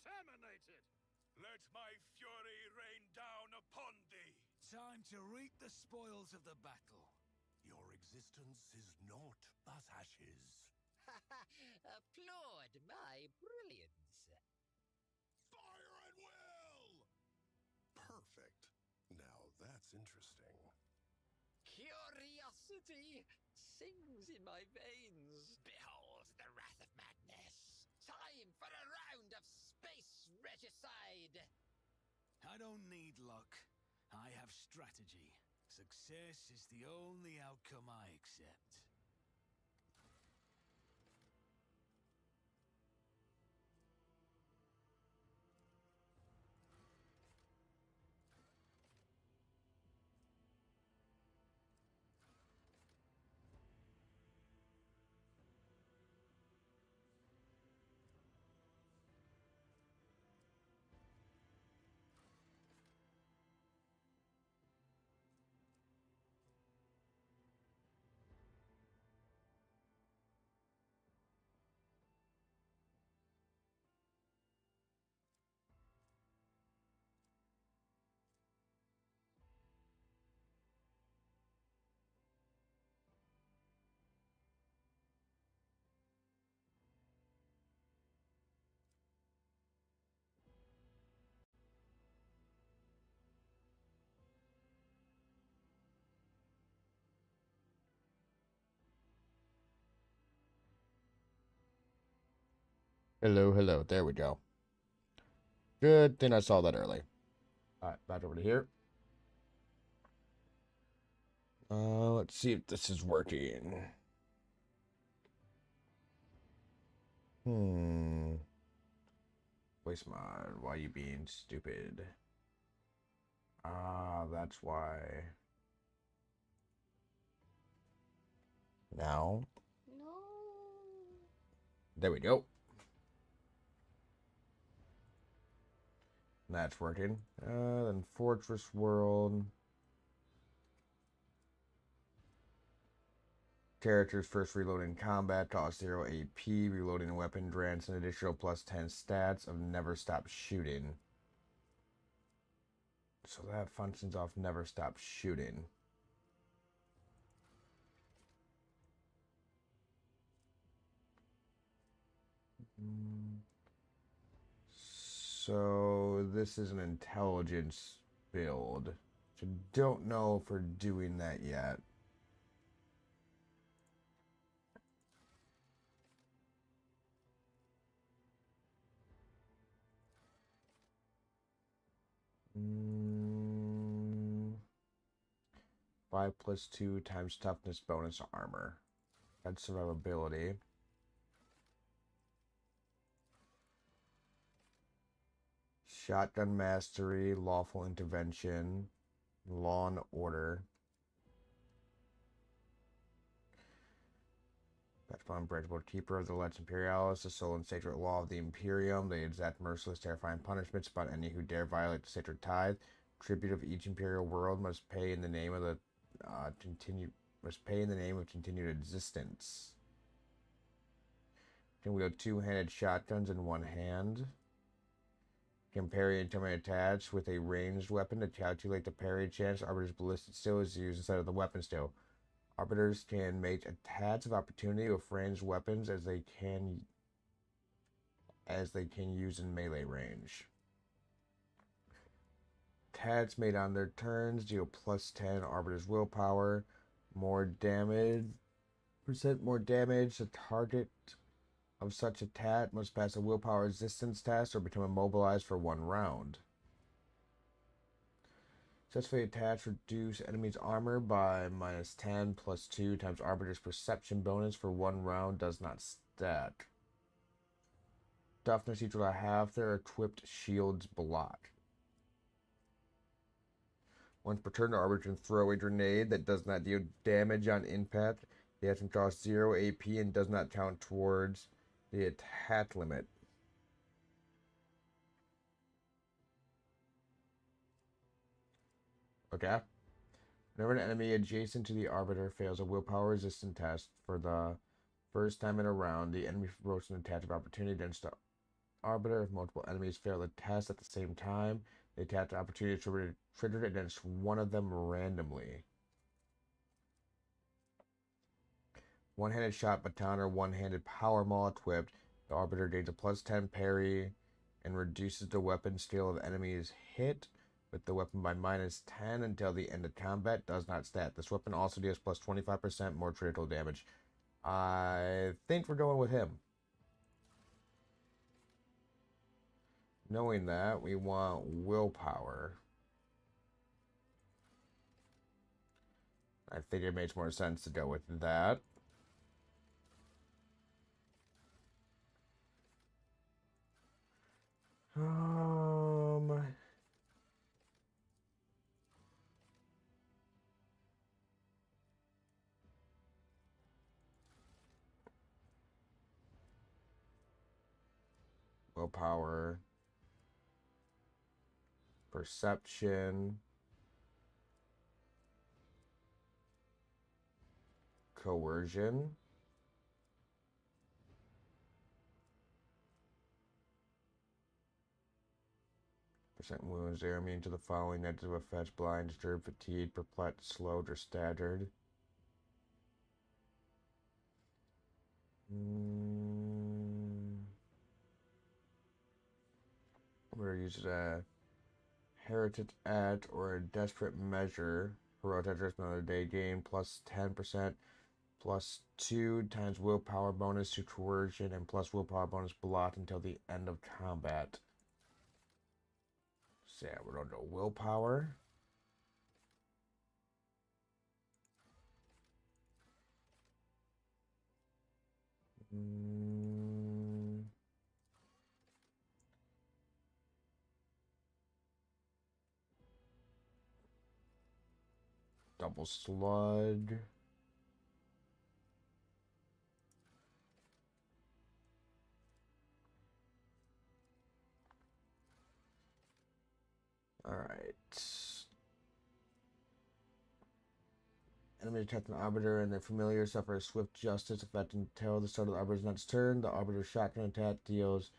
terminated. Let my fury rain down upon thee. Time to reap the spoils of the battle. Your existence is naught but ashes. Applaud my brilliance. Fire at will! Perfect. Now that's interesting. Curiosity sings in my veins. Behold the wrath of madness. Time for a round of space regicide. I don't need luck. I have strategy. Success is the only outcome I accept. Hello, hello. There we go. Good thing I saw that early. Alright, back over to here. Let's see if this is working. Waste mod, why you being stupid? Ah, that's why. Now. No. There we go. That's working. Then Fortress World. Characters first reload in combat, cost 0 AP, reloading a weapon grants an additional plus 10 stats of never stop shooting. So that functions off never stop shooting. So this is an intelligence build. So don't know if we're doing that yet. Five plus 2 times toughness bonus armor. That's survivability. Shotgun mastery, lawful intervention, law and order. Backbone Bridgewater, keeper of the Lex Imperialis, the soul and sacred law of the Imperium. They exact merciless, terrifying punishments upon any who dare violate the sacred tithe. Tribute of each imperial world must pay in the name of the continued existence. Can wield two-handed shotguns in one hand. Can parry and terminate attacks with a ranged weapon to calculate the parry chance. Arbiter's ballistic steel is used instead of the weapon steel. Arbiters can make attacks of opportunity with ranged weapons as they can use in melee range. Attacks made on their turns deal plus 10 Arbiter's willpower. More damage. More damage. The target of such attack must pass a willpower resistance test or become immobilized for 1 round. Successfully attacks reduce enemy's armor by minus 10 plus 2 times Arbiter's perception bonus for 1 round does not stack. Toughness equal to half their equipped shield's block. Once per turn, the Arbiter can throw a grenade that does not deal damage on impact. The action costs 0 AP and does not count towards the attack limit. Okay. Whenever an enemy adjacent to the Arbiter fails a willpower resistance test for the first time in a round, the enemy throws an attack of opportunity against the Arbiter. If multiple enemies fail the test at the same time, they tap the opportunity to trigger it against one of them randomly. One-handed shot baton or one-handed power maul equipped. The Arbiter gains a +10 parry and reduces the weapon skill of enemies hit with the weapon by -10 until the end of combat. Does not stat. This weapon also deals +25% more critical damage. I think we're going with him. Knowing that, we want willpower. I think it makes more sense to go with that. Willpower. Perception. Coercion. Percent wounds. They are immune to the following negative effects: blind, disturbed, fatigued, perplexed, slowed, or staggered. We're using a heritage act or a desperate measure. Heroic address another day. Gain +10%, +2 times willpower bonus to coercion, and plus willpower bonus block until the end of combat. So yeah, we're gonna go willpower. Double slug. Alright. Enemy detect an Arbiter and their familiar suffer a swift justice effect until the start of the Arbiter's next turn. The Arbiter's shotgun attack deals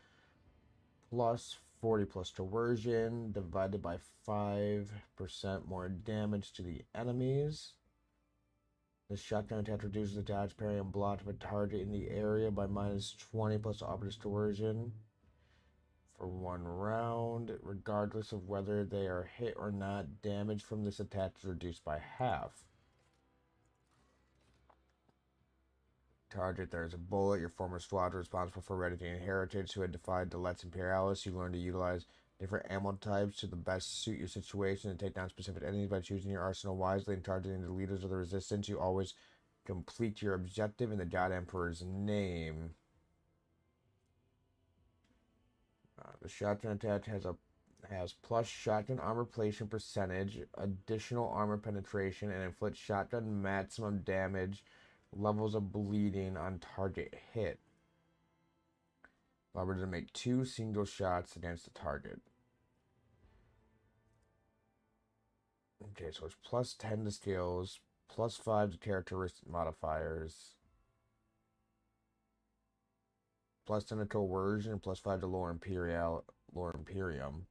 +40 plus coercion, divided by 5% more damage to the enemies. The shotgun attack reduces the dodge, parry, and block of a target in the area by -20 plus Arbiter's coercion for 1 round. Regardless of whether they are hit or not, damage from this attack is reduced by half. Target, there is a bullet. Your former squadron responsible for remedying heritage who had defied the Lex Imperialis. You learn to utilize different ammo types to the best suit your situation and take down specific enemies by choosing your arsenal wisely and targeting the leaders of the resistance. You always complete your objective in the God Emperor's name. The shotgun attack has plus shotgun armor placement percentage, additional armor penetration, and inflicts shotgun maximum damage levels of bleeding on target hit. Allowed to make 2 single shots against the target. Okay, so it's +10 to skills, +5 to characteristic modifiers, +10 to coercion, +5 to lore imperium.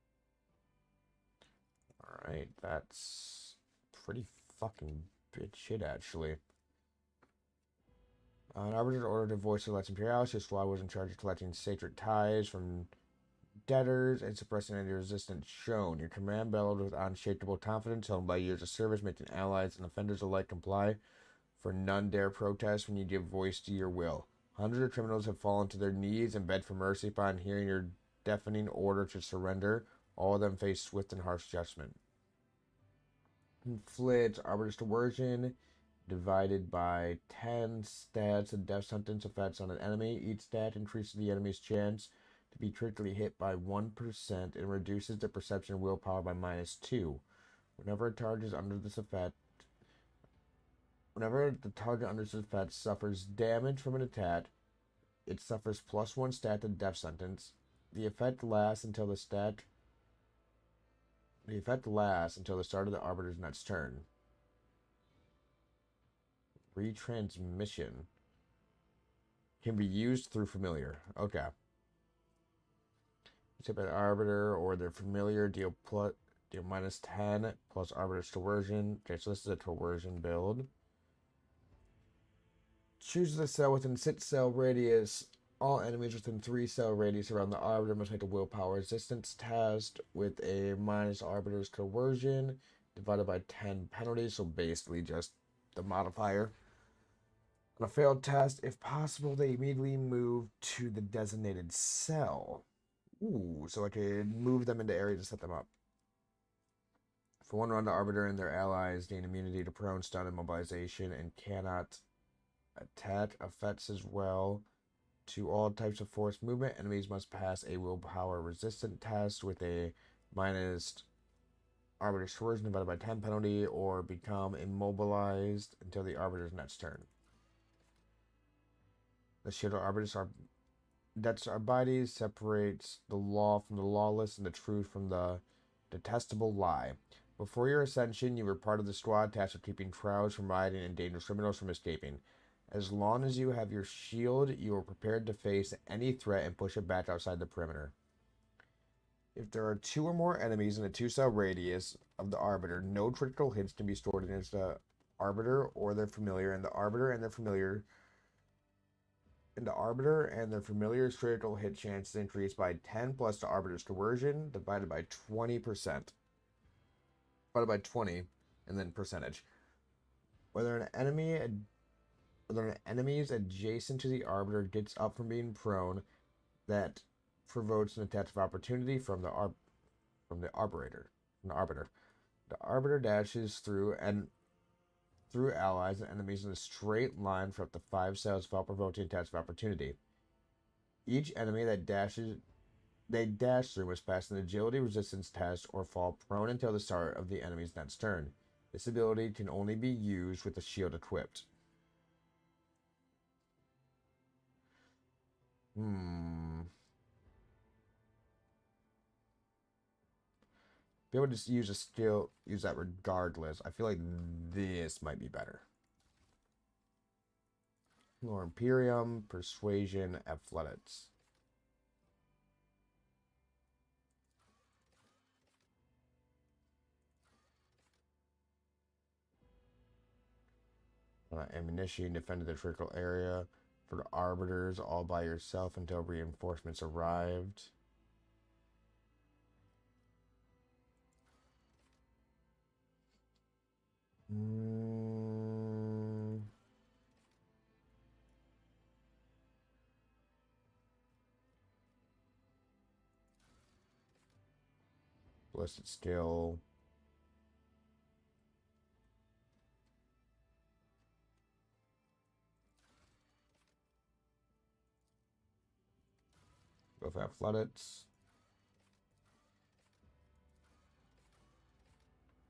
Alright, that's pretty fucking big shit, actually. An Arbiter ordered to voice the Lex Imperialis. Your squad was in charge of collecting sacred ties from debtors and suppressing any resistance shown. Your command bellowed with unshakable confidence, honed by years of service, making allies and offenders alike comply, for none dare protest when you give voice to your will. Hundreds of criminals have fallen to their knees and begged for mercy upon hearing your deafening order to surrender. All of them face swift and harsh judgment. Inflicts Arbiter's coercion, divided by 10 stats and death sentence effects on an enemy. Each stat increases the enemy's chance to be critically hit by 1% and reduces the perception willpower by -2. Whenever the target under this effect suffers damage from an attack, it suffers +1 stat to death sentence. The effect lasts until the start of the Arbiter's next turn. Retransmission can be used through familiar. Okay. Tip an Arbiter or their familiar, deal minus 10 plus Arbiter's Coercion. Okay, so this is a coercion build. Choose the cell within 6 cell radius. All enemies within 3 cell radius around the Arbiter must make a willpower resistance test with a minus Arbiter's Coercion divided by 10 penalties, so basically just the modifier. On a failed test, if possible, they immediately move to the designated cell. Ooh, so I could move them into areas to set them up. For 1 round, the Arbiter and their allies gain immunity to prone, stun, and mobilization, and cannot attack effects as well. To all types of forced movement, enemies must pass a willpower resistant test with a minus Arbiter's Coercion divided by 10 penalty, or become immobilized until the Arbiter's next turn. The Shield of Arbiters are That's Arbites separates the law from the lawless and the truth from the detestable lie. Before your ascension, you were part of the squad tasked with keeping crowds from rioting and dangerous criminals from escaping. As long as you have your shield, you are prepared to face any threat and push it back outside the perimeter. If there are 2 or more enemies in a 2-cell radius of the Arbiter, no critical hits can be stored against the Arbiter or their familiar, and the Arbiter and their familiar's critical hit chance is increased by 10 plus the Arbiter's Coercion divided by 20%. Divided by 20 and then percentage. Whether an enemy's adjacent to the Arbiter gets up from being prone, that provokes an attack of opportunity from the Arbiter. The Arbiter dashes through allies and enemies in a straight line for up to 5 cells without provoking attacks of opportunity. Each enemy they dash through must pass an agility resistance test or fall prone until the start of the enemy's next turn. This ability can only be used with the shield equipped. Be able to use that regardless. I feel like this might be better. Lore Imperium, Persuasion, Athletics. Ammunition, defended the critical area for the Arbiters all by yourself until reinforcements arrived. Ballistic skill. Go for athletics.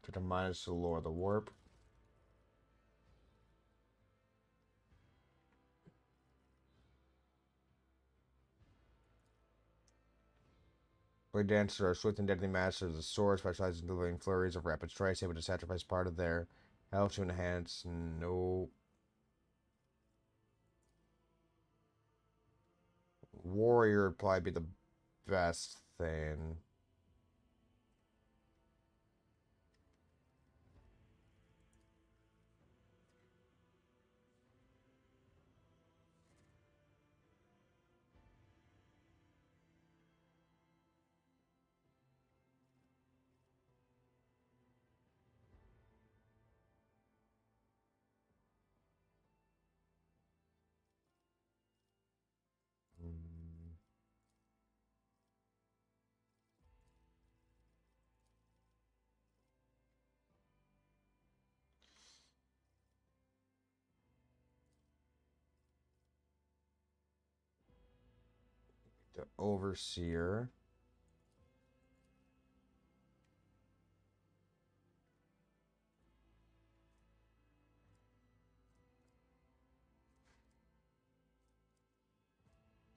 Took a minus to lower the warp. Blade Dancers are swift and deadly masters of the sword, specializing in delivering flurries of rapid strikes, able to sacrifice part of their health to enhance. No. Warrior would probably be the best thing. The Overseer.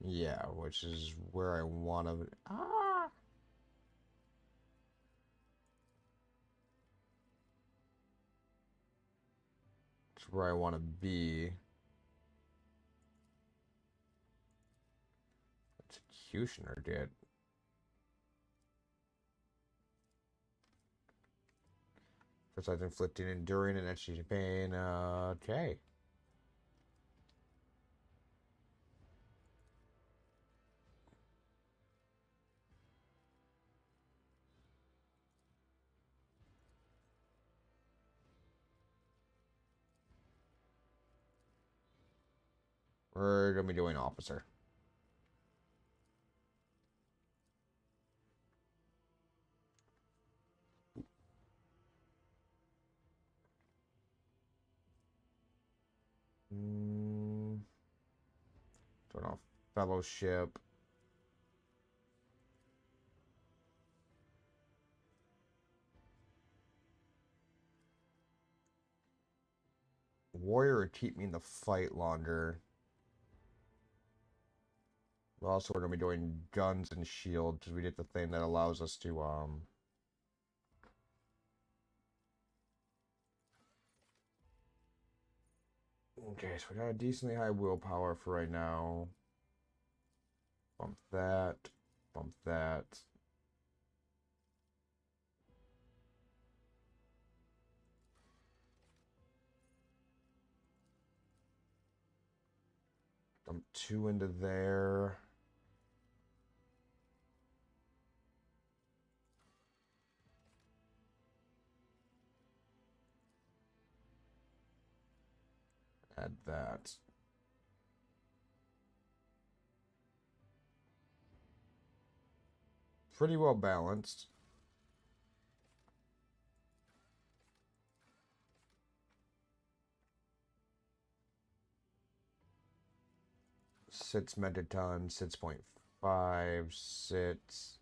Yeah, which is where I want to... It's where I want to be. Executioner did. Besides inflicting enduring and etching pain, okay. We're gonna be doing officer. Turn off fellowship. Warrior would keep me in the fight longer. Also, we're gonna be doing guns and shield because we did the thing that allows us to Okay, so we got a decently high willpower for right now. Bump that. Bump that. Dump 2 into there. Add that. Pretty well balanced. Sits megaton, 6.5, sits.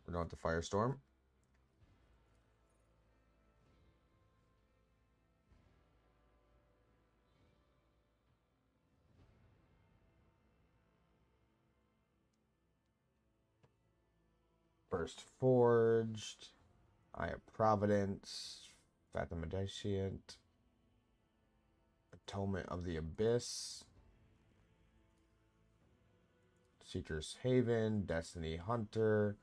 We're going to Firestorm. Burst Forged. Eye of Providence. Fathom Adicient. Atonement of the Abyss. Seeker's Haven. Destiny Hunter.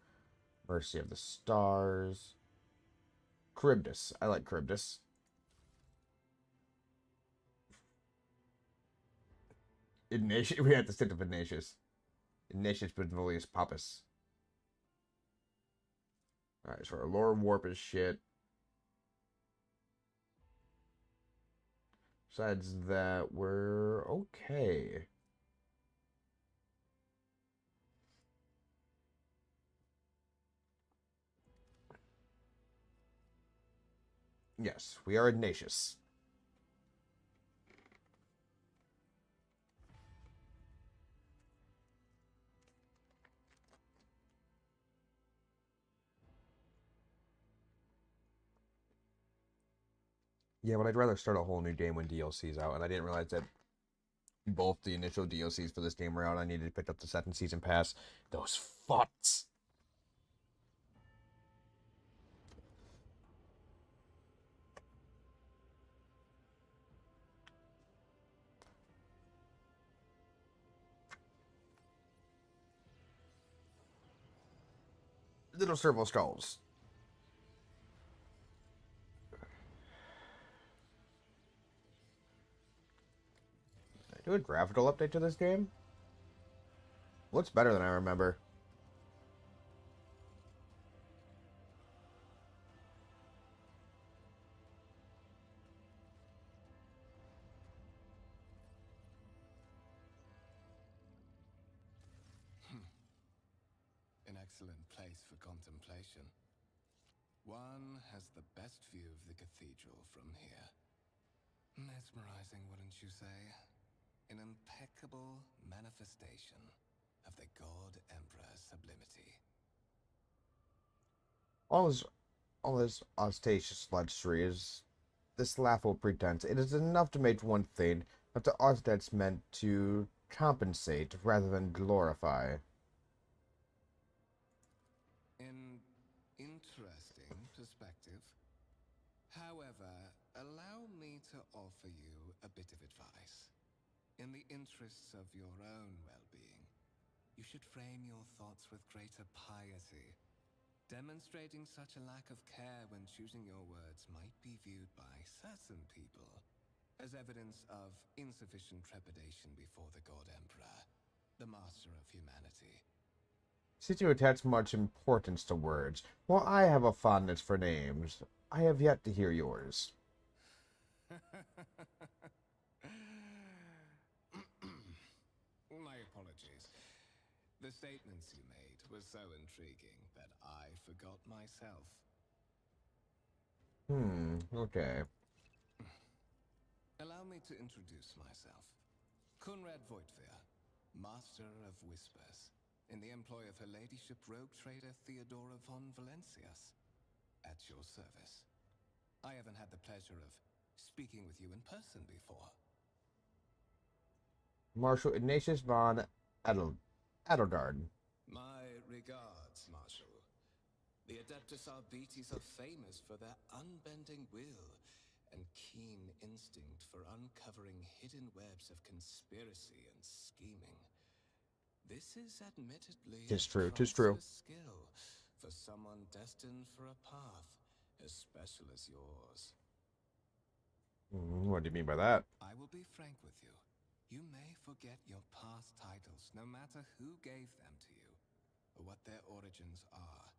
Mercy of the Stars. Charybdis. I like Charybdis. Ignatius. We had to stick to Ignatius. Ignatius Benvolius Pappus. Alright, so our lore warp is shit. Besides that, we're okay. Yes, we are Ignatius. Yeah, but I'd rather start a whole new game when DLC's out, and I didn't realize that both the initial DLCs for this game were out. I needed to pick up the second season pass. Those fucks. Little servo skulls. Do a graphical update to this game? Looks better than I remember. An excellent place for contemplation. One has the best view of the cathedral from here. Mesmerizing, wouldn't you say? An impeccable manifestation of the God Emperor's sublimity. All this ostentatious luxury is this laughable pretense. It is enough to make one thing, but the art that's meant to compensate rather than glorify. An interesting perspective. However, allow me to offer you a bit of advice. In the interests of your own well-being, you should frame your thoughts with greater piety. Demonstrating such a lack of care when choosing your words might be viewed by certain people as evidence of insufficient trepidation before the God Emperor, the master of humanity. Since you attach much importance to words, while I have a fondness for names, I have yet to hear yours. My apologies. The statements you made were so intriguing that I forgot myself. Okay. Allow me to introduce myself. Kunrad Voitvir, Master of Whispers, in the employ of Her Ladyship Rogue Trader Theodora von Valencias. At your service. I haven't had the pleasure of speaking with you in person before. Marshal Ignatius von Adelgard. My regards, Marshal. The Adeptus Arbites are famous for their unbending will and keen instinct for uncovering hidden webs of conspiracy and scheming. This is admittedly Tis true, a 'tis true. priceless skill for someone destined for a path as special as yours. What do you mean by that? I will be frank with you. You may forget your past titles, no matter who gave them to you, or what their origins are.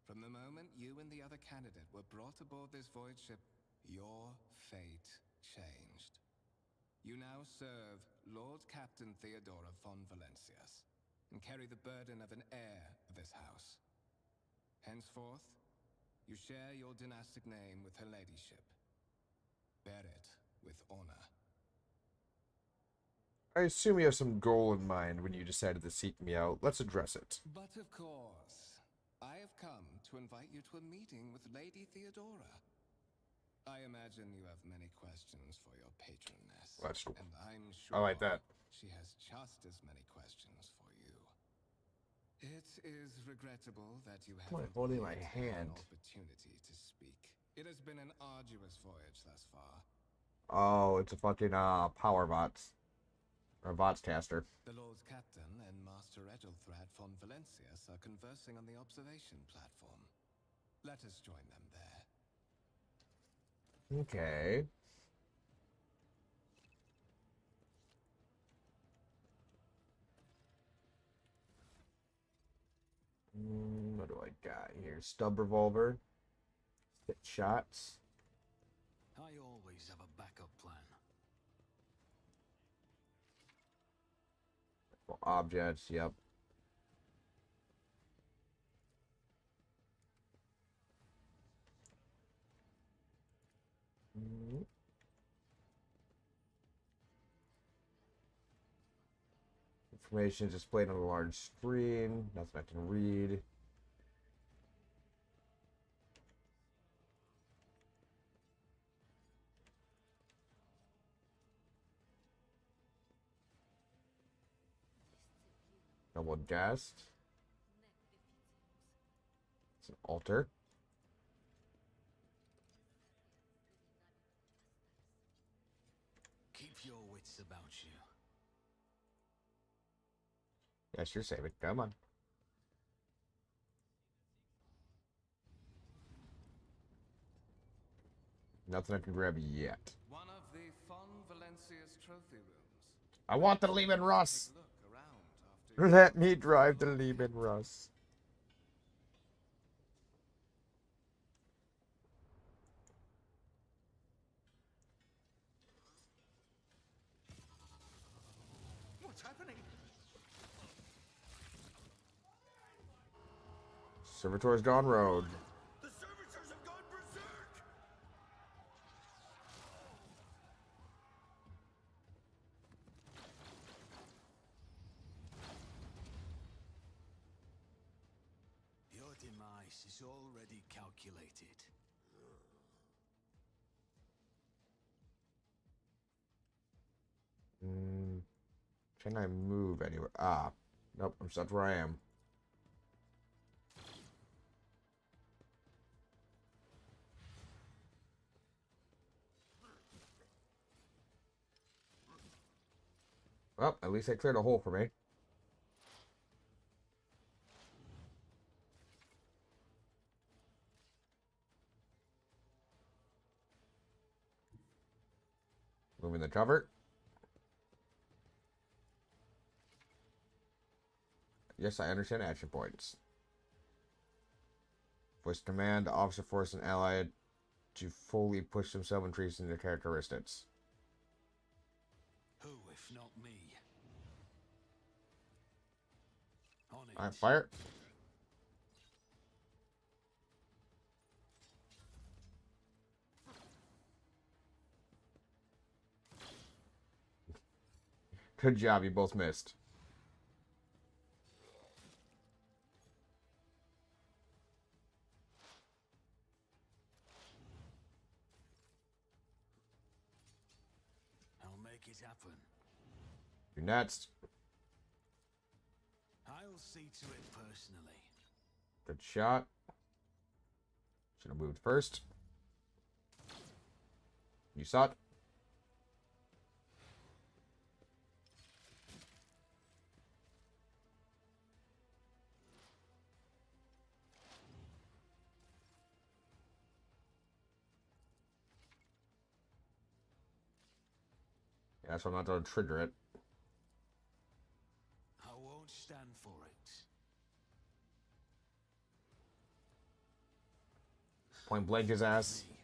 From the moment you and the other candidate were brought aboard this void ship, your fate changed. You now serve Lord Captain Theodora von Valencias, and carry the burden of an heir of this house. Henceforth, you share your dynastic name with Her Ladyship. Bear it with honor. I assume you have some goal in mind when you decided to seek me out. Let's address it. But of course, I have come to invite you to a meeting with Lady Theodora. I imagine you have many questions for your patroness. That's true. And I'm sure I like that. she has just as many questions for you. It is regrettable that you haven't holding my yet had an hand. opportunity to speak. It has been an arduous voyage thus far. Oh, it's a fucking power bots. Or bots caster. The Lord's Captain and Master Egelthrad von Valencias are conversing on the observation platform. Let us join them there. Okay. What do I got here? Stub revolver. Hit shots. I always have a backup plan. Objects, yep. Information is displayed on a large screen. Nothing I can read. Double guest. It's an altar. Keep your wits about you. Yes, you're saving. Come on. Nothing I can grab yet. One of the von Valencias trophy rooms. I want the Lehman Russ. Take a look around after Let me drive the Lehman Russ. What's happening? Servitor's gone rogue. The servitors have gone berserk! Your demise is already calculated. Can I move anywhere? Ah, nope, I'm stuck where I am. Well, at least I cleared a hole for me. Moving the cover. Yes, I understand action points. Voice command, officer force an ally to fully push themselves, increasing their characteristics. Who, if not me? On it. Alright, fire. Good job, you both missed. I'll make it happen. You're next. I'll see to it personally. Good shot. Should have moved first. You saw it. Yeah, that's why I'm not going to trigger it. I won't stand for it. Point blank his ass. Me.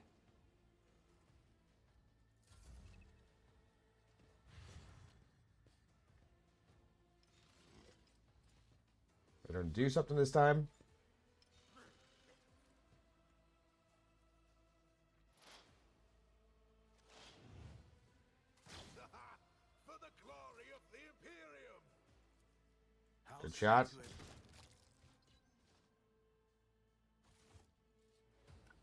We're going to do something this time. For the glory of the Imperium! I'll Good see shot. to it.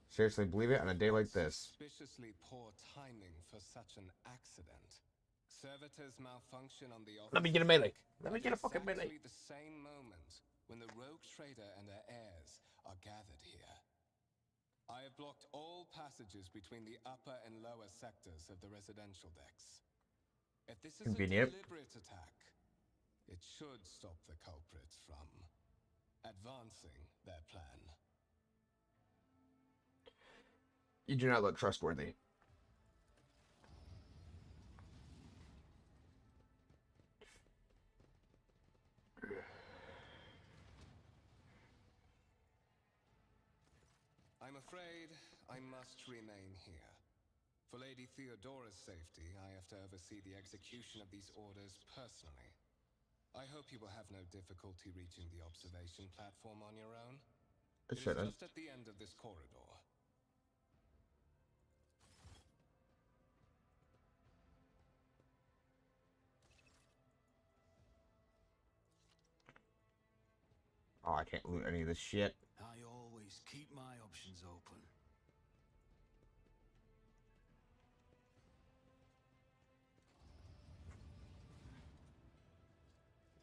Seriously, believe it on a day like this. Suspiciously poor timing for such an accident. Servitors malfunction on the Let me get a melee. Let me get a fucking melee. Exactly the same moment when the rogue trader and her heirs are gathered here. I have blocked all passages between the upper and lower sectors of the residential decks. If this is Convenient. a deliberate attack, it should stop the culprits from advancing their plan. You do not look trustworthy. I'm afraid I must remain here. For Lady Theodora's safety, I have to oversee the execution of these orders personally. I hope you will have no difficulty reaching the observation platform on your own. It It is shouldn't. just at the end of this corridor. Oh, I can't loot any of this shit. I always keep my options open.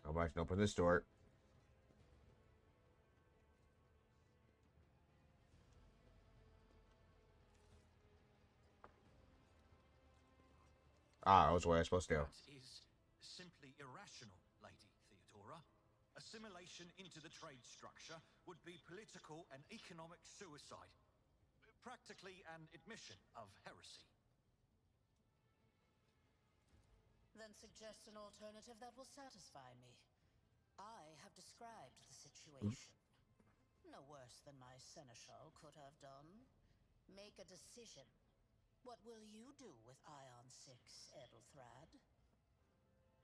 Oh, I can open this door. Ah, that was what I was supposed to do. That is simply irrational, Lady Theodora. Assimilation into the trade structure would be political and economic suicide. Practically an admission of heresy. Then suggest an alternative that will satisfy me. I have described the situation. No worse than my seneschal could have done. Make a decision. What will you do with Ion 6, Edelthrad?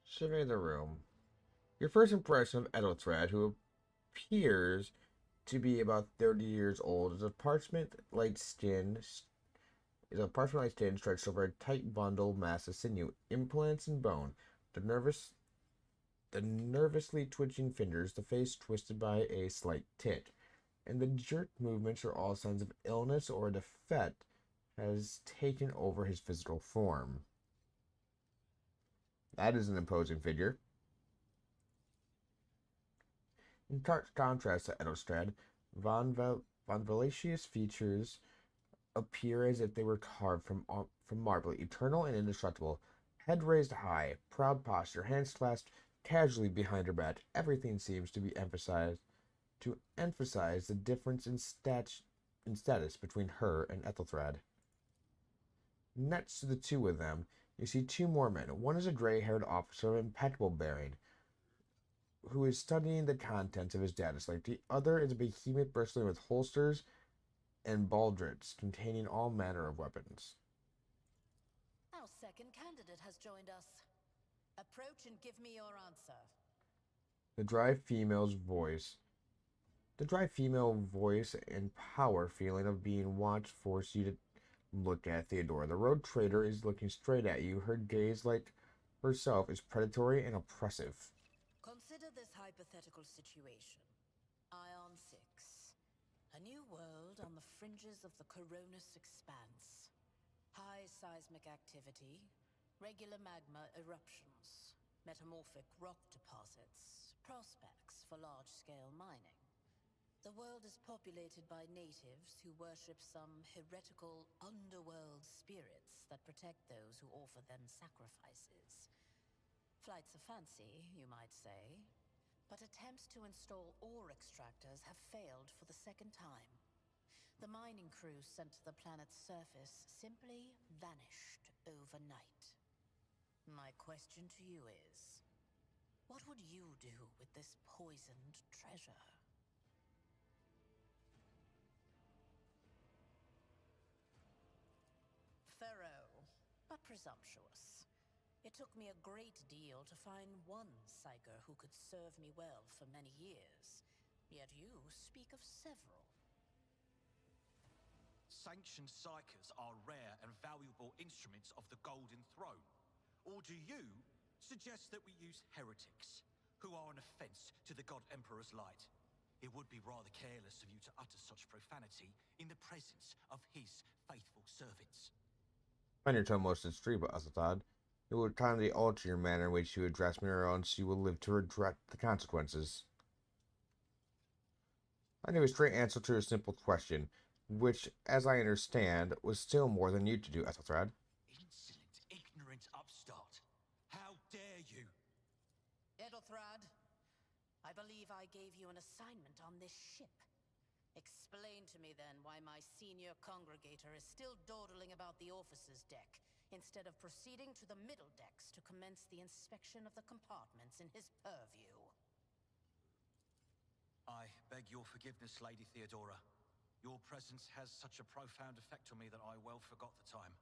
Survey the room. Your first impression of Edelthrad, who appears to be about 30 years old, is a parchment-like skin stretched over a tight bundle mass of sinew, implants, and bone. The nervously twitching fingers, the face twisted by a slight tic, and the jerked movements are all signs of illness or a defect has taken over his physical form. That is an imposing figure. In contrast to Edelstrad, Von Valetius' features appear as if they were carved from marble, eternal and indestructible. Head raised high, proud posture, hands clasped casually behind her back. Everything seems to emphasize the difference in status between her and Ethelthrad. Next to the two of them You see two more men. One is a gray-haired officer of impeccable bearing, who is studying the contents of his data slate. The other is a behemoth bristling with holsters and baldrits containing all manner of weapons. Our second candidate has joined us. Approach and give me your answer. The dry female voice and power feeling of being watched force you to look at Theodora. The road trader is looking straight at you. Her gaze, like herself, is predatory and oppressive. Consider this hypothetical situation. Ion 6. A new world on the fringes of the Coronis expanse. High seismic activity, regular magma eruptions, metamorphic rock deposits, prospects for large-scale mining. The world is populated by natives who worship some heretical underworld spirits that protect those who offer them sacrifices. Flights of fancy, you might say, but attempts to install ore extractors have failed for the second time. The mining crews sent to the planet's surface simply vanished overnight. My question to you is, what would you do with this poisoned treasure? Thorough, but presumptuous. It took me a great deal to find one psyker who could serve me well for many years. Yet you speak of several. Sanctioned psychers are rare and valuable instruments of the Golden Throne. Or do you suggest that we use heretics, who are an offense to the God Emperor's light? It would be rather careless of you to utter such profanity in the presence of his faithful servants. Find your tone most extreme, Azatad. It will kindly alter your manner in which you address me, or else you will live to regret the consequences. I knew a straight answer to a simple question, which, as I understand, was still more than you to do, Ethelred. Insolent, ignorant upstart. How dare you? Ethelred, I believe I gave you an assignment on this ship. Explain to me then why my senior congregator is still dawdling about the officer's deck, instead of proceeding to the middle decks to commence the inspection of the compartments in his purview. I beg your forgiveness, Lady Theodora. Your presence has such a profound effect on me that I well forgot the time.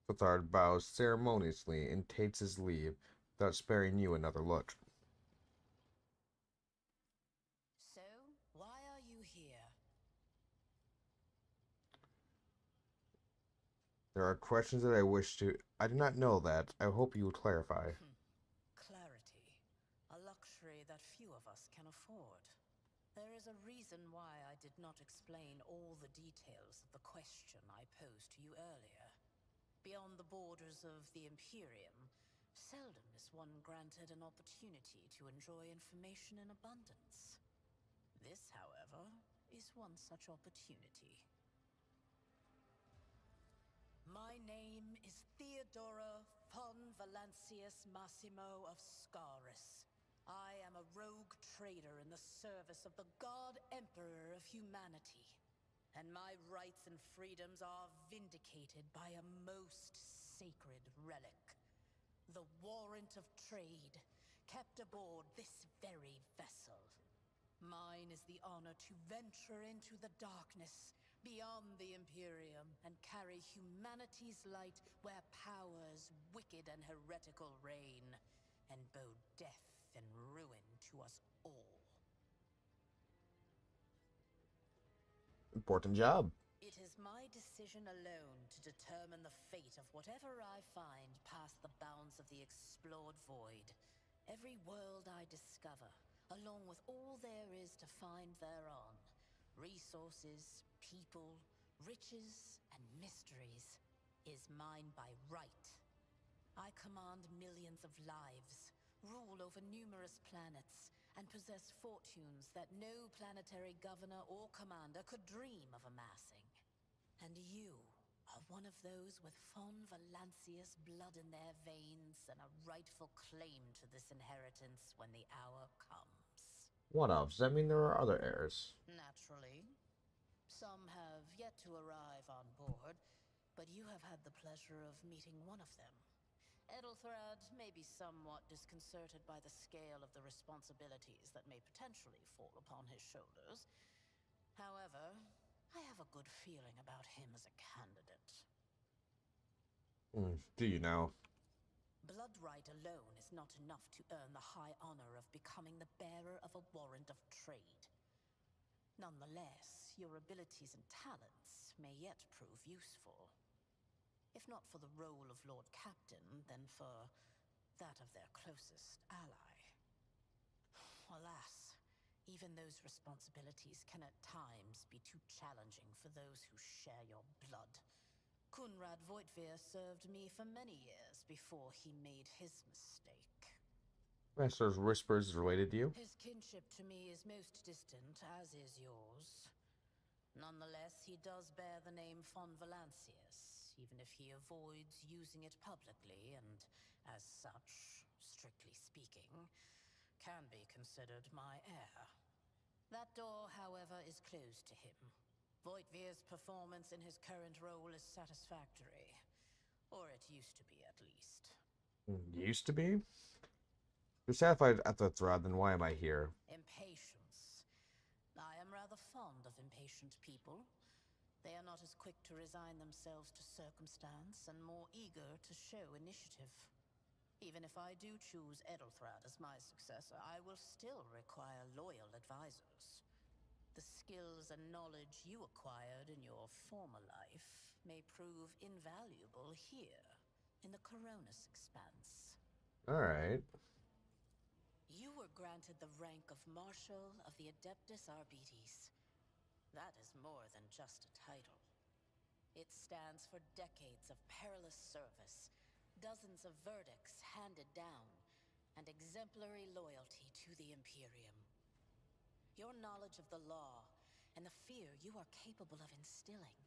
Ethelred bows ceremoniously and takes his leave, without sparing you another look. So, why are you here? There are questions that I wish to... I do not know that. I hope you would clarify. Clarity. A luxury that few of us can afford. There is a reason why I did not explain all the details of the question I posed to you earlier. Beyond the borders of the Imperium, seldom is one granted an opportunity to enjoy information in abundance. This, however, is one such opportunity. My name is Theodora von Valancius Massimo of Scaris. I am a rogue trader in the service of the God Emperor of humanity, and my rights and freedoms are vindicated by a most sacred relic. The warrant of trade, kept aboard this very vessel. Mine is the honor to venture into the darkness beyond the Imperium and carry humanity's light where powers wicked and heretical reign, and bow death and ruin to us all. Important job. It is my decision alone to determine the fate of whatever I find past the bounds of the explored void. Every world I discover, along with all there is to find thereon, resources, people, riches, and mysteries, is mine by right. I command millions of lives, rule over numerous planets, and possess fortunes that no planetary governor or commander could dream of amassing. And you are one of those with von Valancius blood in their veins and a rightful claim to this inheritance when the hour comes. What else? Does that mean there are other heirs? Naturally. Some have yet to arrive on board, but you have had the pleasure of meeting one of them. Ethelthrad may be somewhat disconcerted by the scale of the responsibilities that may potentially fall upon his shoulders. However, I have a good feeling about him as a candidate. Do you know? Bloodright alone is not enough to earn the high honor of becoming the bearer of a warrant of trade. Nonetheless, your abilities and talents may yet prove useful. If not for the role of Lord Captain, then for that of their closest ally. Alas, even those responsibilities can at times be too challenging for those who share your blood. Kunrad Voitvir served me for many years before he made his mistake. Master's Whispers is related to you? His kinship to me is most distant, as is yours. Nonetheless, he does bear the name von Valancius, even if he avoids using it publicly, and as such, strictly speaking, can be considered my heir. That door, however, is closed to him. Voitvir's performance in his current role is satisfactory. Or it used to be, at least. Used to be? If you're satisfied at the thread, then why am I here? Impatience. I am rather fond of impatient people. They are not as quick to resign themselves to circumstance and more eager to show initiative. Even if I do choose Ethelthrad as my successor, I will still require loyal advisors. The skills and knowledge you acquired in your former life may prove invaluable here, in the Coronis Expanse. Alright. You were granted the rank of Marshal of the Adeptus Arbites. That is more than just a title. It stands for decades of perilous service, dozens of verdicts handed down, and exemplary loyalty to the Imperium. Your knowledge of the law and the fear you are capable of instilling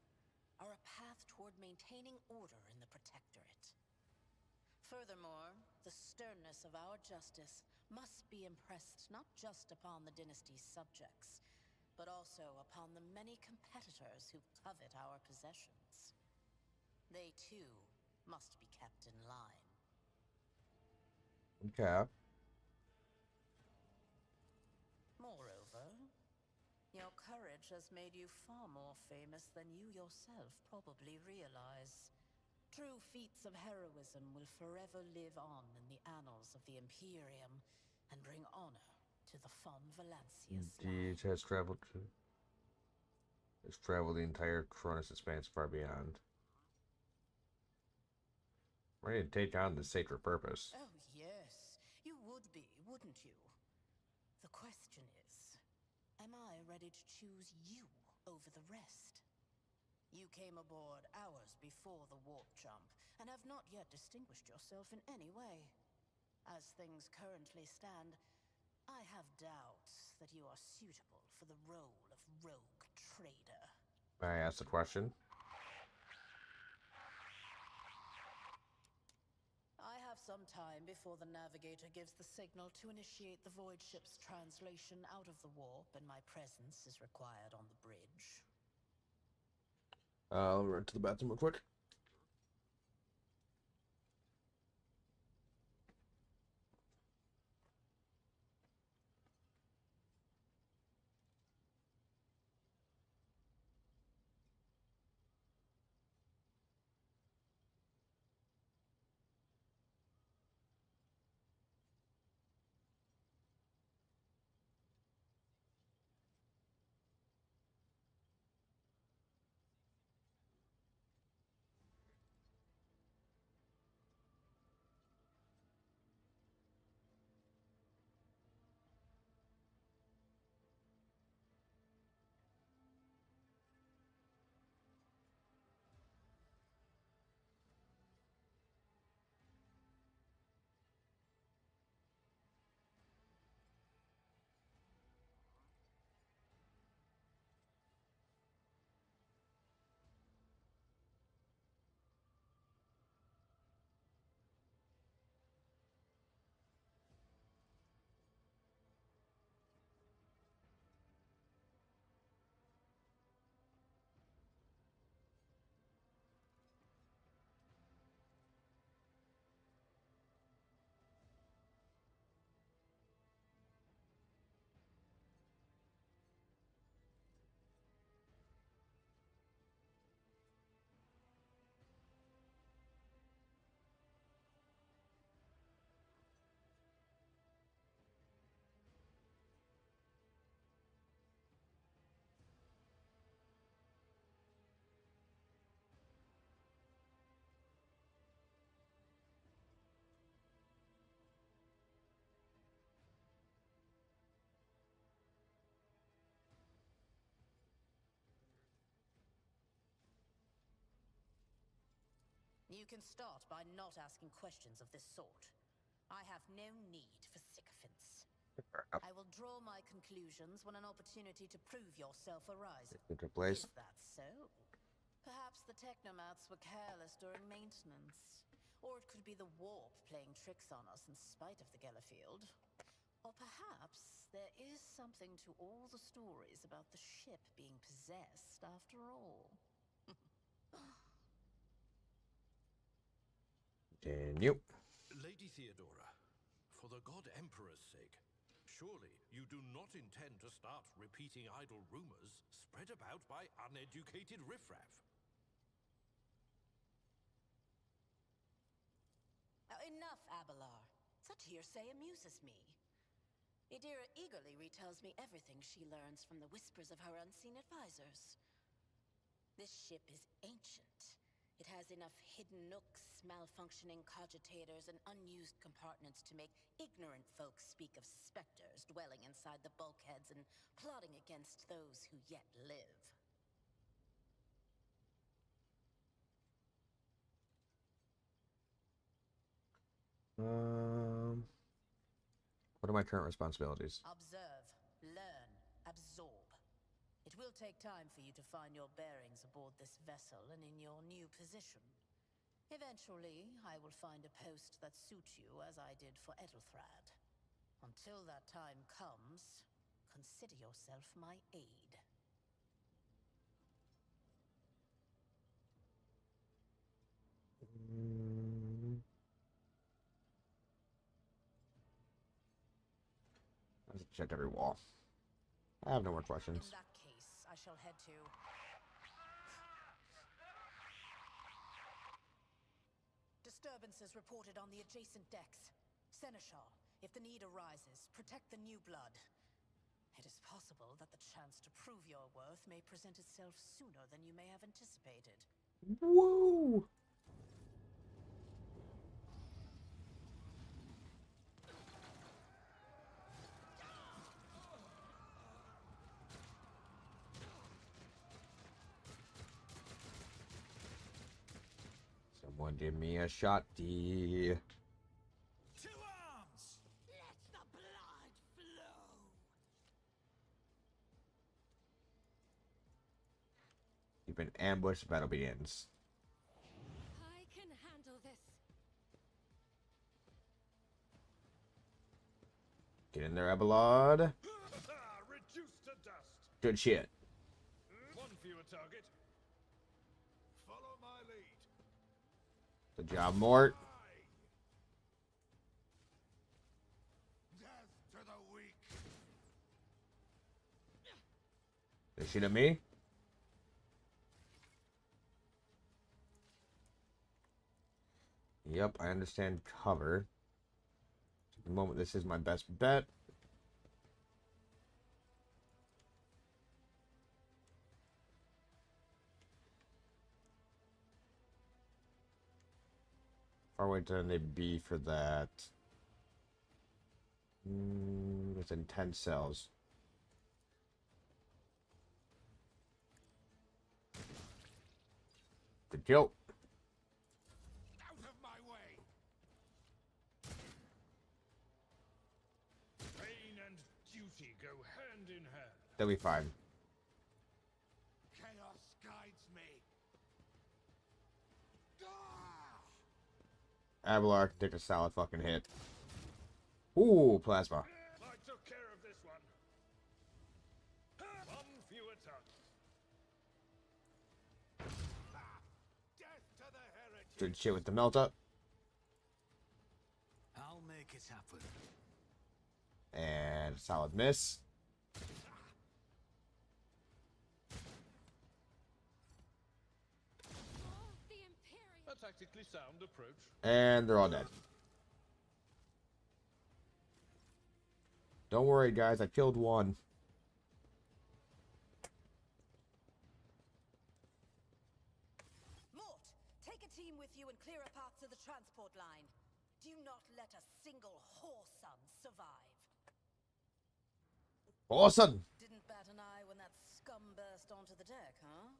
are a path toward maintaining order in the Protectorate. Furthermore, the sternness of our justice must be impressed not just upon the dynasty's subjects, but also upon the many competitors who covet our possessions. They, too, must be kept in line. Okay. Moreover, your courage has made you far more famous than you yourself probably realize. True feats of heroism will forever live on in the annals of the Imperium and bring honor to the von Valancius line. Indeed, has traveled the entire Cronus Expanse far beyond. Ready to take on the sacred purpose. Oh, yes. You would be, wouldn't you? The question is, am I ready to choose you over the rest? You came aboard hours before the warp jump, and have not yet distinguished yourself in any way. As things currently stand, I have doubts that you are suitable for the role of rogue trader. May I ask a question? I have some time before the navigator gives the signal to initiate the void ship's translation out of the warp, and my presence is required on the bridge. I'll run to the bathroom real quick. You can start by not asking questions of this sort. I have no need for sycophants. I will draw my conclusions when an opportunity to prove yourself arises. Good place. Is that so? Perhaps the technomats were careless during maintenance. Or it could be the warp playing tricks on us in spite of the Gellerfield. Or perhaps there is something to all the stories about the ship being possessed after all. Continue. Lady Theodora, for the God Emperor's sake, surely you do not intend to start repeating idle rumors spread about by uneducated riffraff. Enough, Abelard. Such hearsay amuses me. Idira eagerly retells me everything she learns from the whispers of her unseen advisors. This ship is ancient. It has enough hidden nooks, malfunctioning cogitators, and unused compartments to make ignorant folks speak of specters dwelling inside the bulkheads and plotting against those who yet live. What are my current responsibilities? Observe, learn, absorb. It will take time for you to find your bearings aboard this vessel and in your new position. Eventually, I will find a post that suits you as I did for Ethelthrad. Until that time comes, consider yourself my aide. I've checked every wall. I have no more questions. In that case, I shall head to... Disturbances reported on the adjacent decks. Seneschal, if the need arises, protect the new blood. It is possible that the chance to prove your worth may present itself sooner than you may have anticipated. Woo! Someone give me a shot, D. To arms! Let the blood flow! You've been ambushed, battle begins. I can handle this. Get in there, Abelard. Reduced to dust. Good shit. One fewer target. Follow my lead. Good job, Mort. Death to the weak. They shoot at me. Yep, I understand cover. At the moment, this is my best bet. Far away can they be for that? Within 10 cells. Good kill. Out of my way. Pain and duty go hand in hand. They'll be fine. Chaos guides me. Abelard can take a solid fucking hit. Ooh, plasma. I took care of this one. One fewer target. Death to the heretic. Good shit with the melt up. I'll make it happen. And solid miss. For the Imperium. A tactically sound approach. And they're all dead. Don't worry, guys. I killed one. Mort, take a team with you and clear a path to the transport line. Do not let a single whoreson survive. Awesome. Didn't bat an eye when that scum burst onto the deck, huh?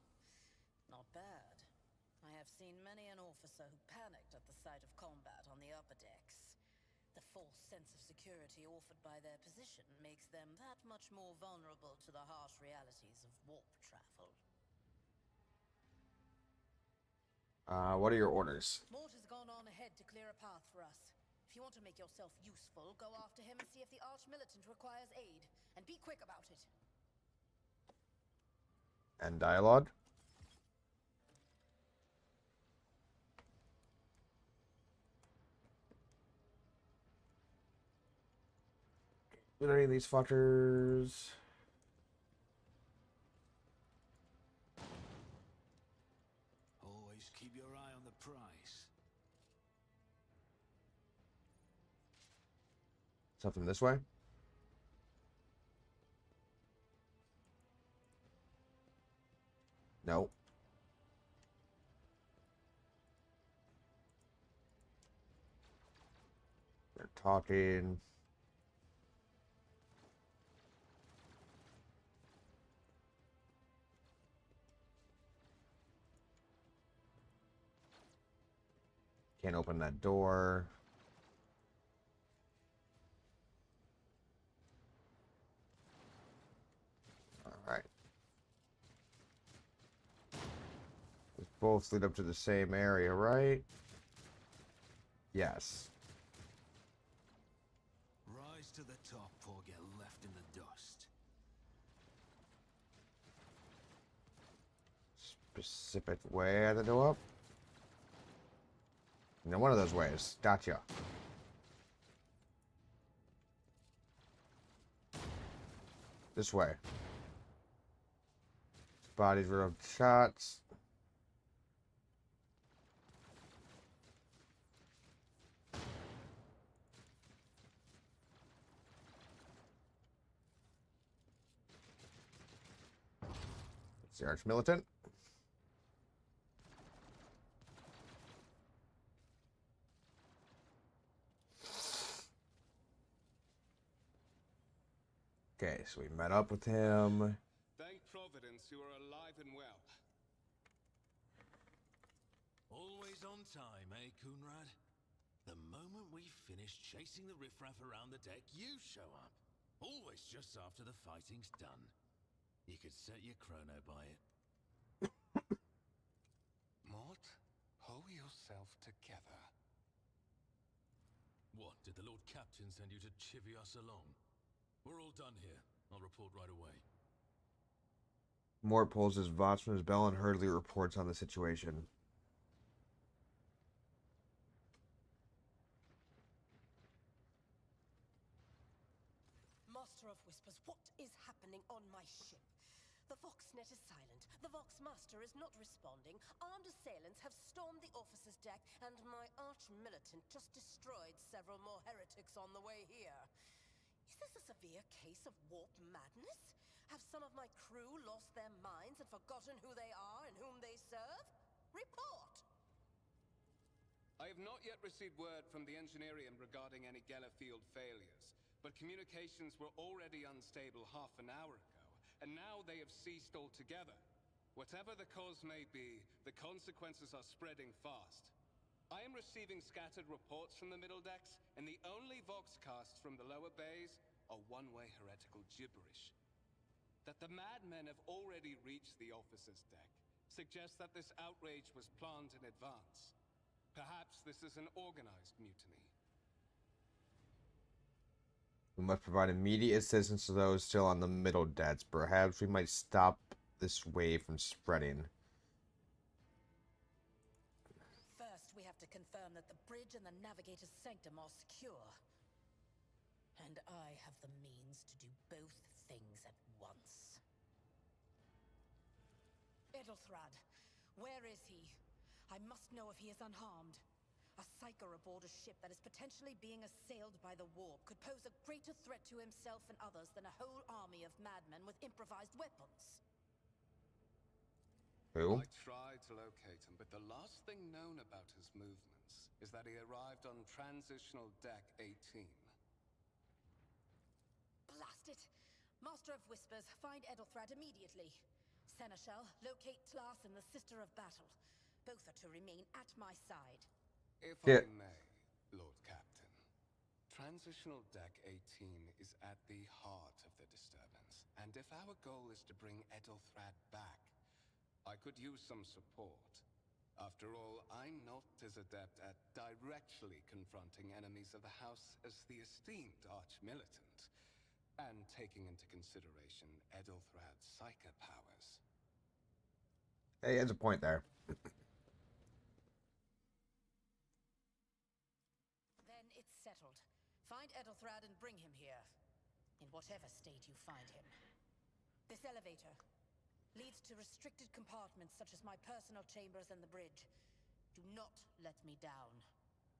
Not bad. I I've seen many an officer who panicked at the sight of combat on the upper decks. The false sense of security offered by their position makes them that much more vulnerable to the harsh realities of warp travel. What are your orders? Mort has gone on ahead to clear a path for us. If you want to make yourself useful, go after him and see if the Arch-Militant requires aid. And be quick about it. And dialogue? Are there any of these fuckers? Always keep your eye on the prize. Something this way? No. They're talking. Can't open that door. All right. These both lead up to the same area, right? Yes. Rise to the top or get left in the dust. Specific way I had to go up? No, one of those ways. Gotcha. This way. Bodies were of shots. It's the Arch-Militant. Okay, so we met up with him. Thank Providence you are alive and well. Always on time, eh, Coonrad? The moment we finish chasing the riffraff around the deck, you show up. Always just after the fighting's done. You could set your chrono by it. Mort, pull yourself together. What, did the Lord Captain send you to chivvy us along? We're all done here. I'll report right away. Mort pulls his VOTS from his bell and hurriedly reports on the situation. Master of Whispers, what is happening on my ship? The Voxnet is silent. The Voxmaster is not responding. Armed assailants have stormed the officer's deck, and my Arch-Militant just destroyed several more heretics on the way here. Is this a severe case of warp madness? Have some of my crew lost their minds and forgotten who they are and whom they serve? Report! I have not yet received word from the Engineerium regarding any Gellerfield failures, but communications were already unstable half an hour ago, and now they have ceased altogether. Whatever the cause may be, the consequences are spreading fast. I am receiving scattered reports from the middle decks, and the only Voxcasts from the lower bays are one-way heretical gibberish. That the madmen have already reached the officer's deck suggests that this outrage was planned in advance. Perhaps this is an organized mutiny. We must provide immediate assistance to those still on the middle decks. Perhaps we might stop this wave from spreading. First, we have to confirm that the bridge and the navigator's sanctum are secure. And I have the means to do both things at once. Edelthrad, where is he? I must know if he is unharmed. A psyker aboard a ship that is potentially being assailed by the warp could pose a greater threat to himself and others than a whole army of madmen with improvised weapons. Who? I tried to locate him, but the last thing known about his movements is that he arrived on Transitional Deck 18. Blast it! Master of Whispers, find Edelthrad immediately. Seneschal, locate Tlas and the Sister of Battle. Both are to remain at my side. If Yeah. I may, Lord Captain, Transitional Deck 18 is at the heart of the disturbance, and if our goal is to bring Ethelthrad back, I could use some support. After all, I'm not as adept at directly confronting enemies of the House as the esteemed Archmilitant, and taking into consideration Ethelthrad's psychic powers. He has a point there. Then it's settled. Find Ethelthrad and bring him here. In whatever state you find him. This elevator leads to restricted compartments such as my personal chambers and the bridge. Do not let me down.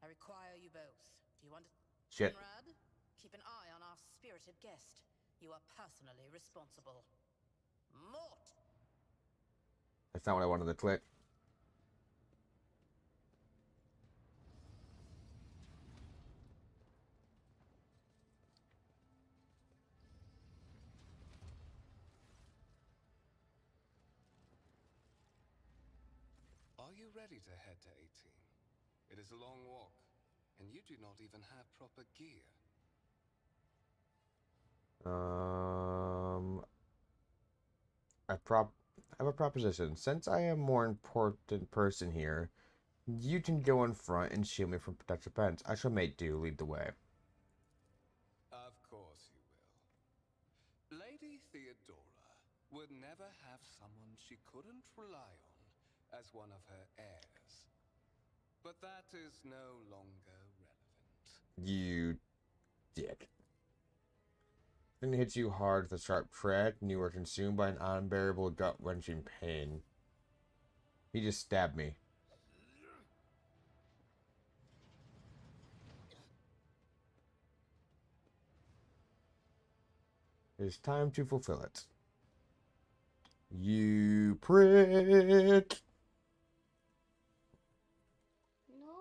I require you both. Do you understand? Shit. Conrad, keep an eye on our spirited guest. You are personally responsible. Mort! That's not what I wanted to click. Are you ready to head to 18? It is a long walk, and you do not even have proper gear. I have a proposition. Since I am a more important person here, you can go in front and shield me from potential defense. I shall make do lead the way. Of course you will. Lady Theodora would never have someone she couldn't rely on as one of her heirs. But that is no longer relevant. You dick. Didn't hit you hard with a sharp tread, and you were consumed by an unbearable gut-wrenching pain. He just stabbed me. It is time to fulfill it. You prick! No.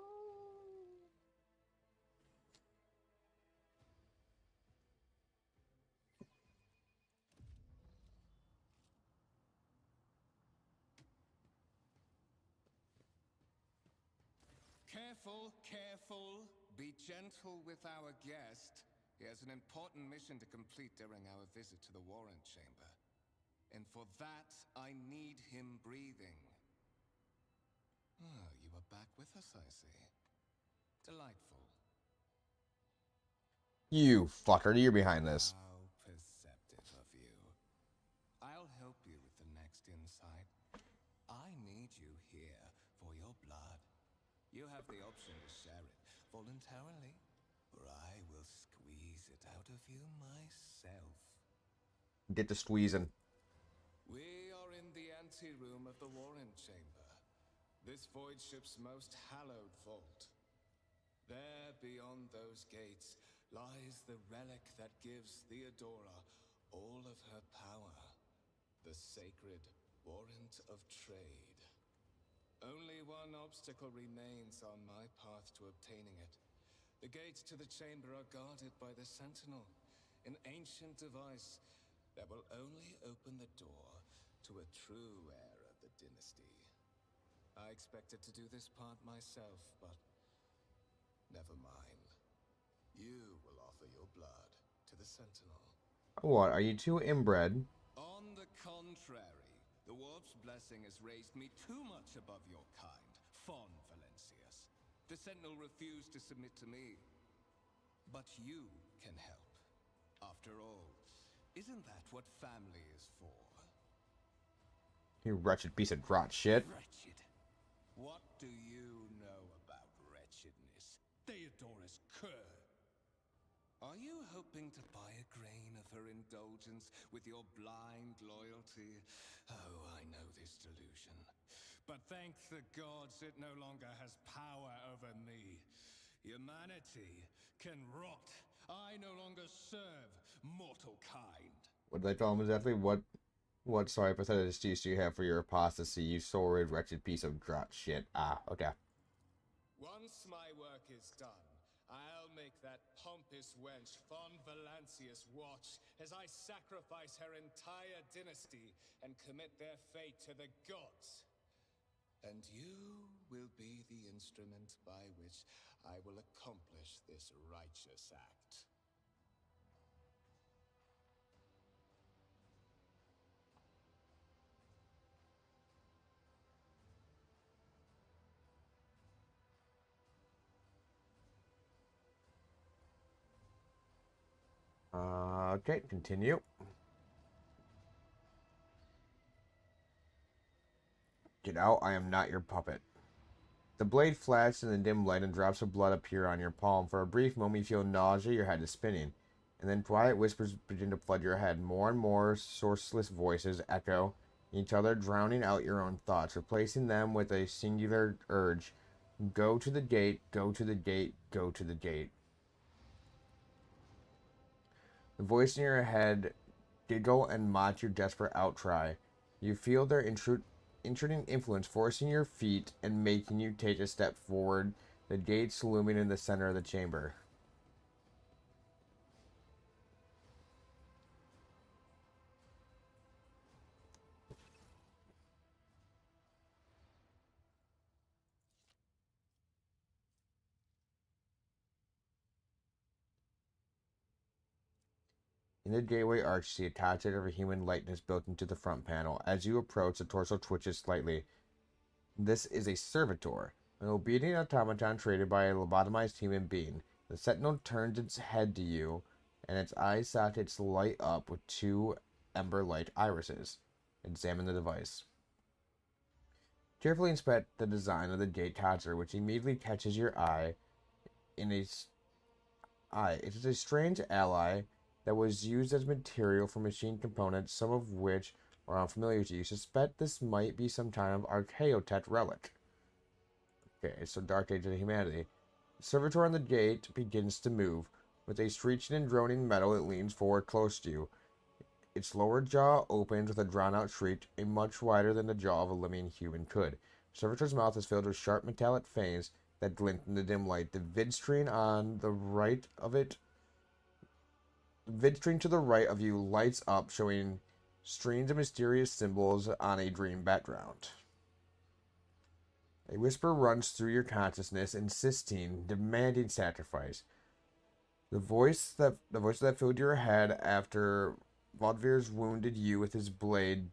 Careful, careful. Be gentle with our guest. He has an important mission to complete during our visit to the Warren Chamber. And for that, I need him breathing. Oh, you are back with us, I see. Delightful. You fucker, you're behind this. How perceptive of you. I'll help you with the next insight. I need you here for your blood. You have the option to share it voluntarily, or I will squeeze it out of you myself. Get to squeezing. We are in the anteroom of the Warren Chamber, this void ship's most hallowed vault. There, beyond those gates, lies the relic that gives Theodora all of her power, the sacred Warrant of Trade. Only one obstacle remains on my path to obtaining it. The gates to the chamber are guarded by the Sentinel, an ancient device that will only open the door to a true heir of the dynasty. I expected to do this part myself, but never mind. You will offer your blood to the Sentinel. What, are you too inbred? On the contrary, the Warp's blessing has raised me too much above your kind, Fon Valencius. The Sentinel refused to submit to me. But you can help. After all, isn't that what family is for? You wretched piece of rot shit. Wretched. What do you know about wretchedness? Theodora's cur. Are you hoping to buy a grain of her indulgence with your blind loyalty? Oh, I know this delusion. But thank the gods it no longer has power over me. Humanity can rot. I no longer serve mortal kind. What did I call him exactly? What sorry pathetic excuse do you have for your apostasy, you sordid, wretched piece of rot shit? Ah, okay. Once my work is done, I'll make that pompous wench Fon Valencius watch as I sacrifice her entire dynasty and commit their fate to the gods. And you will be the instrument by which I will accomplish this righteous act. Okay, continue. Get out, I am not your puppet. The blade flashes in the dim light and drops of blood appear on your palm. For a brief moment you feel nausea, your head is spinning. And then quiet whispers begin to flood your head. More and more sourceless voices echo each other, drowning out your own thoughts, replacing them with a singular urge. Go to the gate, go to the gate, go to the gate. The voice in your head giggle and mock your desperate outcry. You feel their intruding influence forcing your feet and making you take a step forward, the gates looming in the center of the chamber. In the gateway arch, you see a touch of a human likeness built into the front panel. As you approach, the torso twitches slightly. This is a servitor, an obedient automaton created by a lobotomized human being. The sentinel turns its head to you, and its eye sockets light up with two ember-like irises. Examine the device. Carefully inspect the design of the gate toucher, which immediately catches your eye. It is a strange ally that was used as material for machine components, some of which are unfamiliar to you. Suspect this might be some kind of Archaeotech relic. Okay, so Dark Age of Humanity. The servitor on the gate begins to move. With a screeching and droning metal, it leans forward close to you. Its lower jaw opens with a drawn-out shriek, a much wider than the jaw of a living human could. The servitor's mouth is filled with sharp metallic fangs that glint in the dim light. The vidscreen on the right of it vidscreen to the right of you lights up, showing streams of mysterious symbols on a dream background. A whisper runs through your consciousness, insisting, demanding sacrifice. The voice that filled your head after Vaudevier's wounded you with his blade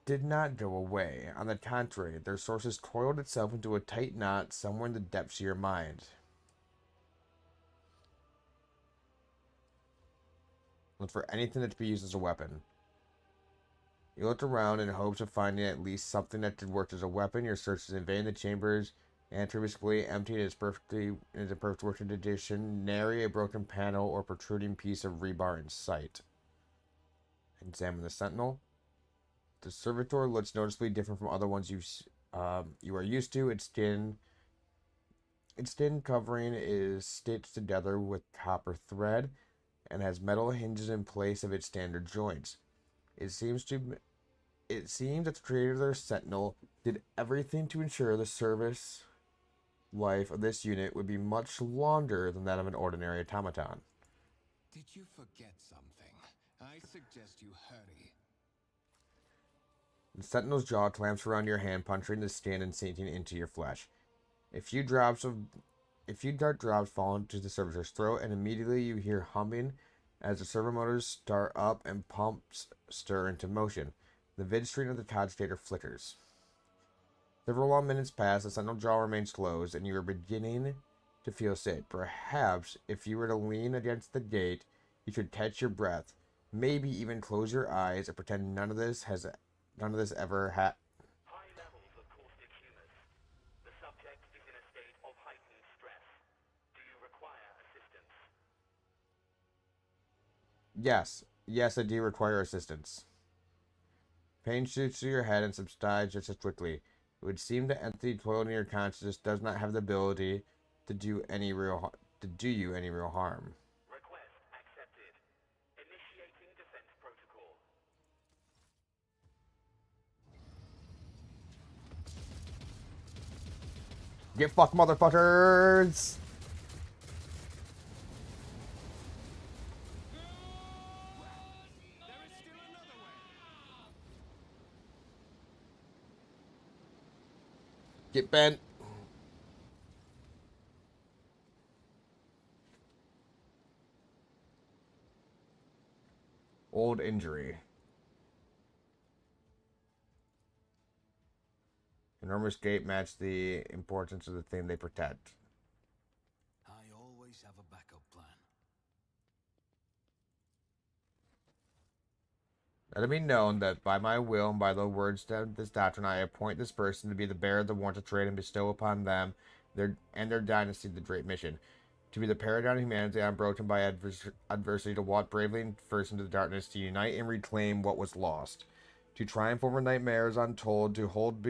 did not go away. On the contrary, their sources coiled itself into a tight knot somewhere in the depths of your mind. Look for anything that could be used as a weapon. You looked around in hopes of finding at least something that could work as a weapon. Your searches in vain. The chambers, antiquously empty, is a perfect working condition. Nary a broken panel or protruding piece of rebar in sight. Examine the sentinel. The servitor looks noticeably different from other ones you are used to. Its skin covering is stitched together with copper thread and has metal hinges in place of its standard joints. It seems that the creator of their sentinel did everything to ensure the service life of this unit would be much longer than that of an ordinary automaton. Did you forget something? I suggest you hurry. The sentinel's jaw clamps around your hand, puncturing the skin and sinking into your flesh. A few dark drops fall into the servitor's throat, and immediately you hear humming as the servo motors start up and pumps stir into motion. The vidscreen of the cogitator flickers. Several long minutes pass, the sentinel jaw remains closed, and you are beginning to feel sick. Perhaps, if you were to lean against the gate, you should catch your breath, maybe even close your eyes and pretend none of this ever happened. High levels of caustic humus. The subject is in a state of heightened stress. Do you require assistance? Yes, I do require assistance. Pain shoots through your head and subsides just as quickly. It would seem the entity toiling in your consciousness does not have the ability to do you any real harm. Request accepted. Initiating defense protocol. Get fucked, motherfuckers! Get bent. Old injury. Enormous gate match the importance of the thing they protect. I always have a backup plan. Let it be known that by my will and by the words of this doctrine, I appoint this person to be the bearer of the warrant of trade and bestow upon them their dynasty the great mission. To be the paradigm of humanity unbroken by adversity, to walk bravely and first into the darkness, to unite and reclaim what was lost. To triumph over nightmares untold, to hold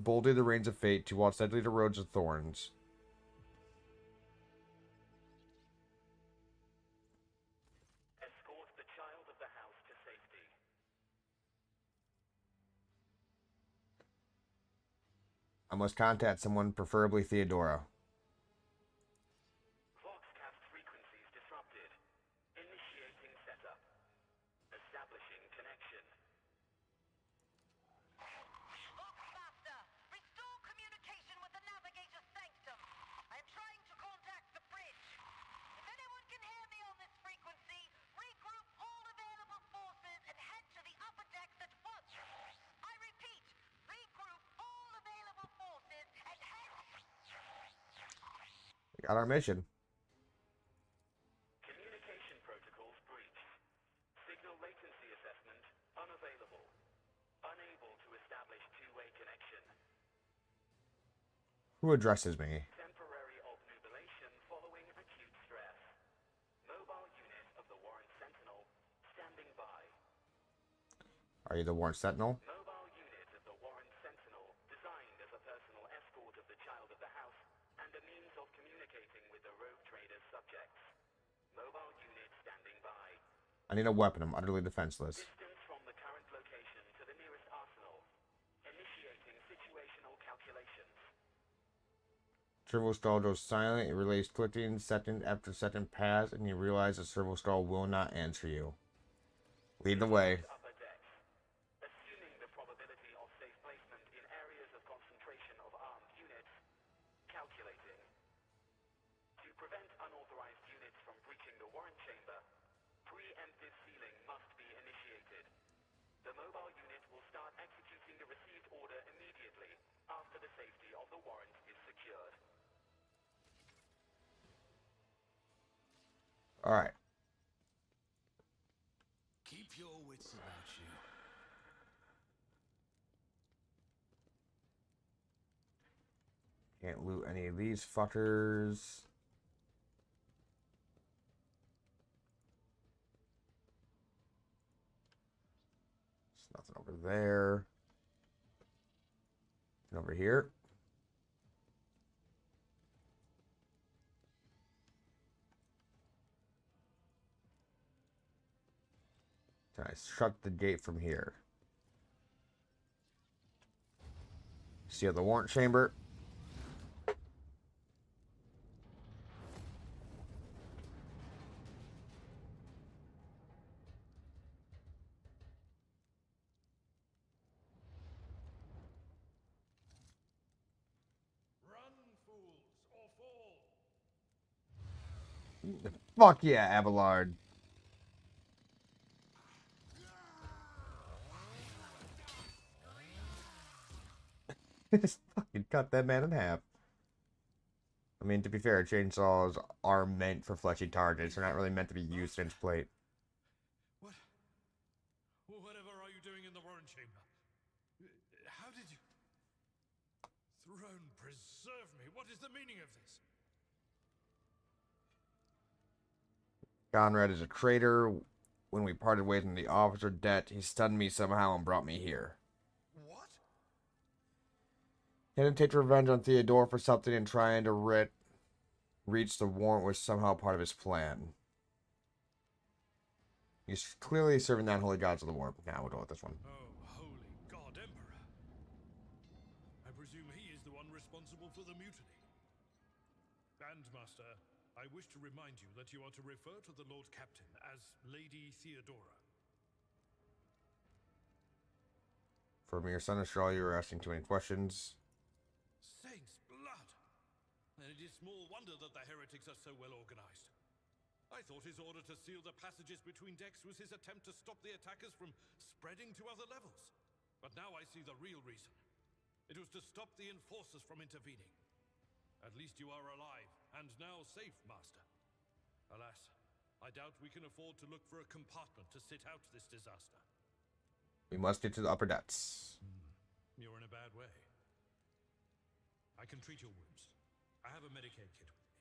boldly the reins of fate, to walk steadily the roads of thorns. Escort the child of the house to safety. I must contact someone, preferably Theodora. Voxcast frequencies disrupted. Initiating setup. Establishing connection. Voxmaster, restore communication with the Navigator's Sanctum. I am trying to contact the bridge. If anyone can hear me on this frequency, regroup all available forces and head to the upper decks at once. I repeat, regroup all available forces and head... We got our mission. Communication protocols breached. Signal latency assessment unavailable. Unable to establish two-way connection. Who addresses me? Temporary obnubilation following acute stress. Mobile unit of the Warren Sentinel standing by. Are you the Warrant Sentinel? Mobile unit of the Warren Sentinel designed as a personal escort of the child of the house and a means of communicating with the rogue trader's subjects. Mobile unit standing by. I need a weapon. I'm utterly defenseless. Distance from the current location to the nearest arsenal. Initiating situational calculations. Servo stall goes silent. It relays clicking second after second pass, and you realize the servo stall will not answer you. Lead the way. Upper decks. Assuming the probability of safe placement in areas of concentration of armed units. Calculating. To prevent unauthorized units from breaching the warrant chamber, preemptive sealing must be initiated. The mobile unit will start executing the received order immediately after the safety of the warrant is secured. Alright. Keep your wits about you. Can't loot any of these fuckers. There's nothing over there. And over here. Can I shut the gate from here? Seal the warrant chamber. Run, fools, or fall! Fuck yeah, Abelard. Just fucking cut that man in half. I mean, to be fair, chainsaws are meant for fleshy targets. They're not really meant to be used against plate. What? Whatever are you doing in the warrant chamber? How did you... Throne preserve me. What is the meaning of this? Conrad is a traitor. When we parted ways in the officer debt, he stunned me somehow and brought me here. What? He had to take revenge on Theodore for something and trying to reach the warrant was somehow part of his plan. He's clearly serving the unholy gods of the warp. Now we'll go with this one. Oh, holy God Emperor. I presume he is the one responsible for the mutiny. Bandmaster, I wish to remind you that you are to refer to the Lord Captain as Lady Theodora. For mere seneschal, you were asking too many questions. Saints' blood! And it is small wonder that the heretics are so well organized. I thought his order to seal the passages between decks was his attempt to stop the attackers from spreading to other levels. But now I see the real reason. It was to stop the enforcers from intervening. At least you are alive, and now safe, Master. Alas, I doubt we can afford to look for a compartment to sit out this disaster. We must get to the upper decks. You're in a bad way. I can treat your wounds. I have a Medicaid kit with me.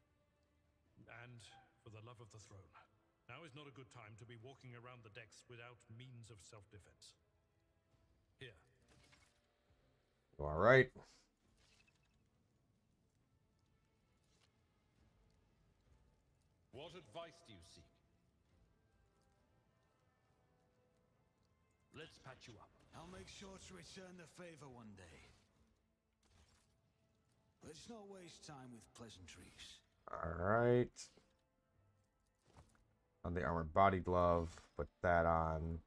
And, for the love of the throne, now is not a good time to be walking around the decks without means of self-defense. Here. All right. What advice do you seek? Let's patch you up. I'll make sure to return the favor one day. Let's not waste time with pleasantries. All right. On the armored body glove, put that on.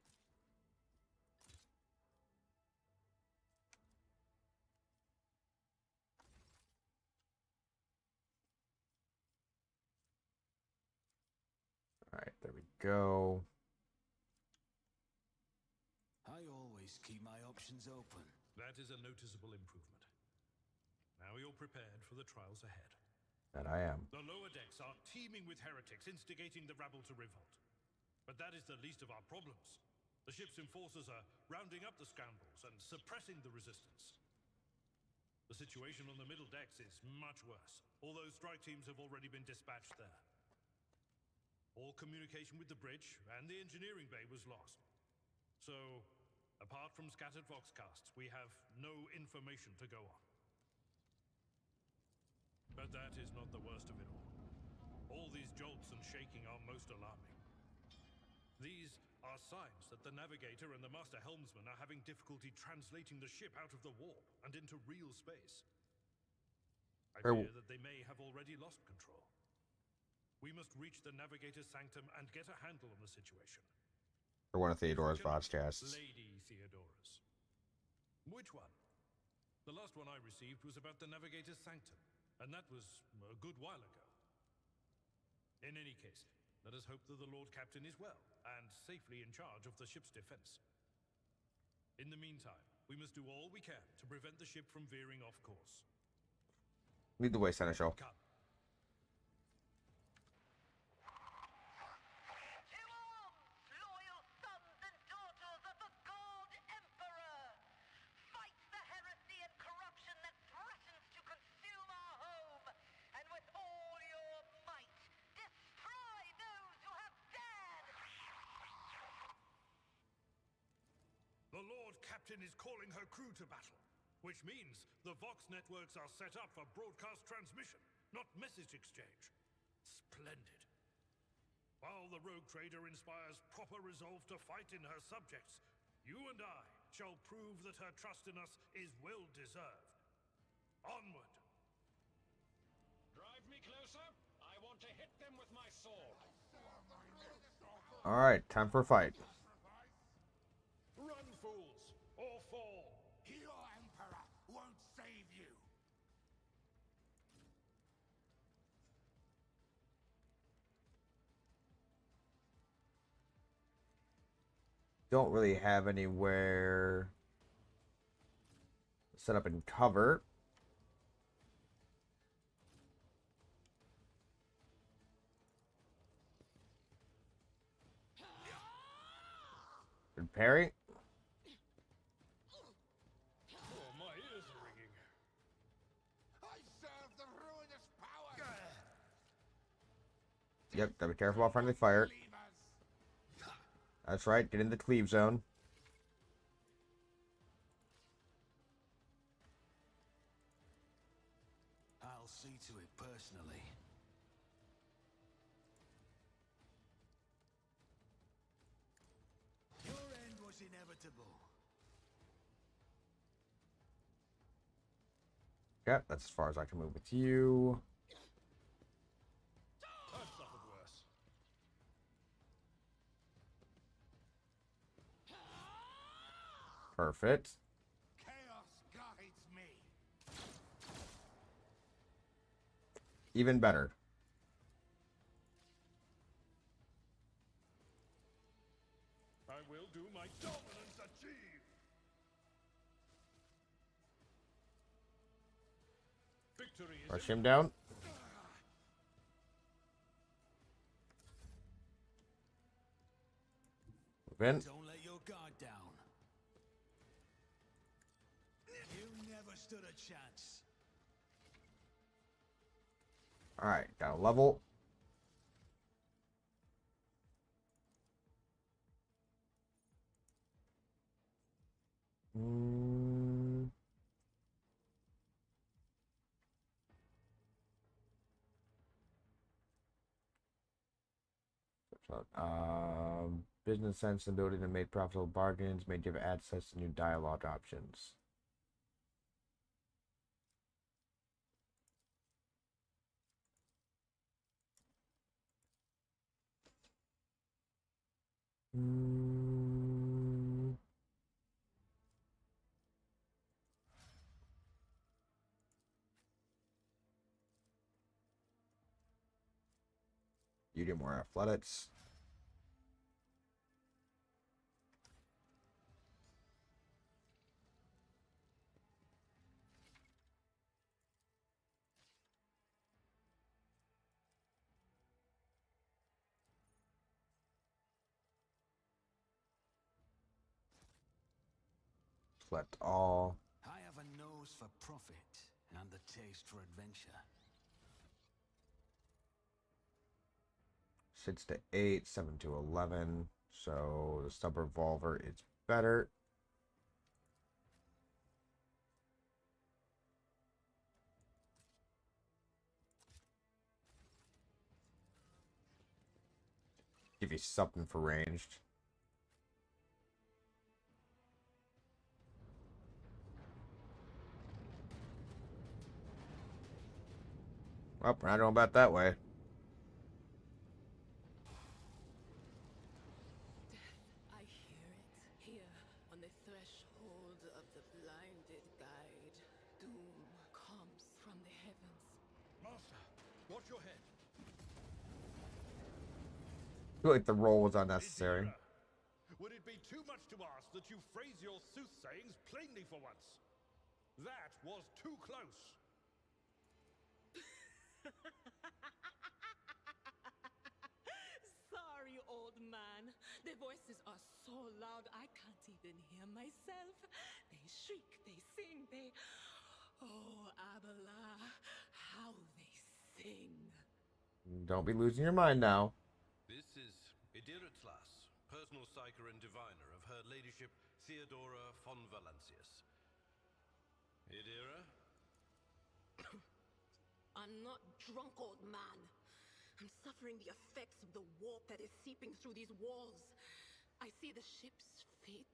All right, there we go. I always keep my options open. That is a noticeable improvement. Now you're prepared for the trials ahead. That I am. The lower decks are teeming with heretics instigating the rabble to revolt. But that is the least of our problems. The ship's enforcers are rounding up the scoundrels and suppressing the resistance. The situation on the middle decks is much worse, although strike teams have already been dispatched there. All communication with the bridge and the engineering bay was lost. So, apart from scattered voxcasts, we have no information to go on. But that is not the worst of it all. All these jolts and shaking are most alarming. These are signs that the navigator and the master helmsman are having difficulty translating the ship out of the warp and into real space. I fear that they may have already lost control. We must reach the navigator's sanctum and get a handle on the situation. For one of Theodora's podcasts. Lady Theodora's. Which one? The last one I received was about the navigator's sanctum. And that was a good while ago. In any case, let us hope that the Lord Captain is well and safely in charge of the ship's defense. In the meantime, we must do all we can to prevent the ship from veering off course. Lead the way, Seneschal. Come. The Lord Captain is calling her crew to battle, which means the Vox networks are set up for broadcast transmission, not message exchange. Splendid. While the rogue trader inspires proper resolve to fight in her subjects, you and I shall prove that her trust in us is well deserved. Onward. Drive me closer. I want to hit them with my sword. All right, time for a fight. Run, fools, or fall. Your Emperor won't save you. Don't really have anywhere set up and cover. Preparing. Oh, my ears are ringing. I serve the ruinous power. Yep, gotta be careful about friendly fire. That's right, get in the cleave zone. I'll see to it personally. Your end was inevitable. Yeah, that's as far as I can move with you. I've suffered worse. Perfect. Chaos guides me. Even better. I will do my dominance achieve. Victory is Rush him down. Move in. Don't let your guard down. You never stood a chance. Alright, got a level. Business sense and ability to make profitable bargains may give access to new dialogue options. You get more athletics. Select all. I have a nose for profit and a taste for adventure. 6 to 8, 7 to 11. So the stub revolver is better. Give you something for ranged. Well, we're not going back that way. I hear it here on the threshold of the blinded guide. Doom comes from the heavens. Master, watch your head. I feel like the roll was unnecessary. Would it be too much to ask that you phrase your soothsayings plainly for once? That was too close. Sorry, old man. The voices are so loud I can't even hear myself. They shriek, they sing, they... Oh, Abala, how they sing. Don't be losing your mind now. This is Idira Tlas, personal psyker and diviner of Her Ladyship Theodora von Valancius. Idira? I'm not drunk, old man. I'm suffering the effects of the warp that is seeping through these walls. I see the ship's fate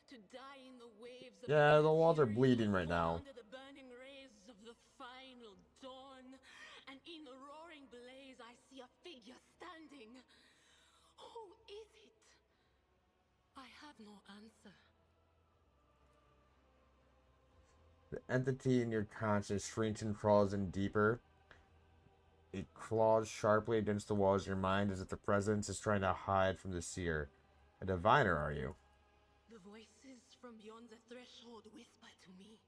to die in the waves of Yeah, the walls are bleeding right now. under the burning rays of the final dawn. And in the roaring blaze, I see a figure standing. Who is it? I have no answer. The entity in your conscience shrinks and crawls in deeper. It claws sharply against the walls of your mind as if the presence is trying to hide from the seer. A diviner, are you? The voices from beyond the threshold whisper to me.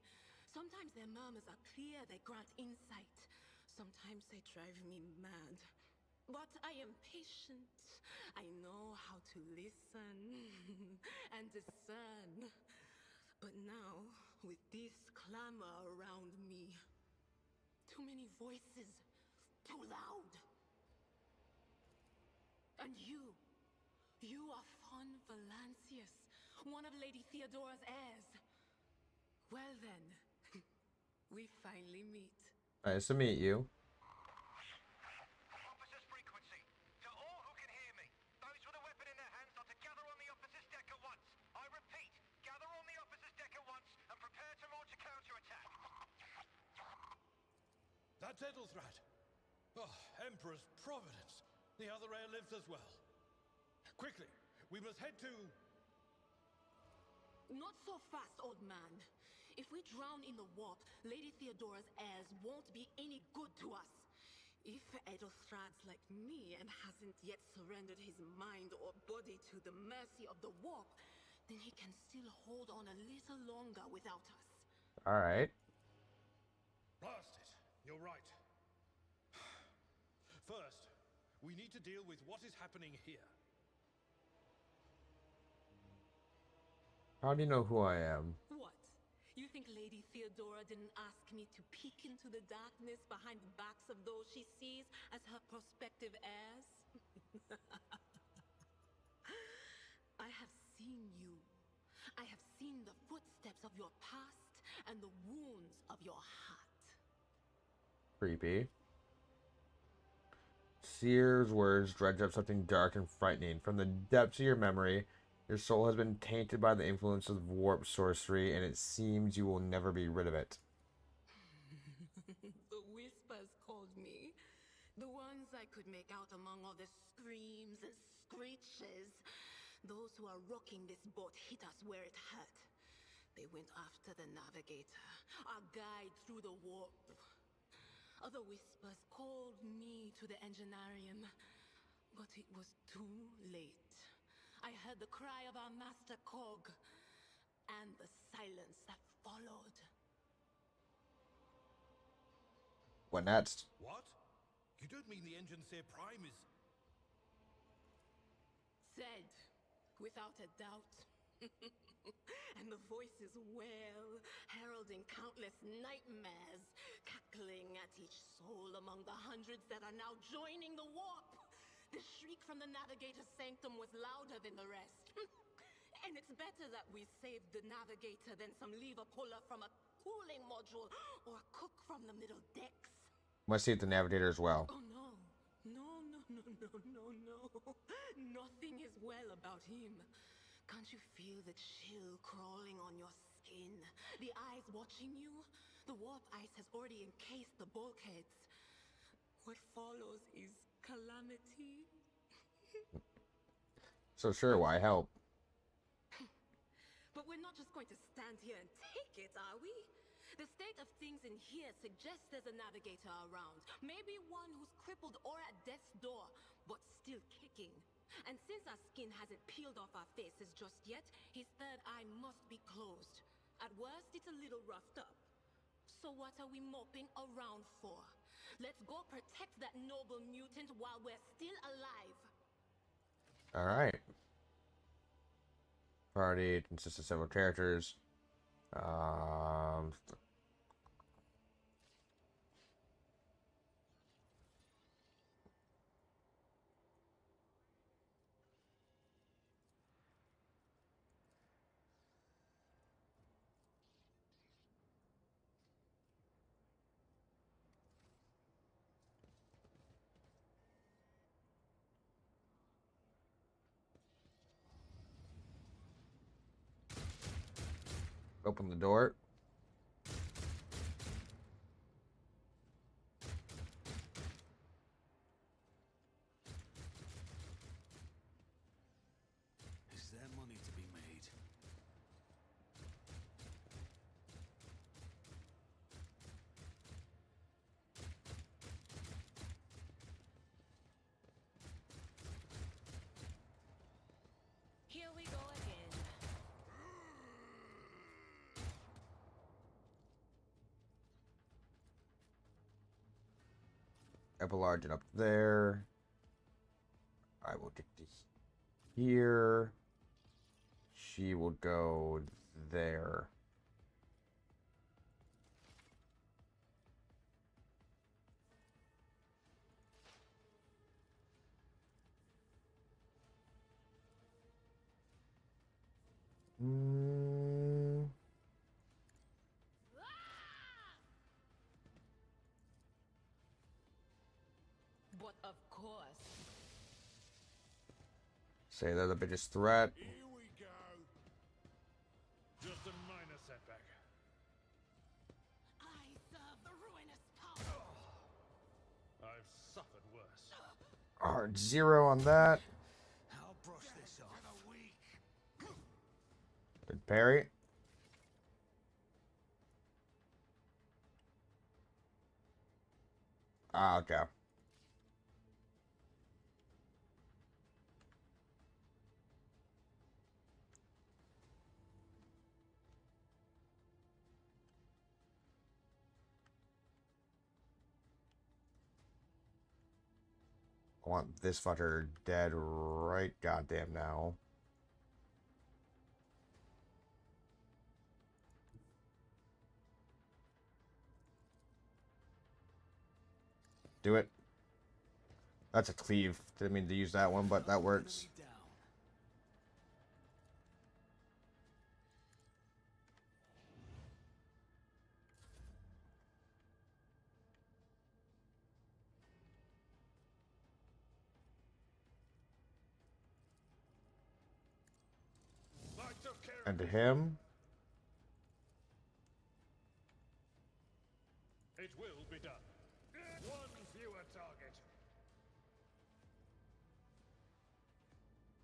Sometimes their murmurs are clear, they grant insight. Sometimes they drive me mad. But I am patient. I know how to listen and discern. But now, with this clamor around me, too many voices, too loud. And you are Von Valancius, one of Lady Theodora's heirs. Well then, we finally meet. Nice to meet you. Officer's frequency. To all who can hear me, those with a weapon in their hands are to gather on the officer's deck at once. I repeat, gather on the officer's deck at once and prepare to launch a counterattack. That's Edelthrat. Oh, Emperor's Providence. The other heir lives as well. Quickly, we must head to... Not so fast, old man. If we drown in the warp, Lady Theodora's heirs won't be any good to us. If Edelstrads like me and hasn't yet surrendered his mind or body to the mercy of the warp, then he can still hold on a little longer without us. All right. Blast it. You're right. First, we need to deal with what is happening here. How do you know who I am? What? You think Lady Theodora didn't ask me to peek into the darkness behind the backs of those she sees as her prospective heirs? I have seen you. I have seen the footsteps of your past and the wounds of your heart. Creepy. Seer's words dredge up something dark and frightening. From the depths of your memory, your soul has been tainted by the influence of warp sorcery, and it seems you will never be rid of it. The whispers called me. The ones I could make out among all the screams and screeches. Those who are rocking this boat hit us where it hurt. They went after the navigator, our guide through the warp. Other whispers called me to the enginarium, but it was too late. I heard the cry of our master Cog, and the silence that followed. What next? What? You don't mean the Enginseer Prime is... Said, without a doubt. And the voices wail, heralding countless nightmares, cackling at each soul among the hundreds that are now joining the warp. The shriek from the Navigator's sanctum was louder than the rest. And it's better that we saved the Navigator than some lever puller from a cooling module or a cook from the middle decks. Must see the navigator as well. Oh no. No. Nothing is well about him. Can't you feel the chill crawling on your skin? The eyes watching you? The warp ice has already encased the bulkheads. What follows is calamity. So sure, why help? But we're not just going to stand here and take it, are we? The state of things in here suggests there's a navigator around. Maybe one who's crippled or at death's door, but still kicking. And since our skin hasn't peeled off our faces just yet, his third eye must be closed. At worst, it's a little roughed up. So what are we moping around for? Let's go protect that noble mutant while we're still alive. Alright. Party consists of several characters. Open the door. Is there money to be made? Here we go again. Epilargent up there. I will get this here. She will go there. But of course. Say they're the biggest threat. Here we go. Just a minor setback. I serve the ruinous power. I've suffered worse. Hard 0 on that. I'll brush this off. Good parry. Ah, okay. I want this fucker dead right goddamn now. Do it. That's a cleave. Didn't mean to use that one, but that works. And to him. It will be done. One fewer target.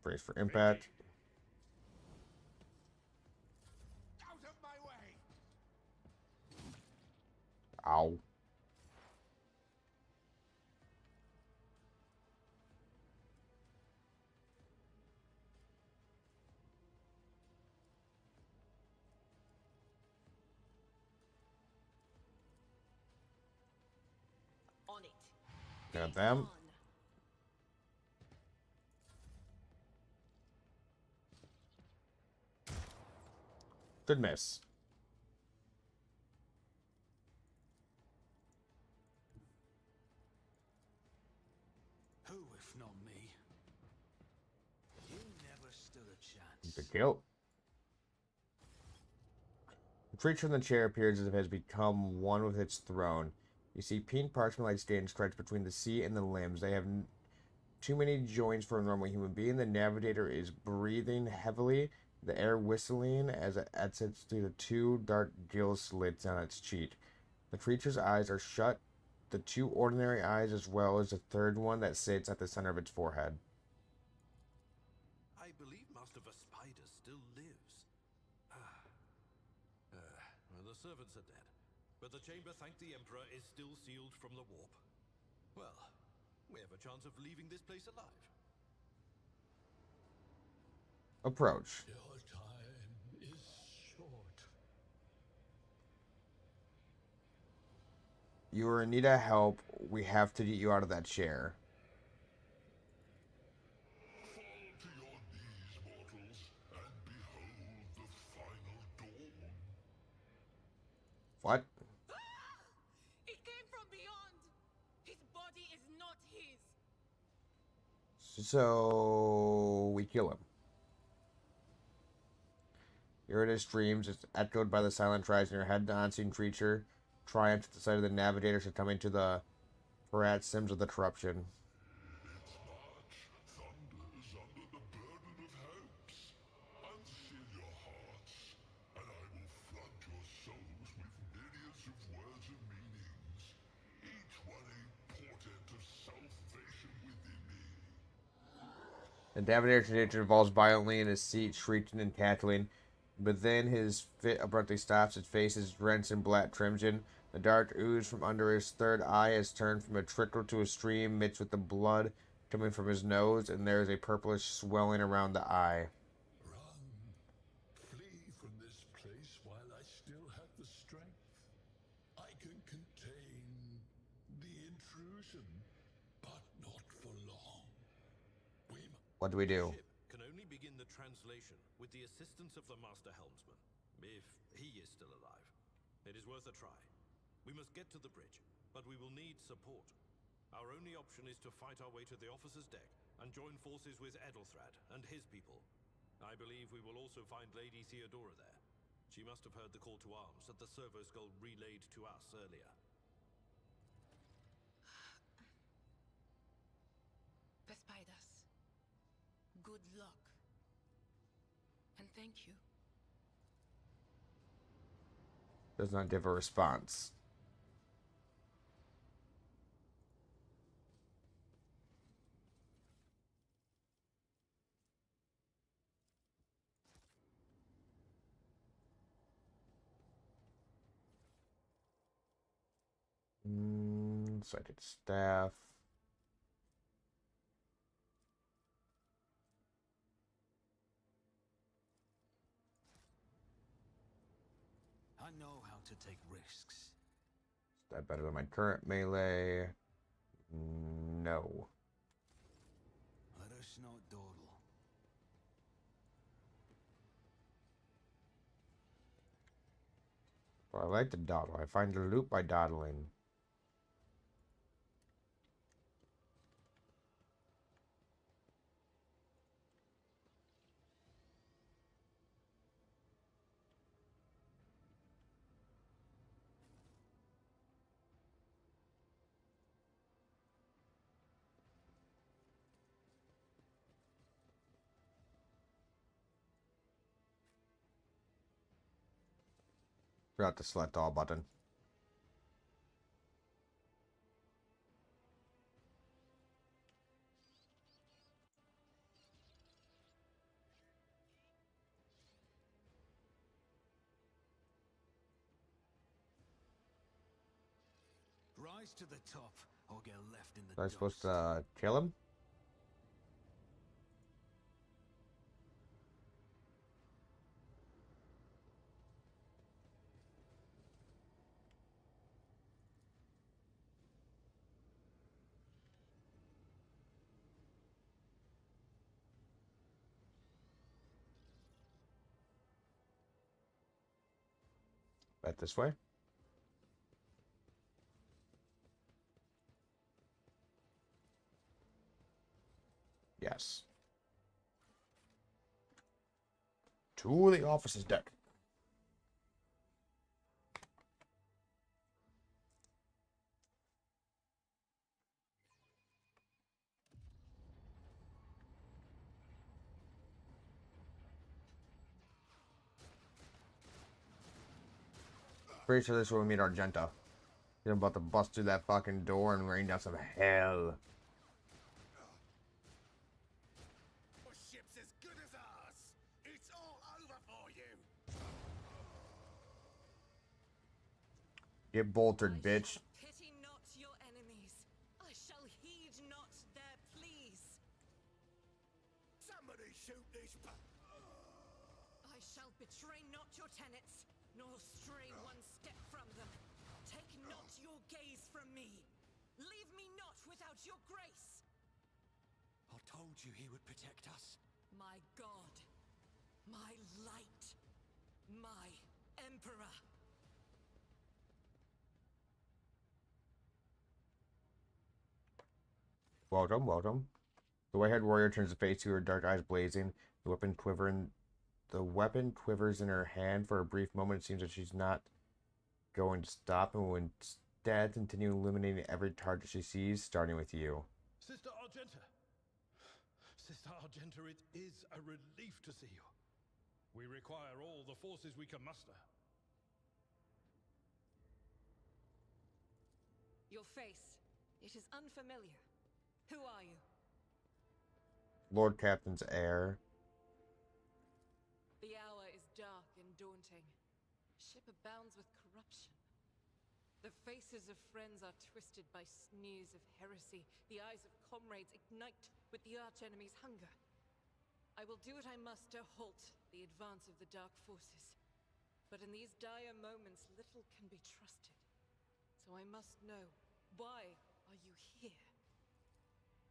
Brace for impact. Out of my way. Ow. On it. Got them. Good miss. Who, if not me? You never stood a chance. Good kill. The creature in the chair appears as if it has become one with its throne. You see pink parchment-like stains stretch between the seat and the limbs. They have too many joints for a normal human being. The navigator is breathing heavily, the air whistling as it exits through the two dark gill slits on its cheek. The creature's eyes are shut, the two ordinary eyes as well as the third one that sits at the center of its forehead. I believe Master Vespider still lives. Well, the servants are dead, but the chamber, thank the Emperor, is still sealed from the warp. Well, we have a chance of leaving this place alive. Approach. Your time is short. You are in need of help. We have to get you out of that chair. Fall to your knees, mortals, and behold the final dawn. What? It came from beyond. His body is not his. So we kill him. Eurydice dreams is echoed by the silent cries in your head. The unseen creature triumphs at the sight of the navigator succumbing to the Parat Sims of the corruption. Its march thunders under the burden of hopes. Unseal your hearts, and I will flood your souls with myriads of words and meanings, each one a portent of salvation within me. The navigator's nature revolves violently in his seat, shrieking and cackling. But then his fit abruptly stops. His face is drenched in black crimson. The dark ooze from under his third eye has turned from a trickle to a stream mixed with the blood coming from his nose, and there is a purplish swelling around the eye. Run. Flee from this place while I still have the strength. I can contain the intrusion, but not for long. What do we do? Can only begin the translation with the assistance of the Master Helmsman, if he is still alive. It is worth a try. We must get to the bridge, but we will need support. Our only option is to fight our way to the officer's deck and join forces with Edelthrad and his people. I believe we will also find Lady Theodora there. She must have heard the call to arms that the Servo Skull relayed to us earlier. Vespidus, good luck. And thank you. Does not give a response. Sighted staff. I know how to take risks. Is that better than my current melee? No. Just not dawdle. Well, I like to dawdle. I find the loot by dawdling. Forgot the select all button. Rise to the top, or get left in the Am I dust. supposed to kill him? Right this way? Yes. To the officer's deck. Pretty sure this is where we meet Argenta. He's about to bust through that fucking door and rain down some hell. Your ship's as good as ours. It's all over for you. Get boltered, bitch. Pity not your enemies. I shall heed not their pleas. Somebody shoot this. I shall betray not your tenets, nor stray one step from them. Take not your gaze from me. Leave me not without your grace. I told you he would protect us. My God, my light, my emperor. Welcome, welcome. The white-haired warrior turns to face you, her dark eyes blazing, the weapon quivers in her hand. For a brief moment, it seems that she's not going to stop, and will instead continue illuminating every target she sees, starting with you. Sister Argenta! Sister Argenta, it is a relief to see you. We require all the forces we can muster. Your face, it is unfamiliar. Who are you? Lord Captain's heir. The hour is dark and daunting. Ship abounds with corruption. The faces of friends are twisted by sneers of heresy. The eyes of comrades ignite with the archenemy's hunger. I will do what I must to halt the advance of the dark forces. But in these dire moments, little can be trusted. So I must know, why are you here?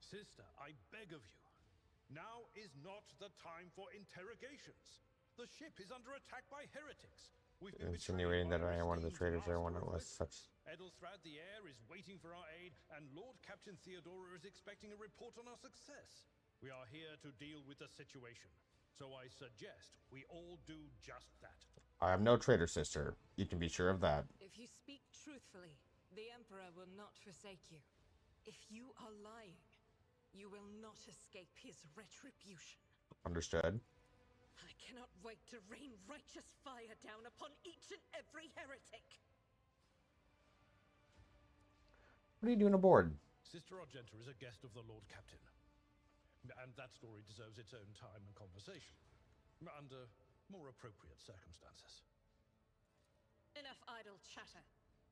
Sister, I beg of you. Now is not the time for interrogations. The ship is under attack by heretics. We've been Insinuating that betrayed by I am one of the esteemed traitors or one master of of us. witches. Such. Edelthrad the heir is waiting for our aid, and Lord Captain Theodora is expecting a report on our success. We are here to deal with the situation. So I suggest we all do just that. I am no traitor, sister. You can be sure of that. If you speak truthfully, the Emperor will not forsake you. If you are lying, you will not escape his retribution. Understood. I cannot wait to rain righteous fire down upon each and every heretic. What are you doing aboard? Sister Argenta is a guest of the Lord Captain. And that story deserves its own time and conversation. Under more appropriate circumstances. Enough idle chatter.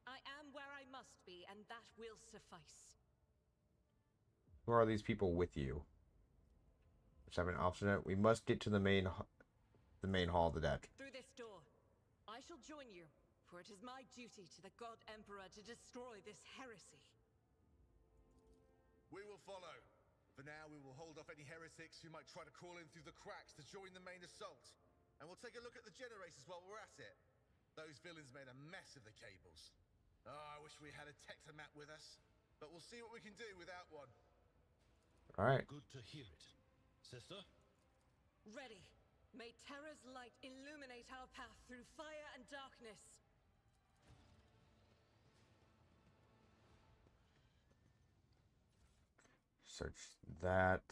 I am where I must be, and that will suffice. Who are these people with you? Let's have an obstinate. We must get to the main hall of the deck. Through this door. I shall join you, for it is my duty to the God Emperor to destroy this heresy. We will follow. For now, we will hold off any heretics who might try to crawl in through the cracks to join the main assault. And we'll take a look at the generators while we're at it. Those villains made a mess of the cables. Oh, I wish we had a Tectomat with us. But we'll see what we can do without one. Alright. Good to hear it. Sister? Ready. May Terra's light illuminate our path through fire and darkness. Search that.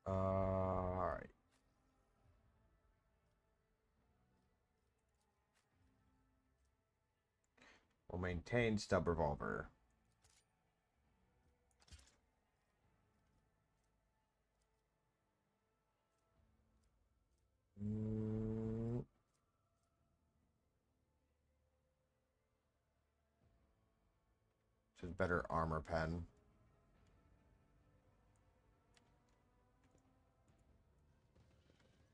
All right. We'll maintain stub revolver. Just better armor pen.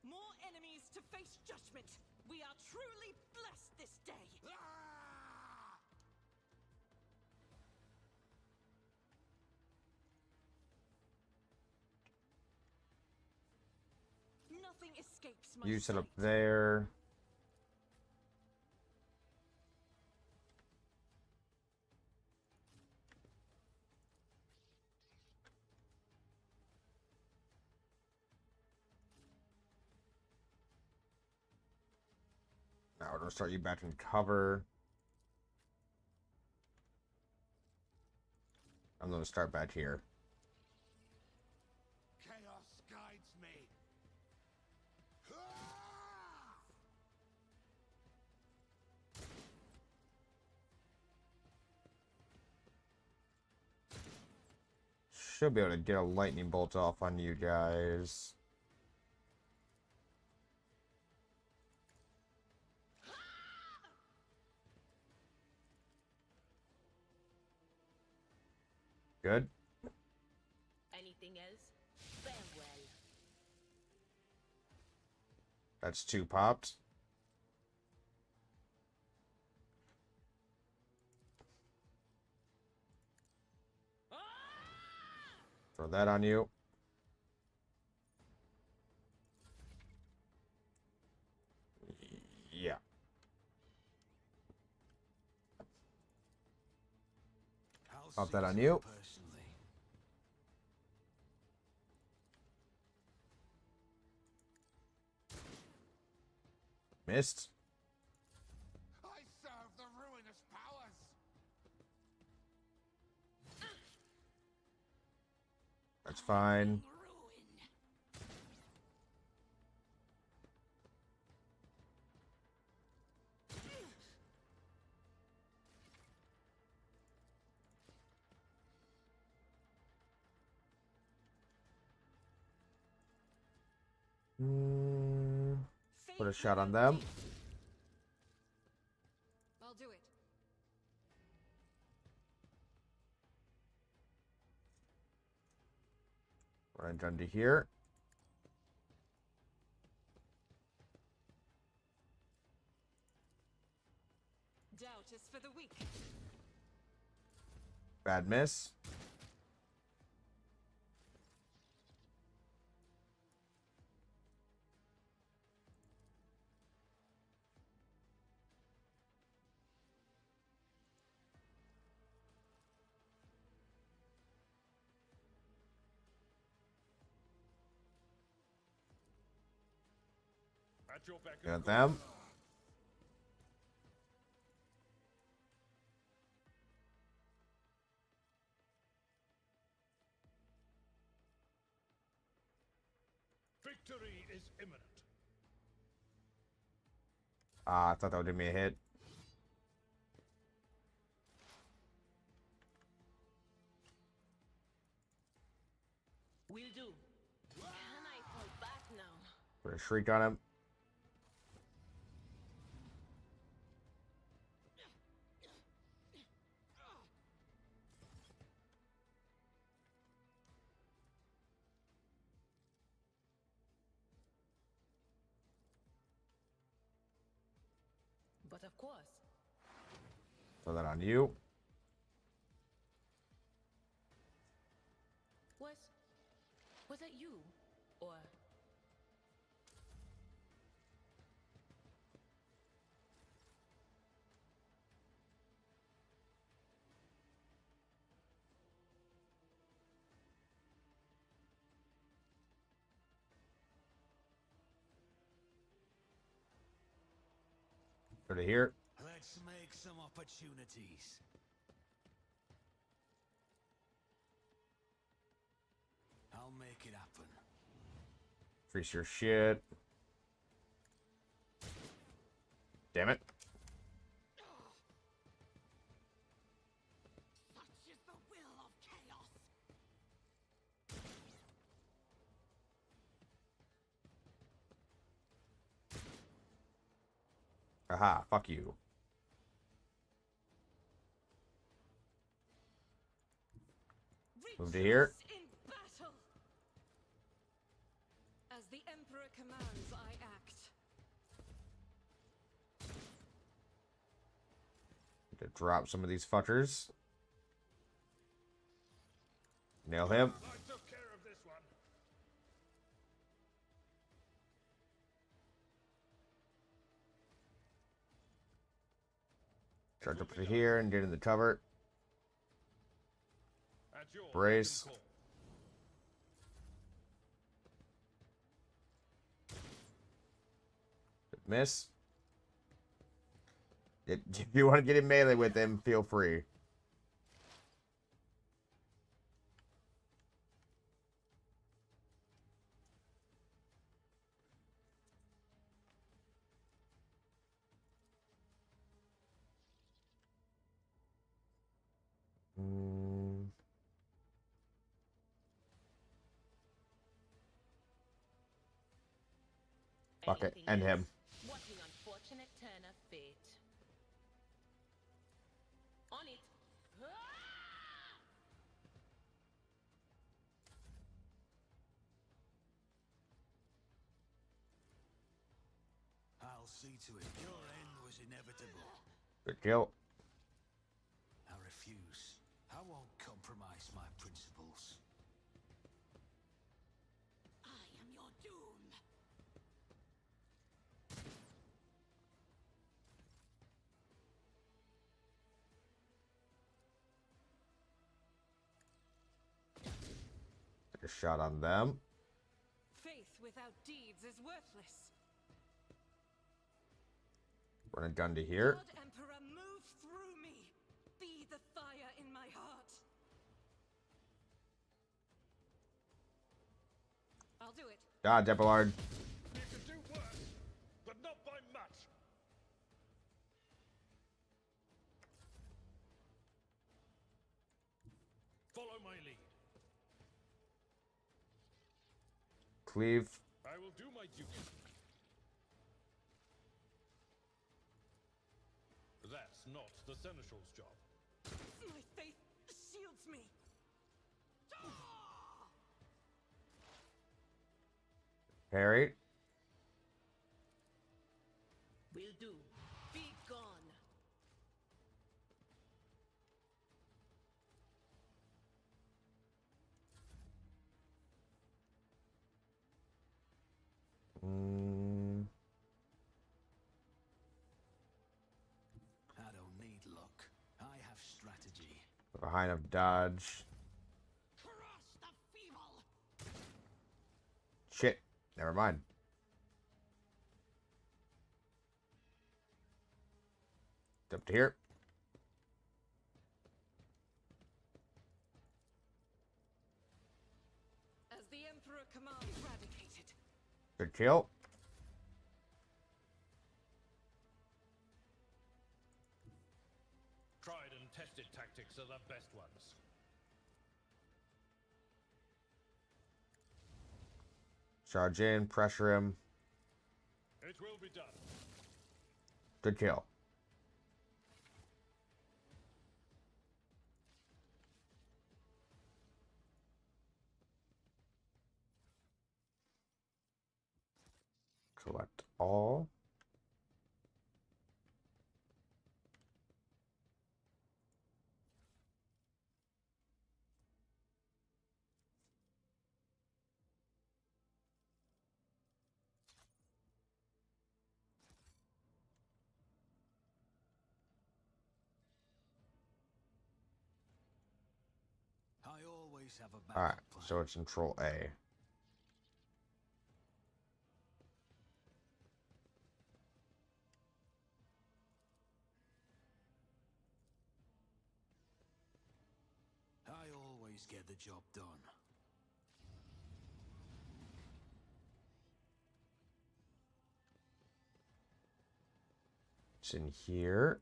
More enemies to face judgment. We are truly blessed this day. Nothing escapes my You set up sight. there. Now we're gonna start you back in cover. I'm gonna start back here. Chaos guides me. Should be able to get a lightning bolt off on you guys. Good. Anything else? Farewell. That's 2 popped. Throw that on you. Yeah. Pop that on you. Missed. I serve the ruinous powers. That's fine. Put a shot on them. I'll do it. Right down to here. Doubt is for the weak. Bad miss. At your beck and Got call. them. Victory is imminent. Ah, I thought that would give me a hit. Will do. Can I fall back now? Put a shriek on him. But of course. Throw that on you. Was that you? Or... Go to here. Let's make some opportunities. I'll make it happen. Freeze your shit. Damn it. Such is the will of chaos. Aha, fuck you. Move to here. In battle. As the Emperor commands, I act. To drop some of these fuckers. Nail him. I took care of this one. Charge up to here and get in the cover. Brace. Miss. If you want to get in melee with him, feel free. Fuck it, end him. What an unfortunate turn of fate. On it. I'll see to it. Your end was inevitable. Good kill. I refuse. I won't compromise my principles. I am your doom. Take a shot on them. Faith without deeds is worthless. Run a gun to here. Lord Emperor, move through me. Be the fire in my heart. I'll do it. Dodge, Epillard. You can do worse, but not by much. Follow my lead. Cleave. I will do my duty. That's not the Seneschal's job. My faith shields me. Parry. Will do. Be gone. I don't need luck. I have strategy. Behind him, dodge. Crush the feeble. Shit. Never mind. It's up to here. As the Emperor commands, eradicated. Good kill. Tried and tested tactics are the best ones. Charge in, pressure him. It will be done. Good kill. Collect all. always have a Alright, backup plan. so it's Control A. I always get the job done. It's in here.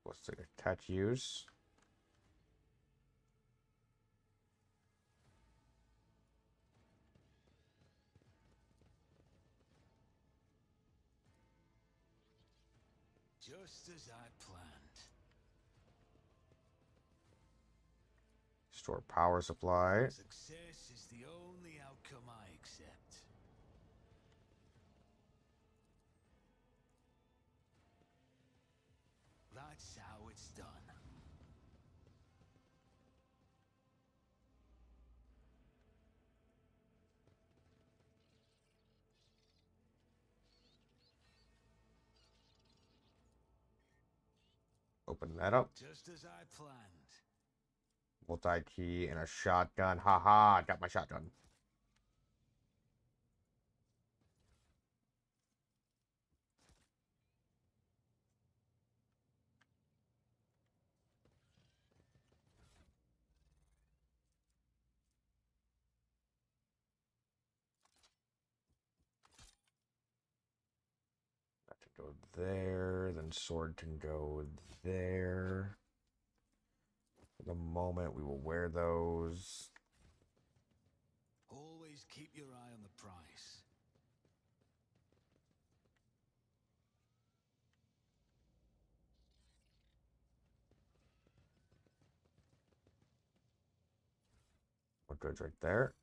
Let's take a touch use. Just as I planned. Store power supply. Success is the only outcome I accept. That's how it's done. Open that up. Just as I planned. Multi-key and a shotgun. Haha, got my shotgun. That can go there. Then sword can go there. For the moment, we will wear those. Always keep your eye on the price. What goes right there?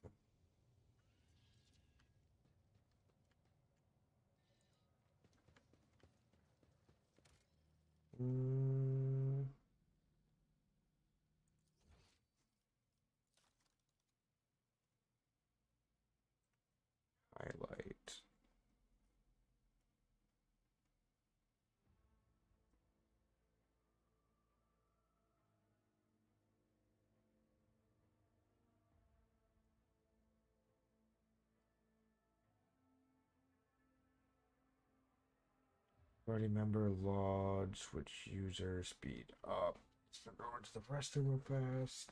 Highlight. Party member log, switch user, speed up. So go into the restroom real fast.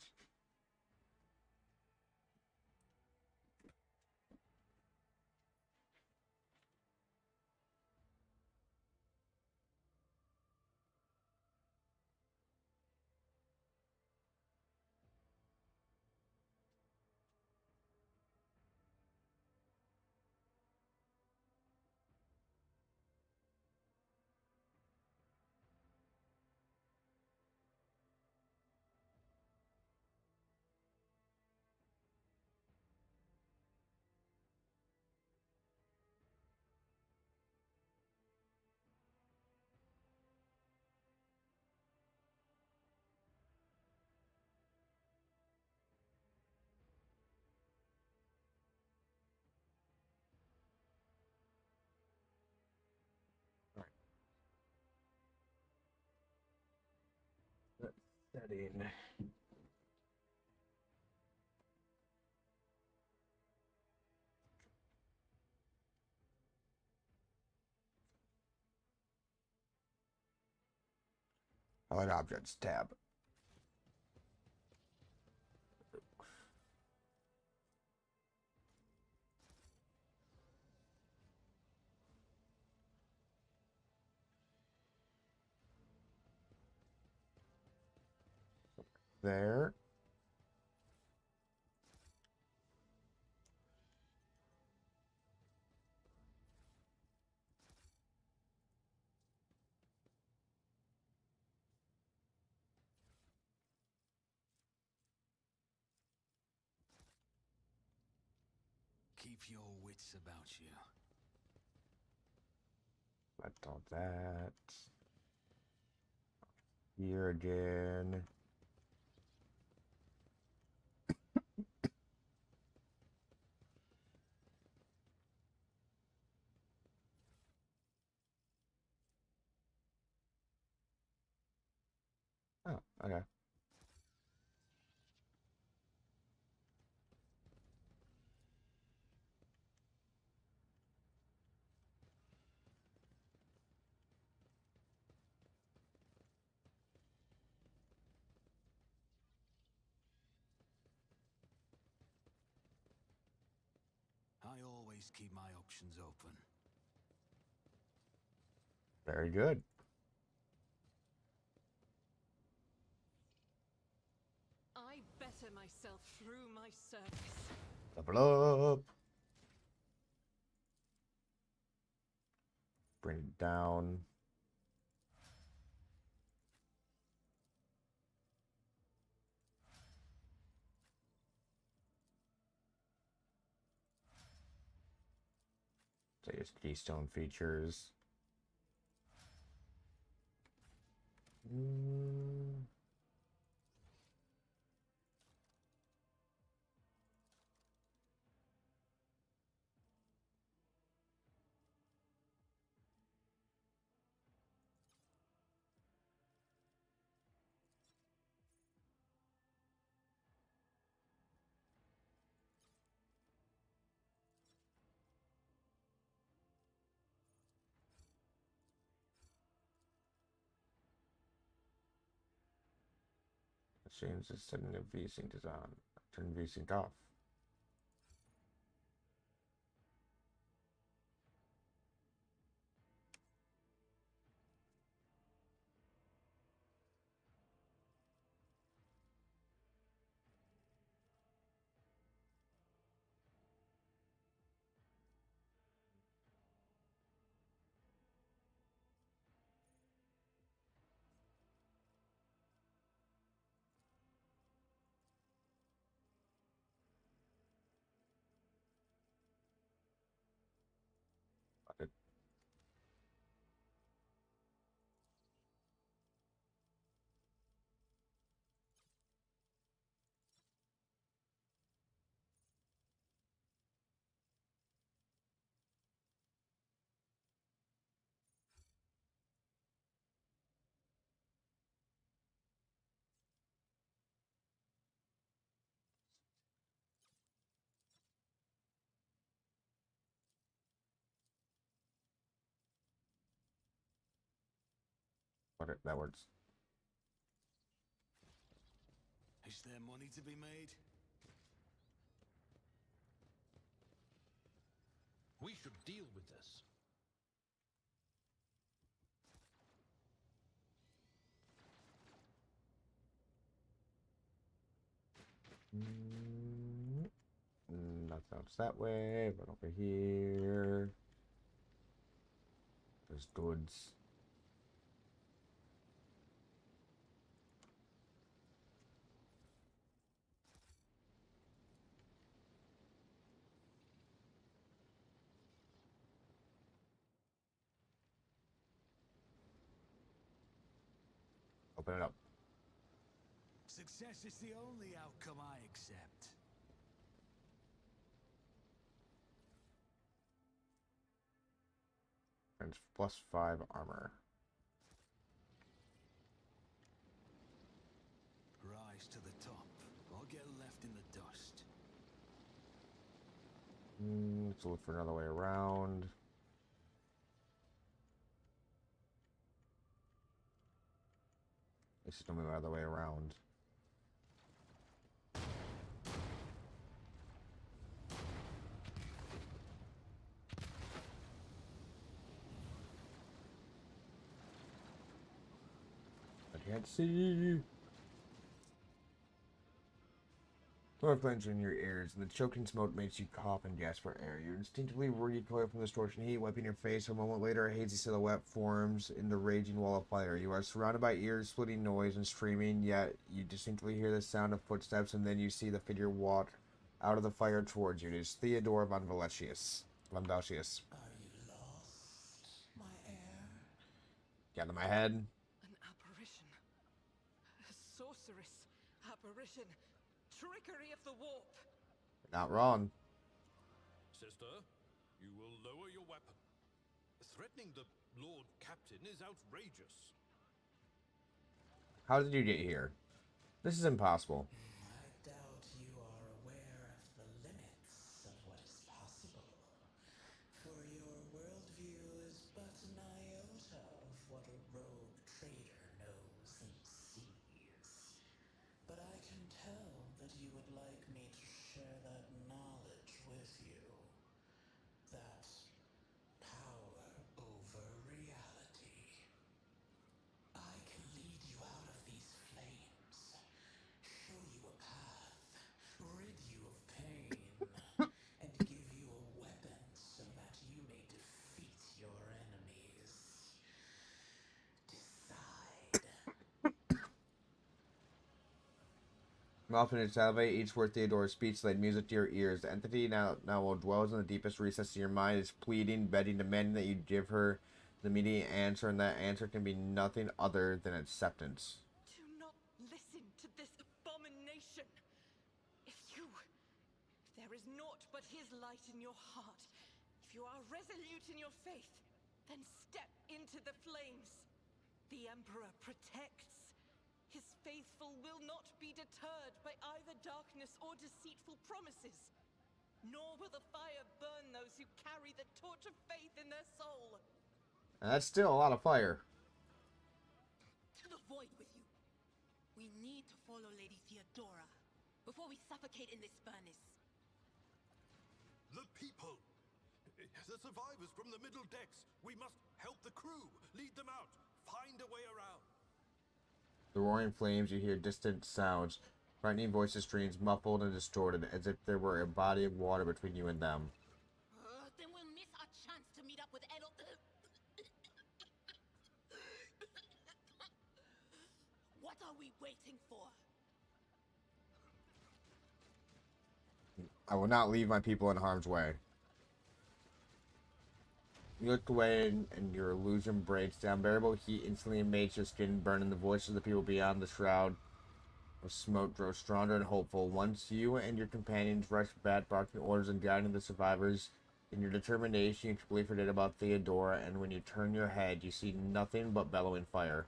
Setting. Highlight objects tab. There. Keep your wits about you. Let's all that. Here again. Okay. I always keep my options open. Very good. I better myself through my service. Level up. Bring it down. So just keystone features. Change the setting of VSync design. Turn VSync off. It, okay, that works. Is there money to be made? We should deal with this. Not sounds that way, but over here. There's goods. Open it up. Success is the only outcome I accept. And it's +5 armor. Rise to the top, or get left in the dust. Let's look for another way around. This is gonna be the other way around. I can't see. Smoke cleanses in your ears, and the choking smoke makes you cough and gasp for air. You instinctively recoil from the scorching heat, wiping your face. A moment later, a hazy silhouette forms in the raging wall of fire. You are surrounded by ear-splitting noise and screaming, yet you distinctly hear the sound of footsteps, and then you see the figure walk out of the fire towards you. It is Theodore von Valetius. Von Valetius. Are you lost, my heir? Gather my head. An apparition. A sorceress apparition. Trickery of the warp. Not wrong. Sister, you will lower your weapon. Threatening the Lord Captain is outrageous. How did you get here? This is impossible. I doubt you are aware of the limits of what is possible. For your worldview is but an iota of what a rogue trader knows and sees. But I can tell that you would like me to share that knowledge with you. That power over reality. I can lead you out of these flames, show you a path, rid you of pain, and give you a weapon so that you may defeat your enemies. Decide. Often to salivate, each word Theodora's speech laid music to your ears. The entity now will dwells in the deepest recesses of your mind, is pleading, begging, demanding that you give her the immediate answer, and that answer can be nothing other than acceptance. Do not listen to this abomination. If there is naught but his light in your heart, if you are resolute in your faith, then step into the flames. The Emperor protects. His faithful will not be deterred by either darkness or deceitful promises. Nor will the fire burn those who carry the torch of faith in their soul. And that's still a lot of fire. To the void with you. We need to follow Lady Theodora before we suffocate in this furnace. The people! The survivors from the middle decks! We must help the crew! Lead them out! Find a way around! The roaring flames, you hear distant sounds. Frightening voices streams, muffled and distorted, as if there were a body of water between you and them. Then we'll miss our chance to meet up with Edel. What are we waiting for? I will not leave my people in harm's way. You look away and your illusion breaks. The unbearable heat instantly makes your skin burn, and the voices of the people beyond the shroud of smoke grow stronger and hopeful. Once you and your companions rush back, barking orders and guiding the survivors in your determination, you completely forget about Theodora, and when you turn your head, you see nothing but bellowing fire.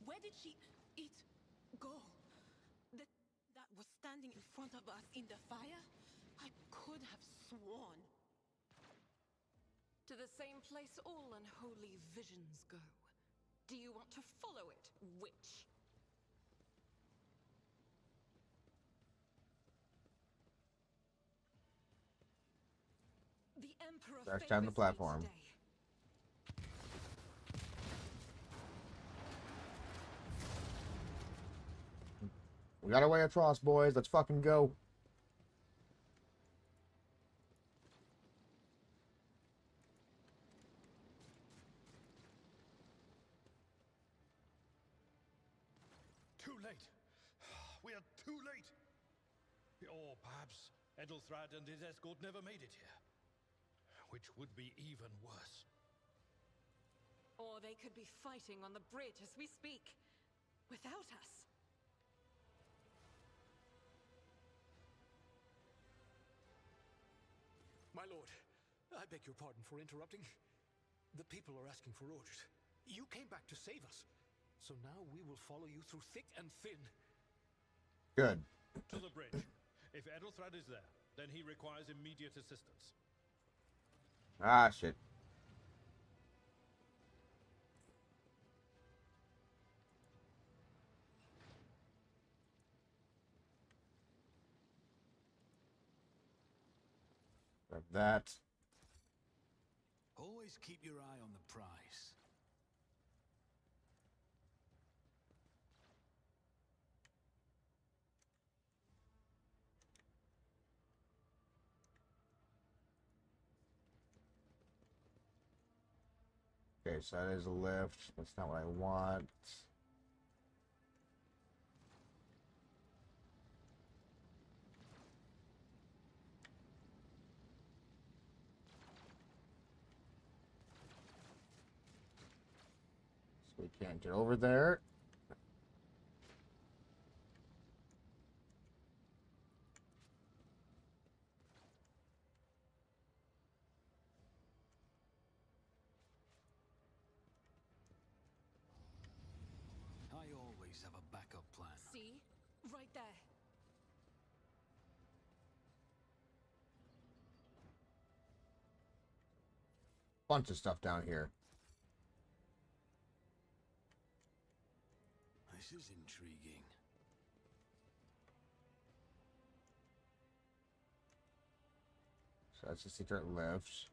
Where did she go? That was standing in front of us in the fire? I could have sworn. To the same place all unholy visions go. Do you want to follow it, witch? The Emperor Back down the platform. We got our way across, boys. Let's fucking go. Too late. We are too late. Or perhaps Edelthrad and his escort never made it here. Which would be even worse. Or they could be fighting on the bridge as we speak, without us. My lord, I beg your pardon for interrupting. The people are asking for orders. You came back to save us. So now we will follow you through thick and thin. Good. To the bridge. If Edelthrad is there, then he requires immediate assistance. Ah, shit. Grab that. Always keep your eye on the prize. Okay, so that is a lift. That's not what I want. So we can't get over there. always have a backup plan. See? Right there. Bunch of stuff down here. This is intriguing. So that's a secret lift.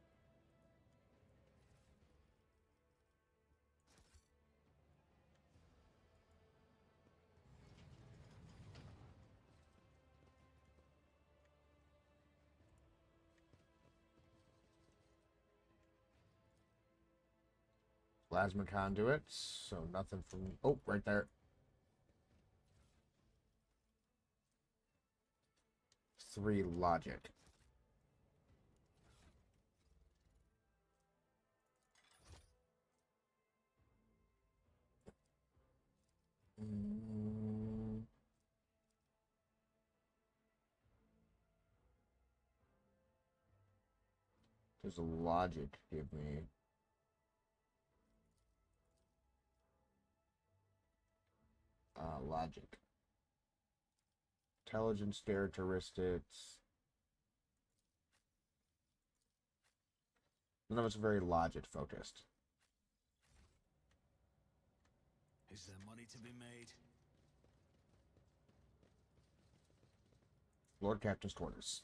Plasma conduits, so nothing from... Oh, right there. 3 logic. There's a logic to give me. Logic. Intelligence characteristics. None of us are very logic focused. Is there money to be made? Lord Captain's quarters.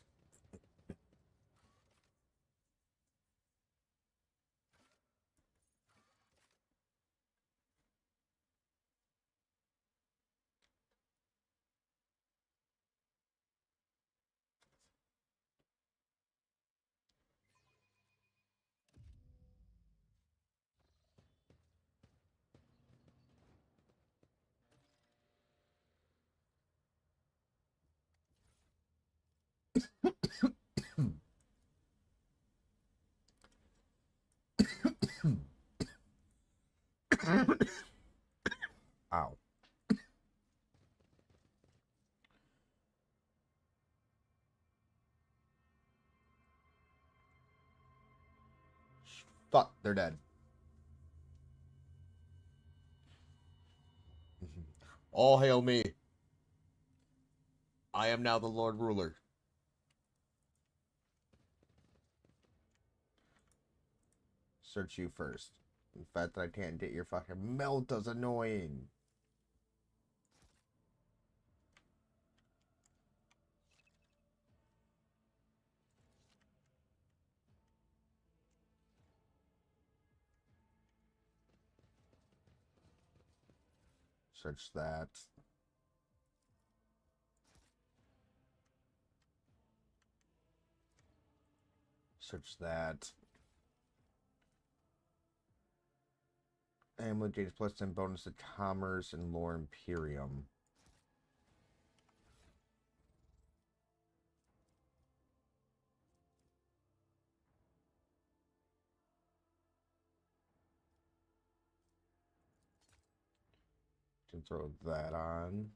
Ow. Fuck, they're dead. All hail me. I am now the Lord Ruler. Search you first. The fact that I can't get your fucking melt is annoying. Search that. Search that. Amulet gains plus 10 bonus to commerce and lore Imperium. Can throw that on.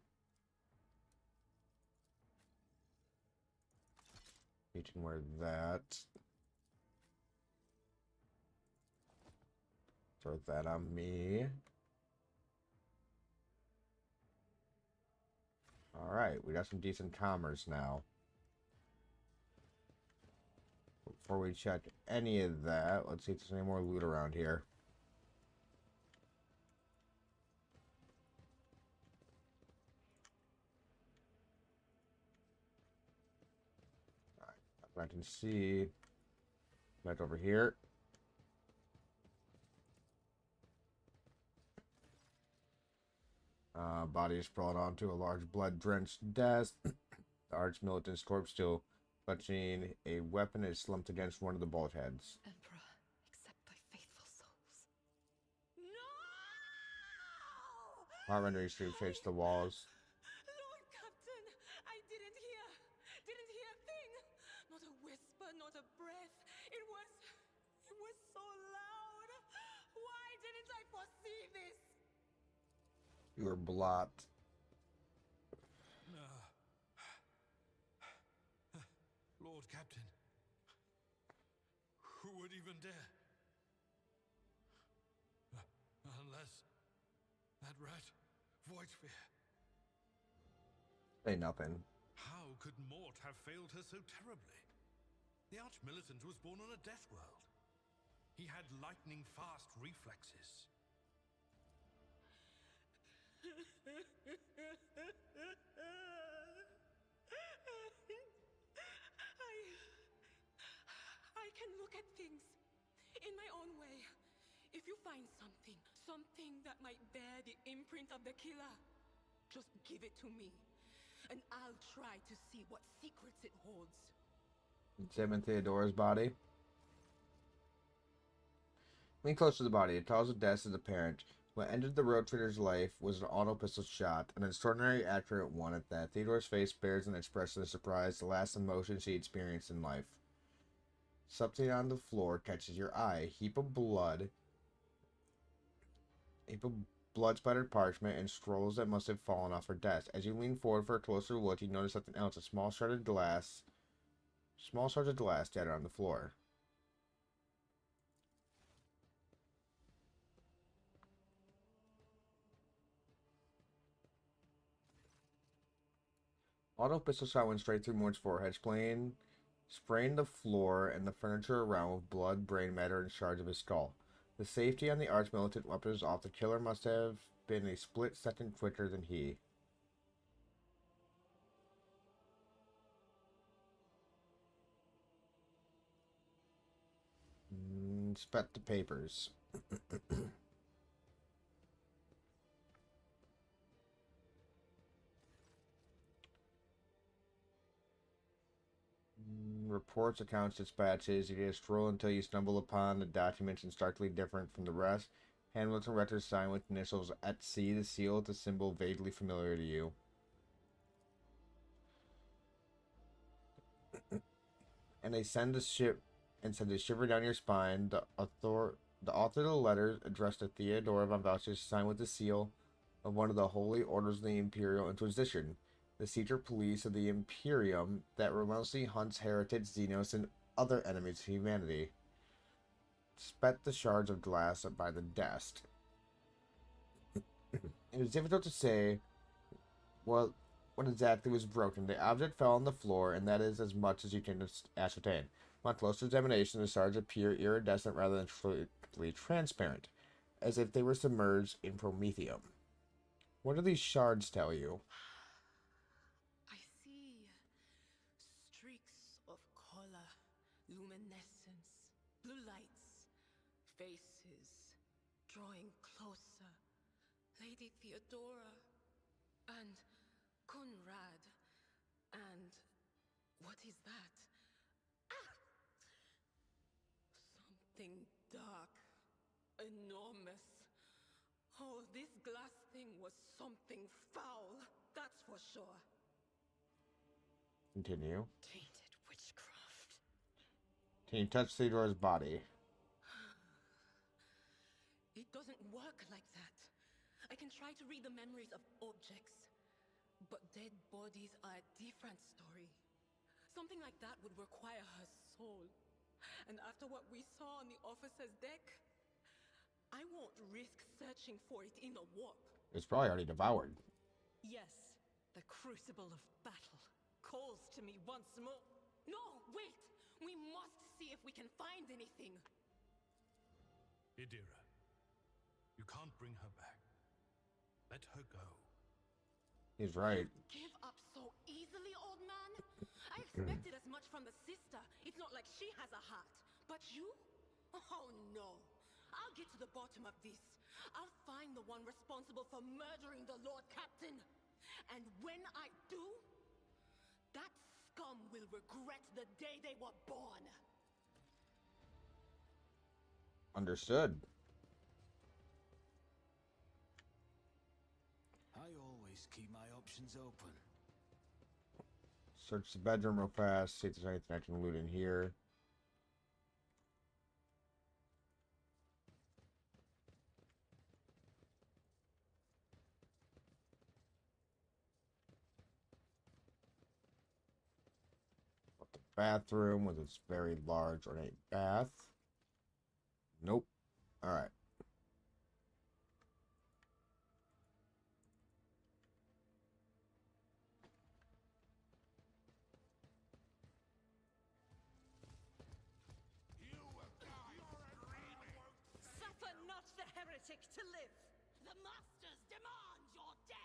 You can wear that. Throw that on me. Alright, we got some decent commerce now. Before we check any of that, let's see if there's any more loot around here. Alright, I can see back over here. Body is sprawled onto a large blood-drenched desk. The arch-militant's corpse still clutching a weapon is slumped against one of the bullet heads. Emperor, accept thy faithful souls. Heart-rending screams shakes the walls. Lord Captain, I didn't hear a thing. Not a whisper, not a breath. It was so loud. Why didn't I foresee this? You were blocked. Lord Captain, who would even dare? Unless that rat Voidsphere. Say nothing. How could Mort have failed her so terribly? The Arch-Militant was born on a death world. He had lightning-fast reflexes. I can look at things in my own way. If you find something that might bear the imprint of the killer, just give it to me, and I'll try to see what secrets it holds. Examine Theodora's body. Lean close to the body. It tells the death is apparent. What ended the road trader's life was an auto pistol shot, an extraordinarily accurate one at that. Theodora's face bears an expression of surprise, the last emotion she experienced in life. Something on the floor catches your eye. Heap of blood splattered parchment, and scrolls that must have fallen off her desk. As you lean forward for a closer look, you notice something else. Small shards of glass scattered on the floor. Auto pistol shot went straight through Mort's forehead, spraying the floor and the furniture around with blood, brain matter, and shards of his skull. The safety on the Arch-Militant weapon was off. The killer must have been a split second quicker than he. Inspect the papers. Reports, accounts, dispatches. You just scroll until you stumble upon the documents and starkly different from the rest. Handwritten letters signed with initials at C, the seal, the symbol vaguely familiar to you. And they send a shiver down your spine. The author of the letter, addressed to Theodora von Voucher, signed with the seal of one of the Holy Orders of the Imperial Inquisition, the secret police of the Imperium that relentlessly hunts heretics, Xenos, and other enemies of humanity. Spat the shards of glass by the desk. It is difficult to say what exactly was broken. The object fell on the floor, and that is as much as you can ascertain. On closer examination, the shards appear iridescent rather than completely transparent, as if they were submerged in promethium. What do these shards tell you? I see streaks of color, luminescence, blue lights, faces, drawing closer. Lady Theodora, and Conrad, and what is that? Something dark, enormous. Oh, this glass thing was something foul, that's for sure. Continue. Tainted witchcraft. Can you touch Theodora's body? It doesn't work like that. I can try to read the memories of objects, but dead bodies are a different story. Something like that would require her soul. And after what we saw on the officer's deck, I won't risk searching for it in a warp. It's probably already devoured. Yes, the crucible of battle calls to me once more. No, wait! We must see if we can find anything. Idira, you can't bring her back. Let her go. He's right. Give up so easily, old man? I expected as much from the sister. It's not like she has a heart. But you? Oh no. I'll get to the bottom of this. I'll find the one responsible for murdering the Lord Captain. And when I do, that scum will regret the day they were born. Understood. I always keep my options open. Search the bedroom real fast, see if there's anything I can loot in here. The bathroom with its very large ornate bath. Nope. Alright. heretic to live. The Masters demand your death!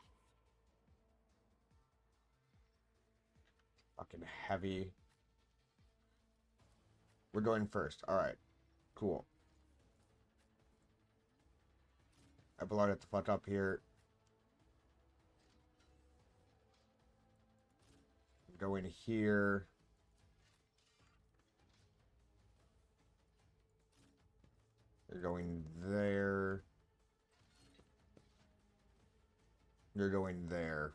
Fucking heavy. We're going first. Alright. Cool. I blow it the fuck up here. Go in here. You're going there. You're going there.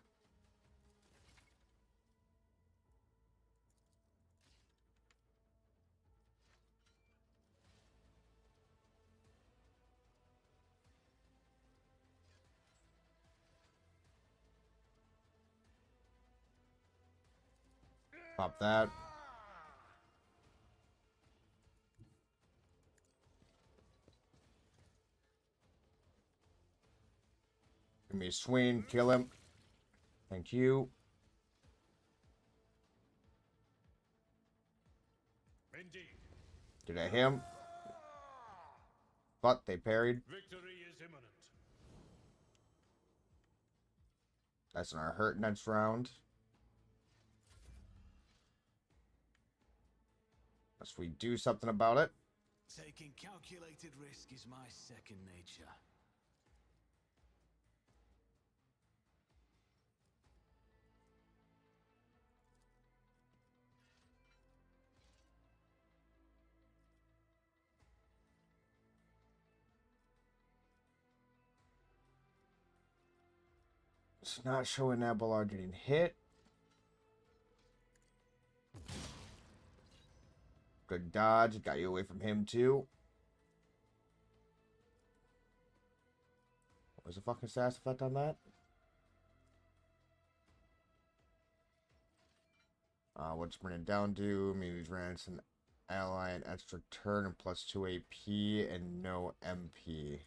Pop that. Give me a swing, kill him. Thank you. Indeed. Did I hit him? But they parried. Victory is imminent. That's in our hurt next round. Unless we do something about it. Taking calculated risk is my second nature. It's not showing Abelard getting hit. Good dodge. Got you away from him, too. What was the fucking status effect on that? What's bringing down do? Maybe he's ran an ally an extra turn and plus 2 AP and no MP.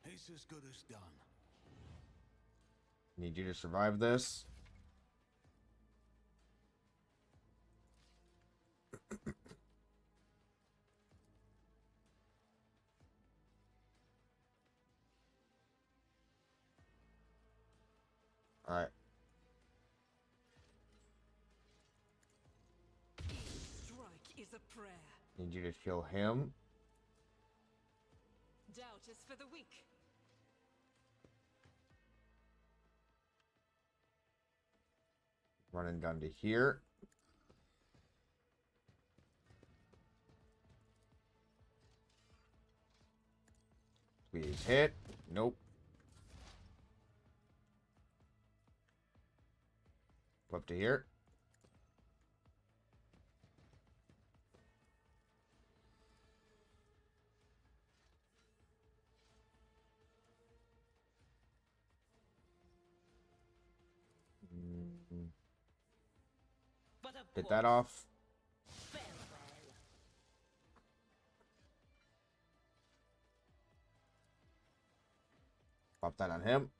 It's as good as done. Need you to survive this. Alright. Strike is a prayer. Need you to kill him. Doubt is for the weak. Running gun to here. Please hit. Nope. Up to here. Get that off. Pop that on him.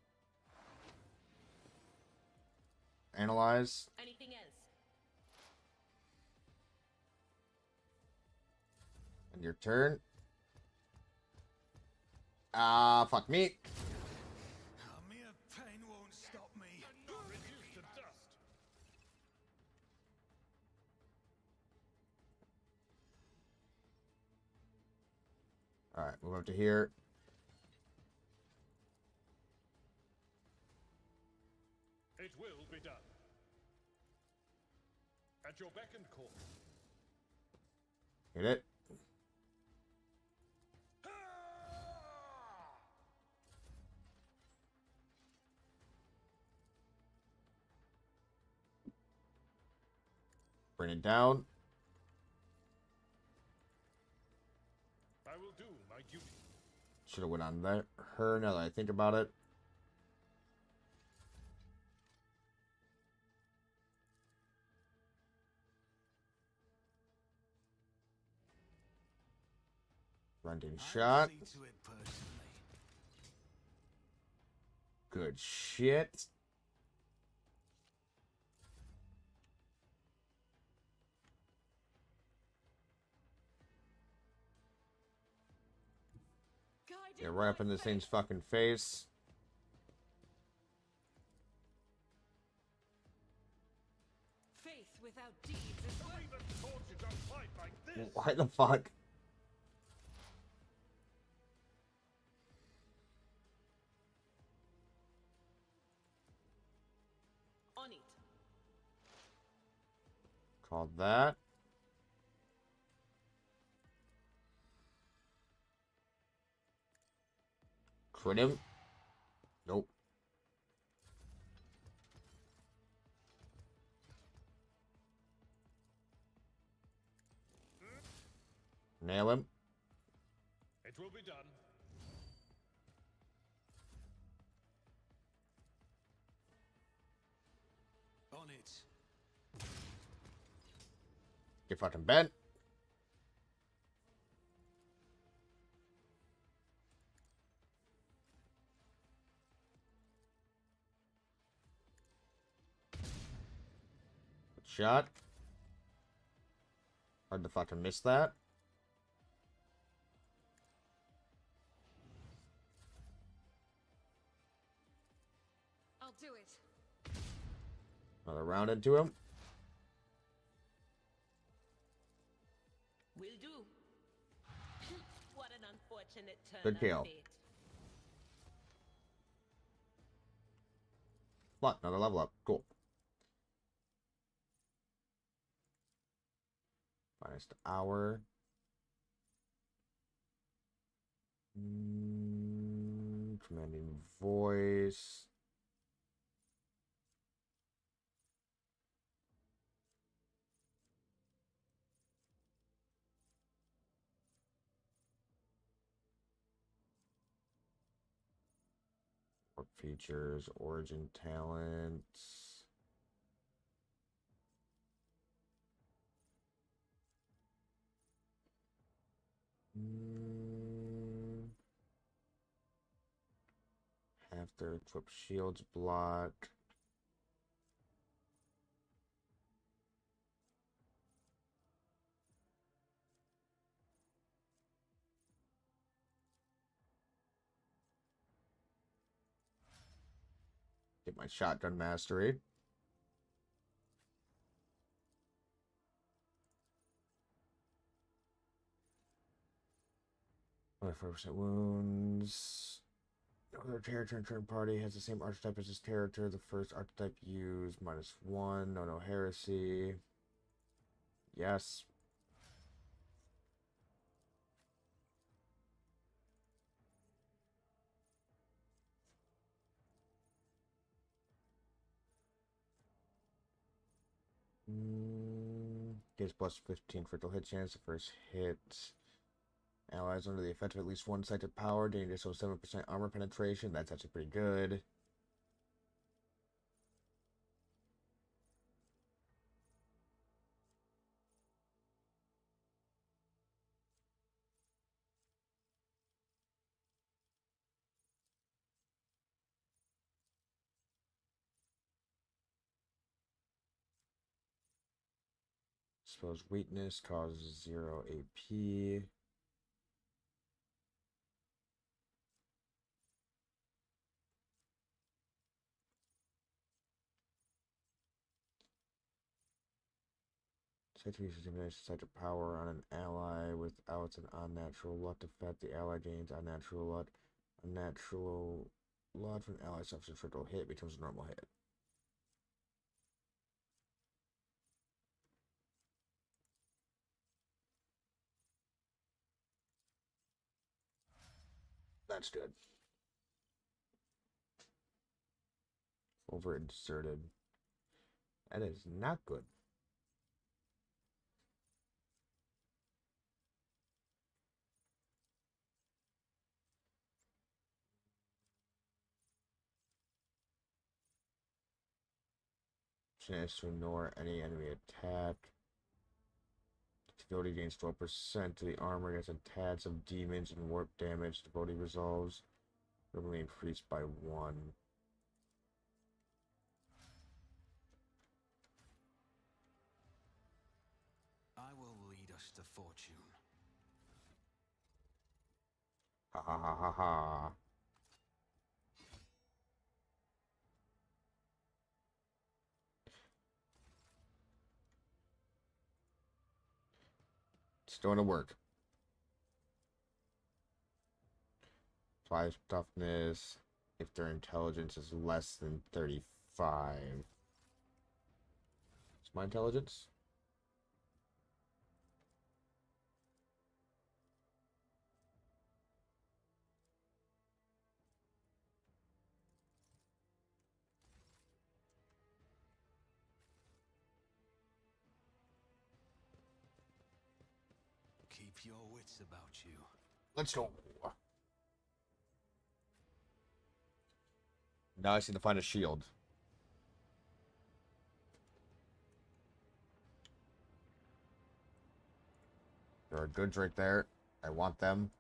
Analyze. Anything else? And your turn. Ah, fuck me. Mere pain won't stop me. Reduced to dust. Alright, move up to here. It will be done. At your beck and call. Hit it. Bring it down. I will do my duty. Should have went on there. Her, now that I think about it. Running shot. See to it personally. Good shit. Yeah, right up in this thing's fucking face. Faith without deeds is Why the fuck? on it. Called that. Crit him. Nope. Nail him. It will be done. On it. Get fucking bent. Good shot. Hard to fucking miss that. I'll do it. Another round into him. Will do. What an unfortunate turn Good of kill. fate. What? Another level up. Cool. Finest hour. Commanding voice. Work features, origin talents. Half their equipped shields block. Get my shotgun mastery. Only 4% wounds. Other territory in current party has the same archetype as this territory. The first archetype used -1. No heresy. Yes. Gives plus 15 critical hit chance. The first hit. Allies under the effect of at least one sighted power. Gain additional 7% armor penetration. That's actually pretty good. Suppose weakness causes 0 AP. Set to use diminish such a power on an ally without an unnatural luck effect. The ally gains unnatural luck. Unnatural luck from an ally suffers a critical hit becomes a normal hit. That's good. Over inserted. That is not good. Chance to ignore any enemy attack. Devotee gains 12% to the armor against attacks of demons and warp damage. Devotee resolves. Normally increased by 1. I will lead us to fortune. Ha ha ha ha ha. It's going to work. Apply toughness if their intelligence is less than 35. What's my intelligence? Keep your wits about you. Let's go. Now I just need to find a shield. There are goods right there. I want them.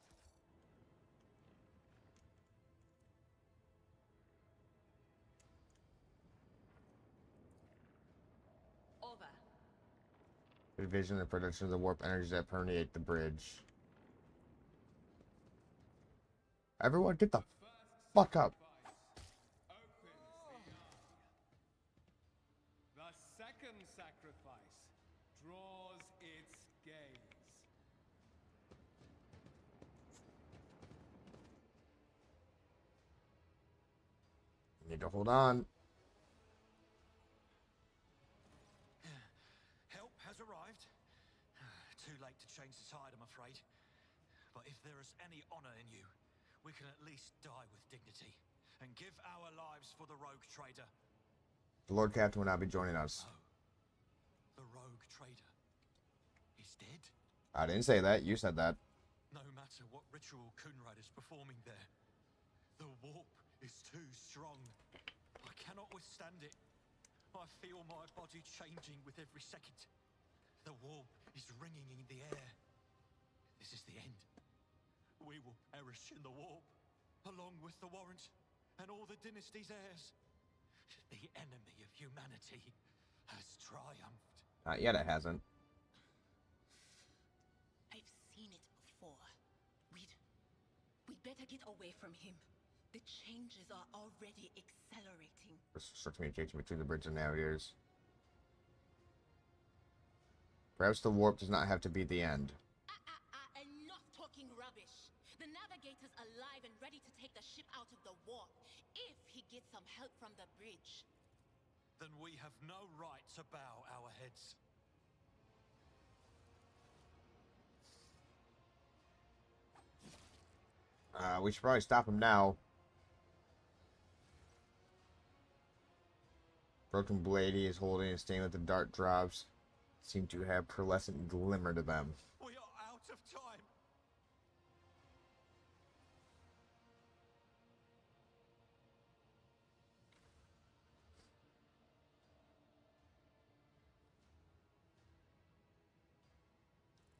Over. Vision and production of the warp energies that permeate the bridge. Everyone get the fuck up. The second sacrifice draws its gaze. Need to hold on. Help has arrived. Too late to change the tide, I'm afraid. But if there is any honor in you, we can at least die with dignity and give our lives for the rogue trader. The Lord Captain will not be joining us. The rogue trader is dead? I didn't say that. You said that. No matter what ritual Kunrad is performing there, the warp is too strong. I cannot withstand it. I feel my body changing with every second. The warp is ringing in the air. This is the end. We will perish in the warp, along with the Warrant and all the dynasty's heirs. The enemy of humanity has triumphed. Not yet, it hasn't. I've seen it before. We'd better get away from him. The changes are already accelerating. Restore communication between the bridge and navigators. Perhaps the warp does not have to be the end. Enough talking rubbish. The navigator's alive and ready to take the ship out of the warp, if he gets some help from the bridge. Then we have no right to bow our heads. We should probably stop him now. Broken blade he is holding and staying with the dart drops seem to have pearlescent glimmer to them. We are out of time.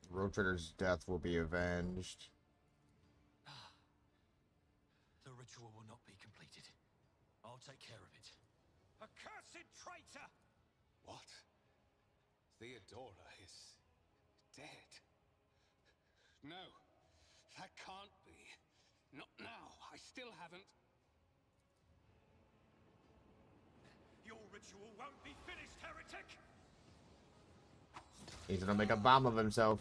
Road Trader's death will be avenged. The ritual will not be completed. I'll take care of it. Accursed traitor! What? Theodora is dead? No, that can't be. Not now. I still haven't. Your ritual won't be finished, heretic! He's gonna make a bomb of himself.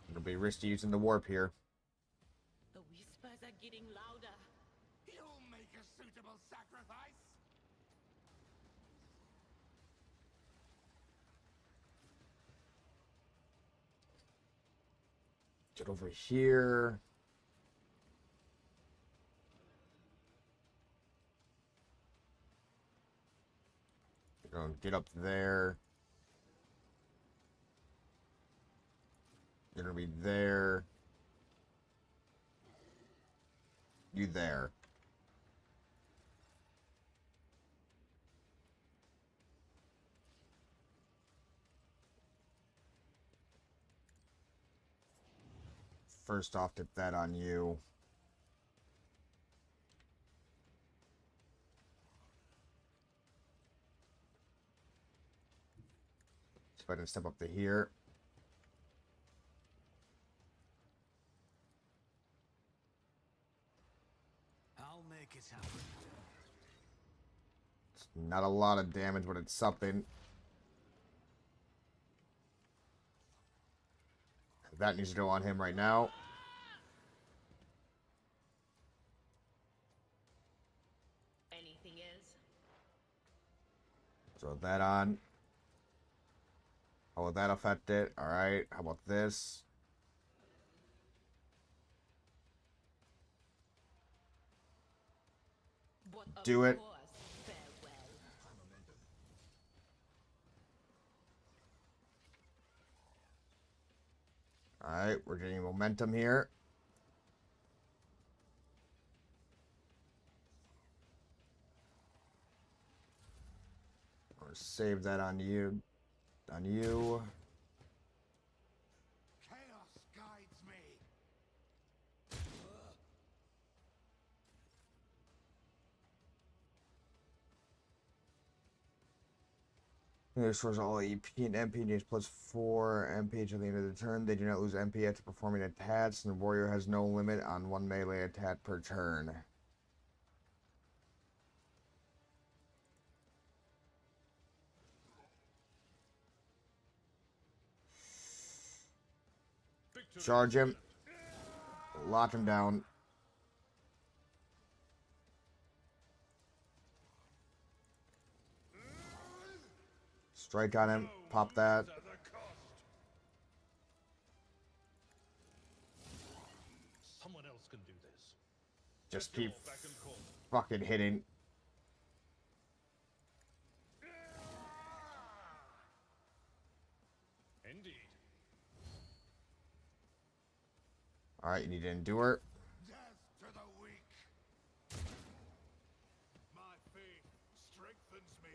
It'll be risky using the warp here. The whispers are getting louder. You'll make a suitable sacrifice. Get over here. You're gonna get up there. You're gonna be there. You there. first off dip that on you. So if I can step up to here. I'll make it happen. It's not a lot of damage, but it's something. That needs to go on him right now. Anything else? Throw that on. How will that affect it? Alright, how about this? Do it. Alright, we're getting momentum here. Or save that on you. On you. Chaos guides me. It restores all EP and MP needs plus 4 MP at the end of the turn. They do not lose MP after performing attacks, and the warrior has no limit on 1 melee attack per turn. Charge him. Lock him down. Strike on him. Pop that. Someone else can do this. Just keep fucking hitting. Indeed. Alright, you need to endure. Death to the weak. My faith strengthens me.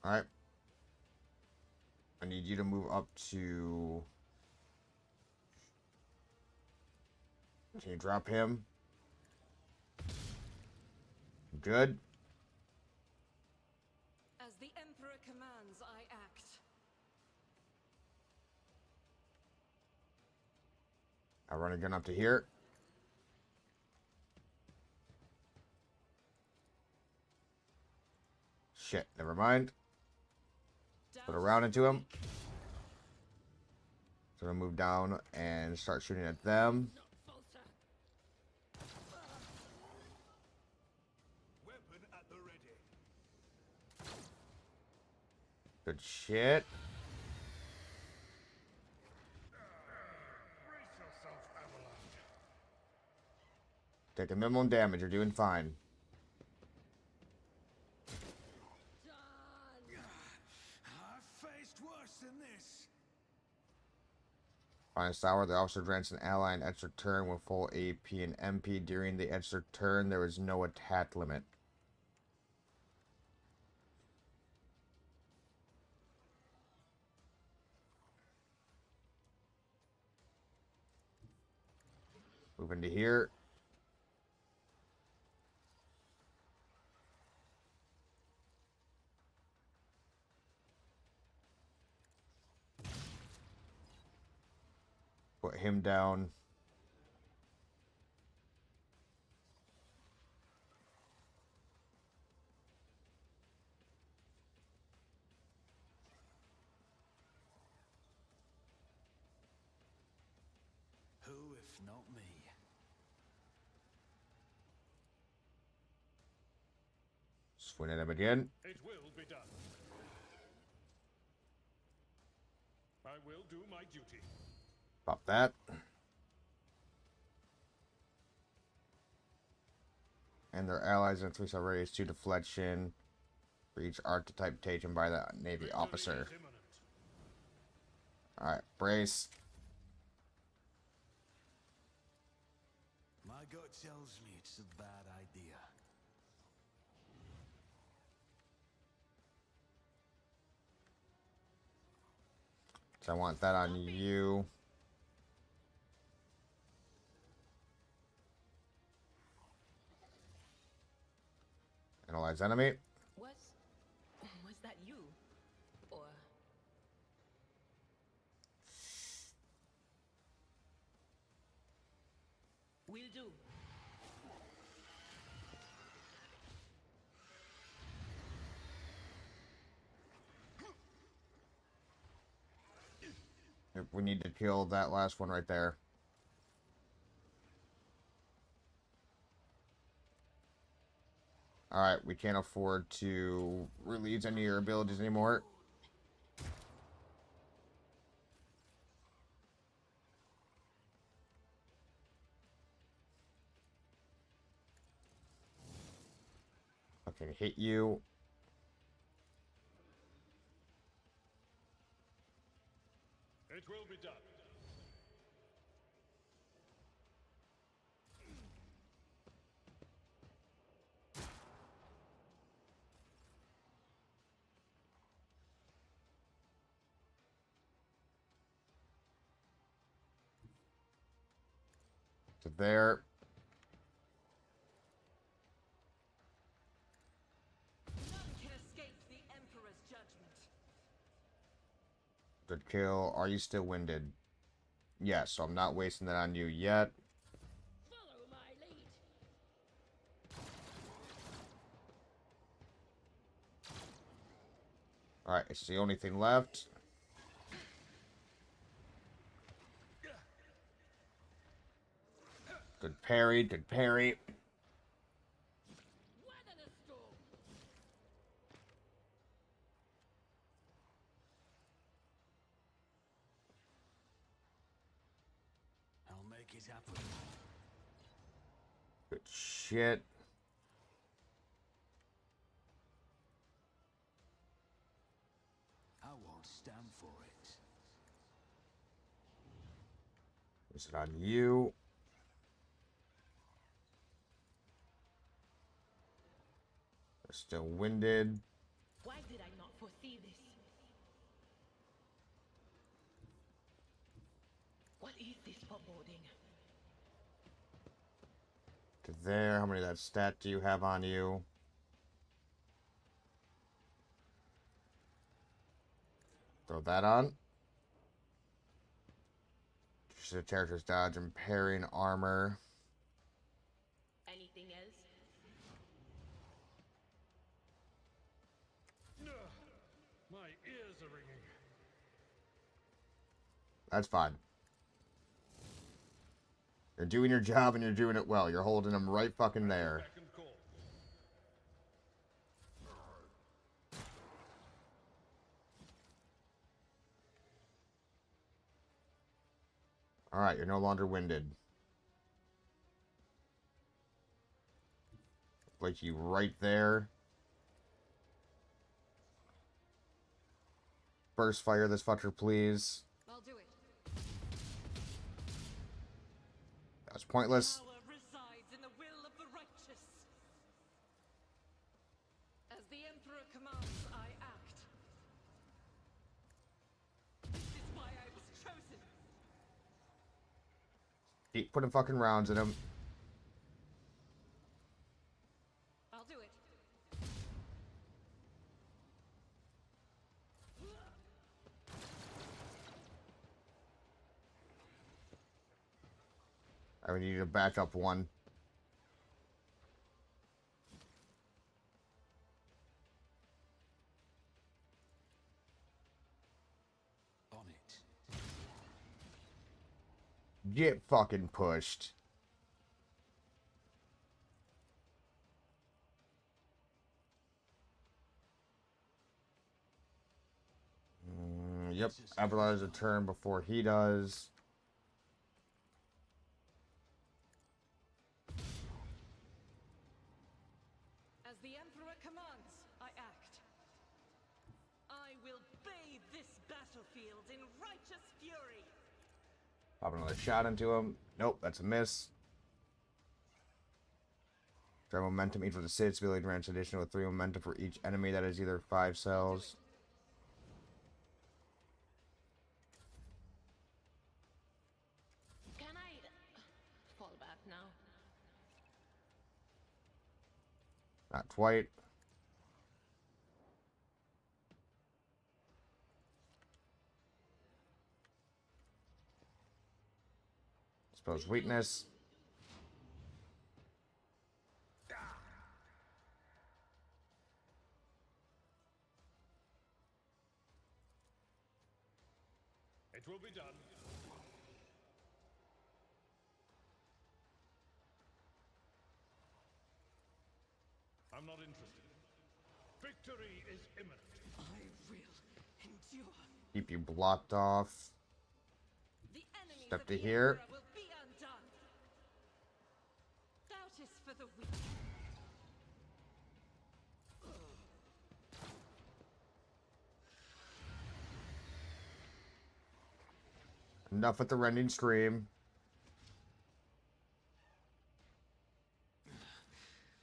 Alright. I need you to move up to... Can you drop him? Good. As the Emperor commands, I act. I run a gun up to here. Shit, never mind. Put a round into him. So I'm gonna move down and start shooting at them. Weapon at the ready. Good shit. Brace yourself, Avalon. Take a minimum damage, you're doing fine. I've faced worse than this. Finest hour, the officer grants an ally an extra turn with full AP and MP. During the extra turn, there is no attack limit. Move into here. Put him down. Who, if not me? Swing at him again. It will be done. I will do my duty. Pop that. And their allies increase our radius 2 deflection for each archetype taken by the Navy officer. Imminent. Alright, brace. My gut tells me it's a bad idea. So I want that on you. Analyze enemy. Was that you? Or will do. We need to kill that last one right there. Alright, we can't afford to release any of your abilities anymore. Okay, hit you. It will be done. To there. None can escape the Emperor's judgment. Good kill. Are you still winded? Yes, so I'm not wasting that on you yet. Follow my lead. Alright, it's the only thing left. Good parry, good parry. Weather the storm. I'll make it happen. Good shit. I won't stand for it. Is it on you? Still winded. Why did I not foresee this? What is this foreboding? To there. How many of that stat do you have on you? Throw that on. Just the character's dodge and parrying armor. Anything else? My ears are ringing. That's fine. You're doing your job and you're doing it well. You're holding them right fucking there. Second call. Alright, you're no longer winded. Like you right there. Burst fire this fucker, please. I'll do it. That was pointless. Power resides in the will of the righteous. As the Emperor commands, I act. This is why I was chosen. Keep putting fucking rounds in him. I'll do it. I would need to back up one. On it. Get fucking pushed. Yep, Avalar has a turn before he does. As the Emperor commands, I act. I will bathe this battlefield in righteous fury. Pop another shot into him. Nope, that's a miss. Drive momentum equal to 6. Ability grants additional 3 momentum for each enemy that is either 5 cells. Can I fall back now? Not quite. Suppose weakness. It will be done. I'm not interested. Victory is imminent. I will endure. Keep you blocked off. The enemies Step of to the here. Emperor will be undone. Doubt is for the weak. Enough with the rending scream.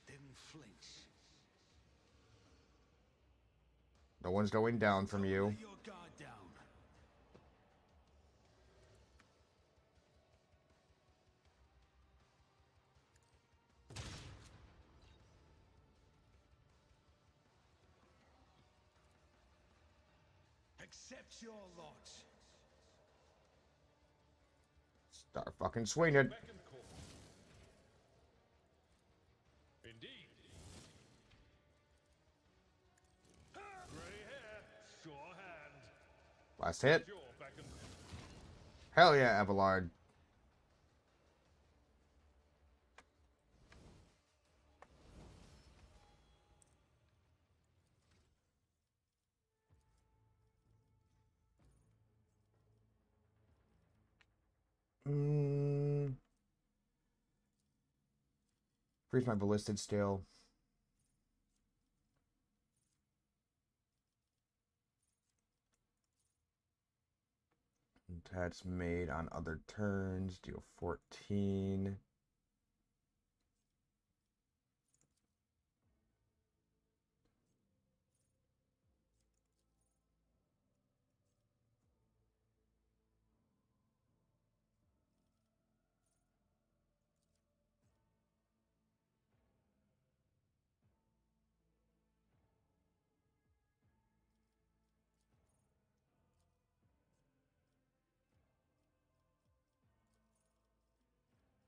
Didn't flinch. No one's going down from you. Let your guard down. Accept your lot. Start fucking swinging. Back and call. Indeed. Gray hair, sure hand. Last hit. Sure back and Hell yeah, Abelard. Freeze my ballisted still. Attacks made on other turns. Deal 14.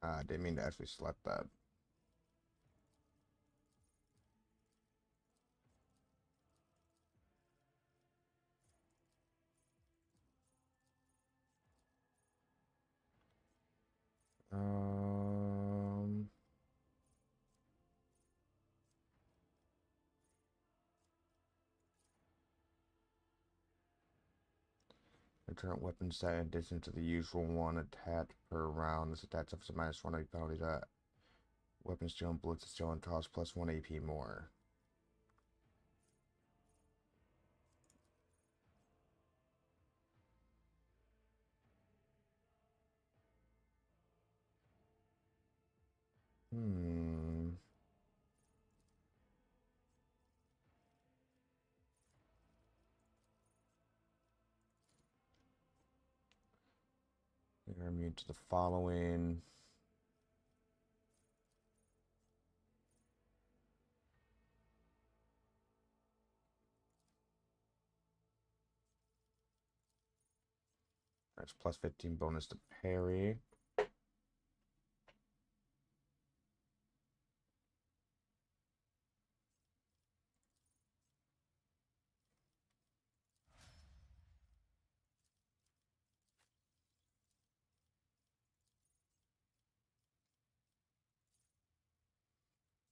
I didn't mean to actually select that. Um, the current weapon set in addition to the usual one attack per round. This attack suffers a -1 AP penalty that weapon skill and blitz skill and costs +1 AP more. You're immune to the following. That's +15 bonus to parry.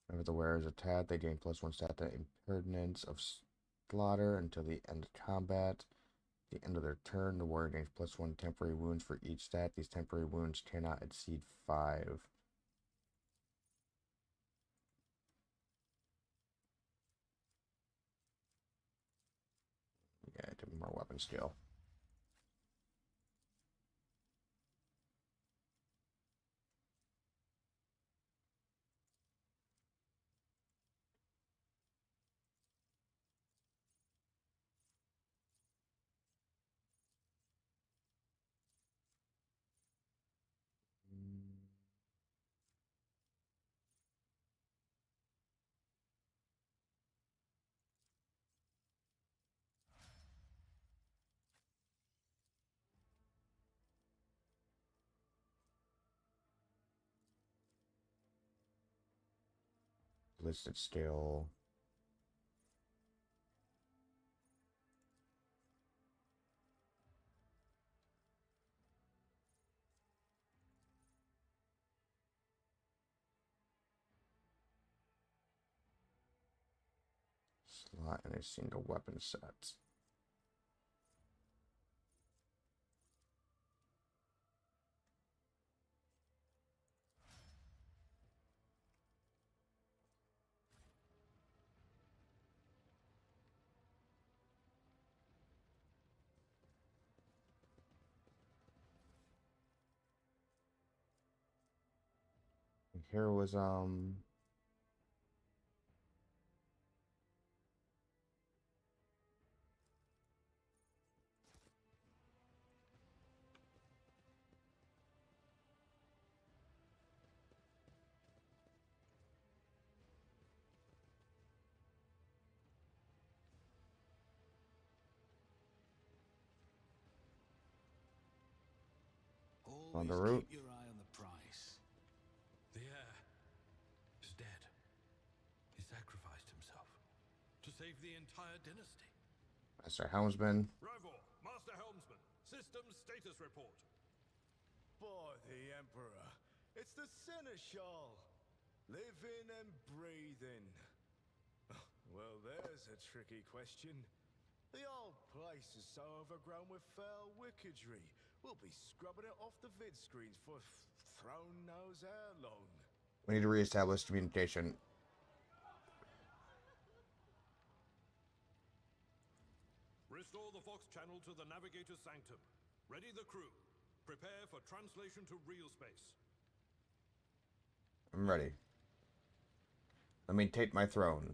Whenever the wearer is attacked, they gain +1 stat to impertinence of slaughter until the end of combat. At the end of their turn, the warrior gains +1 temporary wounds for each stat. These temporary wounds cannot exceed 5. Yeah, give me more weapon skill. Listed still. Slot in a single weapon set. Here was on the route. Keep your eye on the price. The heir is dead. He sacrificed himself to save the entire dynasty. Master Helmsman. Rivor, Master Helmsman, systems status report. By the Emperor, it's the Seneschal. Living and breathing. Well, there's a tricky question. The old place is so overgrown with foul wickedry. We'll be scrubbing it off the vid screens for throne knows how long. We need to reestablish communication. Restore the Vox channel to the Navigator's Sanctum. Ready the crew. Prepare for translation to real space. I'm ready. Let me take my throne.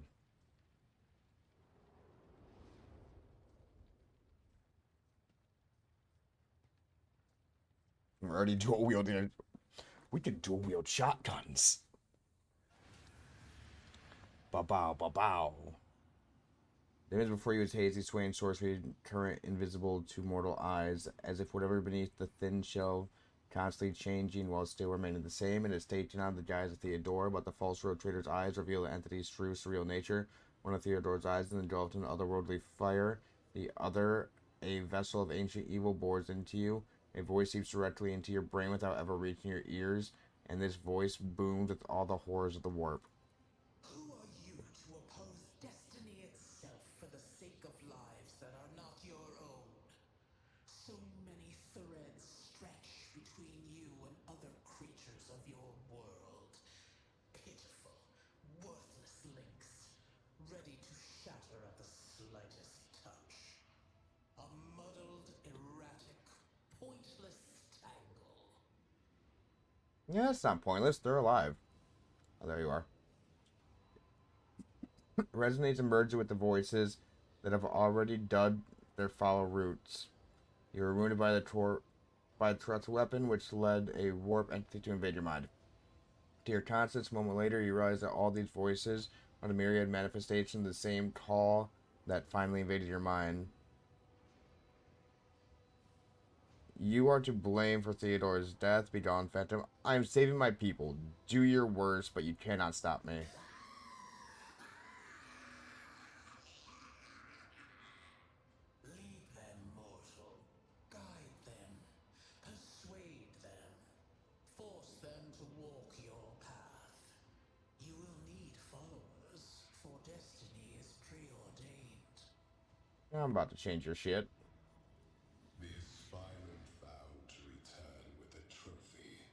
I'm already dual wielding. We can dual wield shotguns. Ba-bow, ba-bow. The image before you is hazy, swaying sorcery, current invisible to mortal eyes, as if whatever beneath the thin shell constantly changing while still remaining the same. It is taken on the guise of Theodora, but the false rotator's eyes reveal the entity's true surreal nature. One of Theodora's eyes is engulfed in otherworldly fire. The other, a vessel of ancient evil, bores into you. A voice seeps directly into your brain without ever reaching your ears, and this voice booms with all the horrors of the warp. Who are you to oppose destiny itself for the sake of lives that are not your own? So many threads stretch between you and other creatures of your world. Pitiful, worthless links, ready to shatter at the slightest touch. A muddled, erratic, pointless tangle. Yeah, it's not pointless. They're alive. Oh, there you are. Resonates and merges with the voices that have already dug their foul roots. You were wounded by the Tourette's weapon, which led a warp entity to invade your mind. To your conscience, a moment later, you realize that all these voices are the myriad manifestations of the same call that finally invaded your mind. You are to blame for Theodora's death, begone, Phantom. I am saving my people. Do your worst, but you cannot stop me. Lead them, mortal. Guide them. Persuade them. Force them to walk your path. You will need followers, for destiny is preordained. I'm about to change your shit. The aspirant vowed to return with a trophy,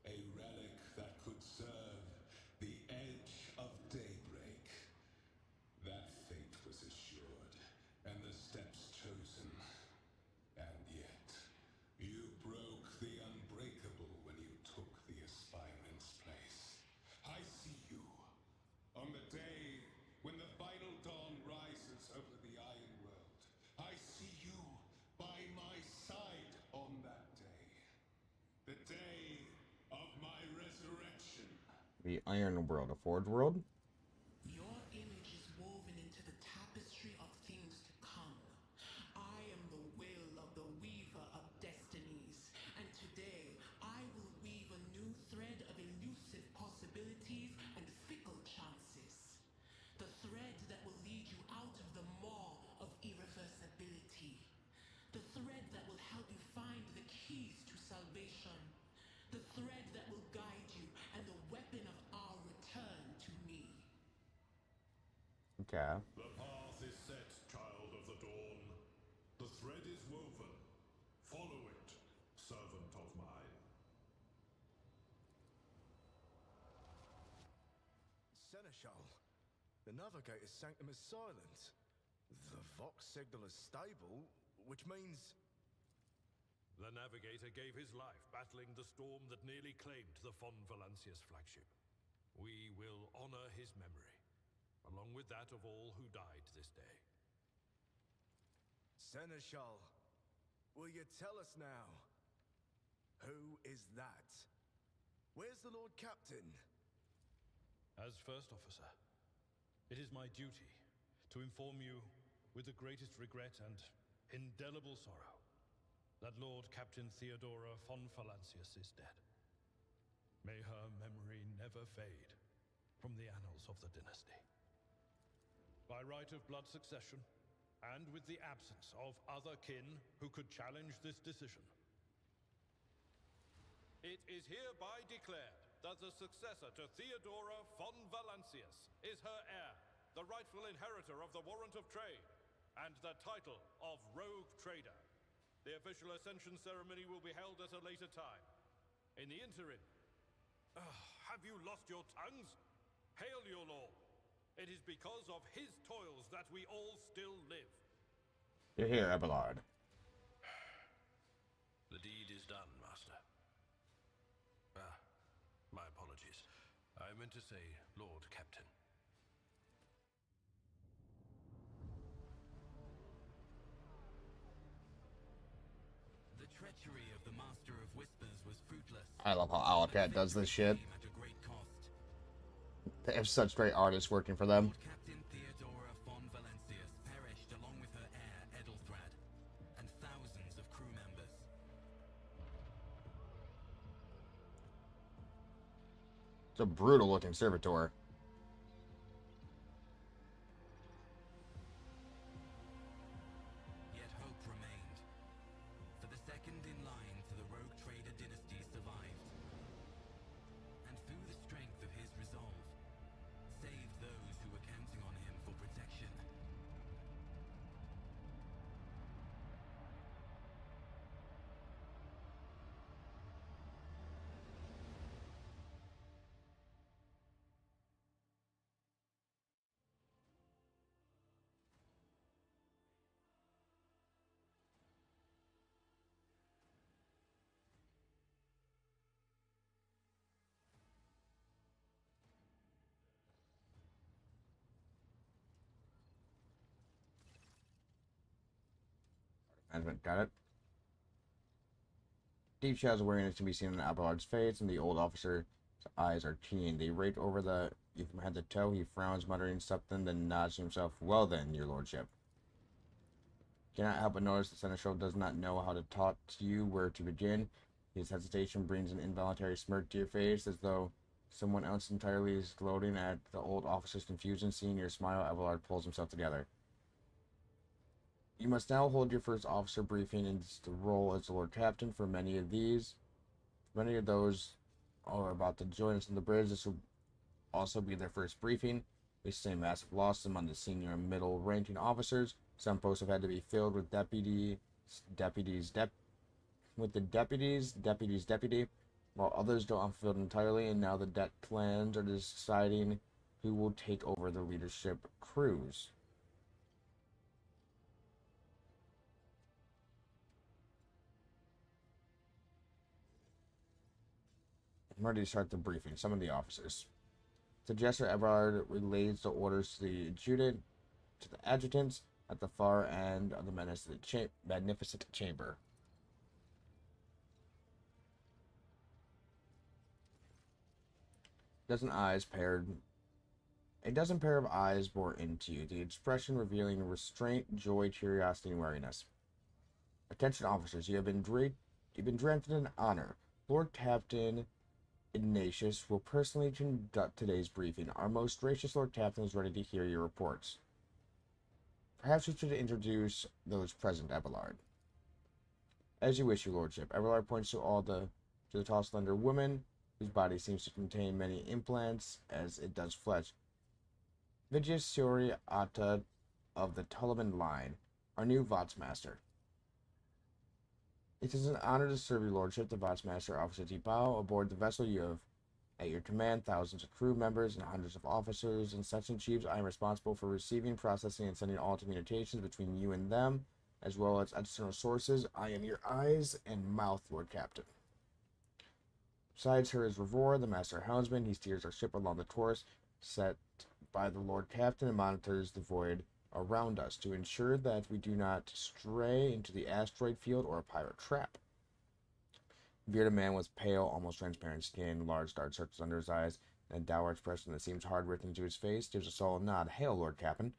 a relic that could serve the edge of daybreak. That fate was assured, and the steps chosen. And yet, you broke the unbreakable when you took the aspirant's place. I see you. On the day when the final dawn rises over the Iron World, I see you by my side on that day. The day of my resurrection. The Iron World, a Forge World? Your image is woven into the tapestry of things to come. I am the will of the weaver of destinies, and today I will weave a new thread of elusive possibilities and fickle chances. Okay. The path is set, child of the dawn. The thread is woven. Follow it, servant of mine. Seneschal, the Navigator's sanctum is silent. The Vox Signaler's stable, which means... The Navigator gave his life battling the storm that nearly claimed the Von Valancius flagship. We will honor his memory, along with that of all who died this day. Seneschal, will you tell us now? Who is that? Where's the Lord Captain? As First Officer, it is my duty to inform you with the greatest regret and indelible sorrow that Lord Captain Theodora von Valancius is dead. May her memory never fade from the annals of the dynasty. By right of blood succession, and with the absence of other kin who could challenge this decision, it is hereby declared that the successor to Theodora von Valancius is her heir, the rightful inheritor of the Warrant of Trade, and the title of Rogue Trader. The official ascension ceremony will be held at a later time. In the interim, have you lost your tongues? Hail your lord. It is because of his toils that we all still live. You're here, Abelard. The deed is done, Master. My apologies. I meant to say Lord Captain. The treachery of the Master of Whispers was fruitless. I love how Owlcat does this shit. At a great cost. They have such great artists working for them. Captain Theodora von Valancius perished along with her heir, Edelthrad, and thousands of crew members. It's a brutal looking servitor. Yet hope remained. For the second in line to the Rogue Trader dynasty survived. And through the strength of his resolve, saved those who were counting on him for protection. Management, got it. Deep shadows of awareness can be seen on Abelard's face, and the old officer's eyes are keen. They rake over you from head to toe. He frowns, muttering something, then nods to himself. Well then, your lordship. Cannot help but notice the seneschal does not know how to talk to you, where to begin. His hesitation brings an involuntary smirk to your face, as though someone else entirely is gloating at the old officer's confusion. Seeing your smile, Abelard pulls himself together. You must now hold your first officer briefing in the role as the Lord Captain. For many of those are about to join us on the bridge, this will also be their first briefing. We sustain massive losses among the senior and middle-ranking officers. Some posts have had to be filled with deputy, while others go unfulfilled entirely, and now the debt clans are deciding who will take over the leadership crews. I'm ready to start the briefing. Some of the officers. Suggester Everard relays the orders to the adjutants at the far end of the magnificent chamber. A dozen pair of eyes bore into you, the expression revealing restraint, joy, curiosity, and wariness. Attention officers, you have been granted an honor. Lord Captain Ignatius will personally conduct today's briefing. Our most gracious Lord Captain is ready to hear your reports. Perhaps we should introduce those present, Abelard. As you wish, your lordship. Abelard points to the tall, slender woman, whose body seems to contain many implants, as it does flesh. Vigius Suri Atta of the Tulaman Line, our new Vots Master. It is an honor to serve your lordship, the Vots Master Officer Tibao. Aboard the vessel you have at your command thousands of crew members and hundreds of officers and section chiefs. I am responsible for receiving, processing, and sending all communications between you and them, as well as external sources. I am your eyes and mouth, Lord Captain. Besides her is Revor, the Master Helmsman. He steers our ship along the course set by the Lord Captain and monitors the void around us to ensure that we do not stray into the asteroid field or a pirate trap. The bearded man with pale, almost transparent skin, large dark circles under his eyes, and a dour expression that seems hard written into his face, gives a solemn nod. Hail, Lord Captain.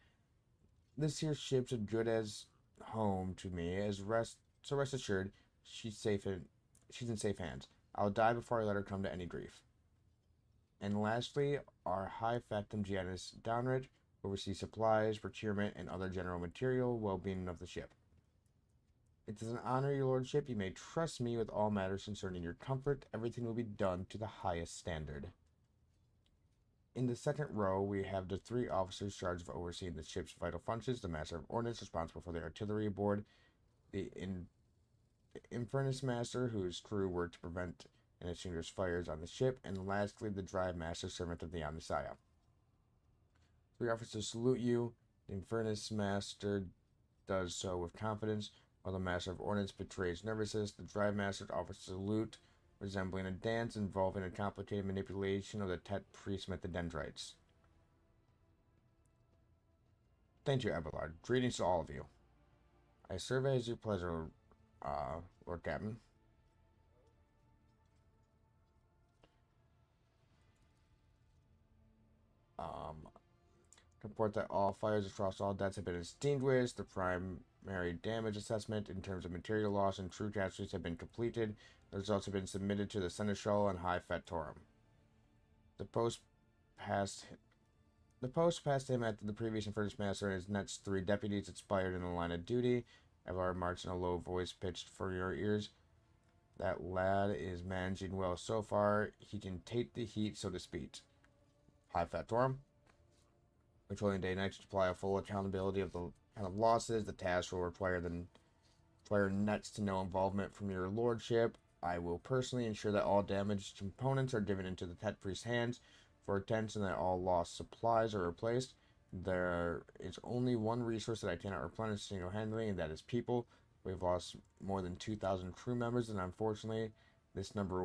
This here ship's as good as home to me, so rest assured, she's in safe hands. I'll die before I let her come to any grief. And lastly, our High Factum Giannis Downridge oversees supplies, procurement, and other general material well-being of the ship. It is an honor, your lordship. You may trust me with all matters concerning your comfort. Everything will be done to the highest standard. In the second row, we have the 3 officers charged of overseeing the ship's vital functions, the Master of Ordnance, responsible for the artillery aboard, the Infernus Master, whose crew worked to prevent and extinguish fires on the ship, and lastly, the Drive Master, servant of the Omnisaya. 3 officers salute you. The Infernus Master does so with confidence, while the Master of Ordnance betrays nervousness. The Drive Master offers a salute, resembling a dance involving a complicated manipulation of the Tet Priest Methodendrites. Thank you, Abelard. Greetings to all of you. I serve as your pleasure, Lord Captain. Report that all fires across all decks have been extinguished. The primary damage assessment in terms of material loss and true casualties have been completed. The results have been submitted to the Seneschal and High Factorum. The post passed him after the previous Infernus Master and his next 3 deputies expired in the line of duty. Abelard remarks in a low voice pitched for your ears. That lad is managing well so far. He can take the heat, so to speak. High Factorum. Patrolling day and night to supply a full accountability of the kind of losses. The task will require next to no involvement from your lordship. I will personally ensure that all damaged components are given into the Tet Priest's hands for attention, that all lost supplies are replaced. There is only one resource that I cannot replenish single-handedly, and that is people. We've lost more than 2,000 crew members, and unfortunately, this number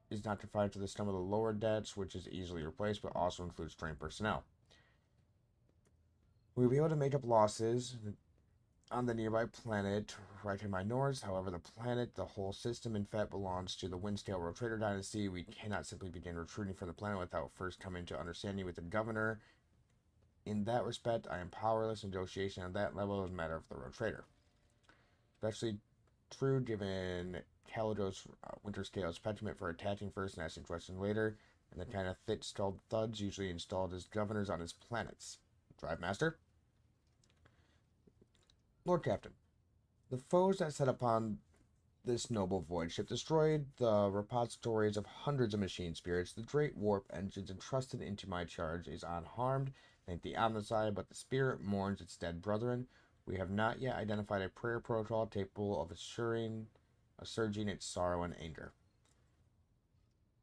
is not confined to the sum of the lower decks, which is easily replaced, but also includes trained personnel. We'll be able to make up losses on the nearby planet right in my north. However, the planet, the whole system, in fact, belongs to the Windscale Rotator Dynasty. We cannot simply begin recruiting for the planet without first coming to understanding with the governor. In that respect, I am powerless. Negotiation on that level is a matter of the Rotator. Especially true given Calidos Winterscale's petulant for attacking first and asking questions later, and the kind of thick-skulled thuds usually installed as governors on his planets. Drive Master? Lord Captain, the foes that set upon this noble void ship destroyed the repositories of hundreds of machine spirits. The great warp engines entrusted into my charge is unharmed, thank the Omnisci, but the spirit mourns its dead brethren. We have not yet identified a prayer protocol capable of assuaging its sorrow and anger.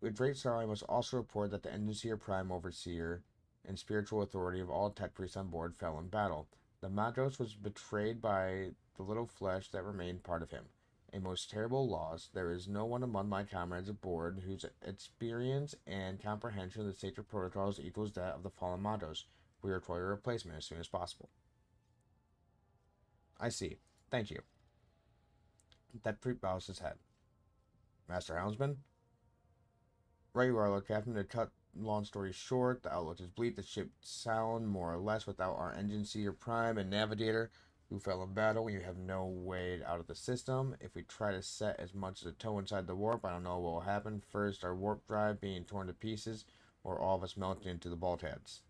With great sorrow, I must also report that the Endusier Prime Overseer and spiritual authority of all Tet Priests on board fell in battle. The Madros was betrayed by the little flesh that remained part of him. A most terrible loss. There is no one among my comrades aboard whose experience and comprehension of the sacred protocols equals that of the fallen Madros. We require a replacement as soon as possible. I see. Thank you. That priest bows his head. Master Helmsman? Right you are, Lord Captain. To cut long story short, the outlook is bleak. The ship sound more or less without our engine, seer prime, and navigator, who fell in battle. You have no way out of the system. If we try to set as much as a toe inside the warp, I don't know what will happen. First, our warp drive being torn to pieces, or all of us melting into the bulkheads.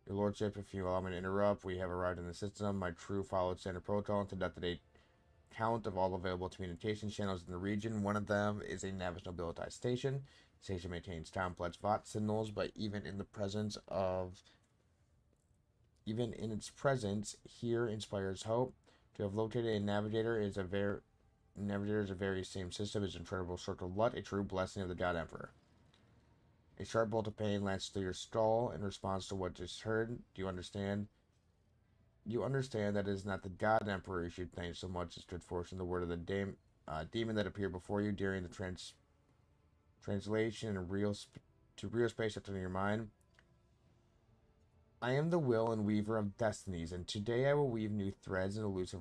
Your Lordship, if you allow me to interrupt, we have arrived in the system. My crew followed standard protocol and conducted a count of all available communication channels in the region. One of them is a Navis Nobilitas station. The station maintains complex VOT signals, but even in the presence of Even in its presence, here inspires hope. To have located a navigator is a very same system as incredible Circle Lut, a true blessing of the God Emperor. A sharp bolt of pain lands through your skull in response to what just heard. Do you understand? You understand that it is not the God Emperor you should thank so much as good fortune, the word of the demon that appeared before you during the translation and real space that's in your mind. I am the will and weaver of destinies, and today I will weave new threads and elusive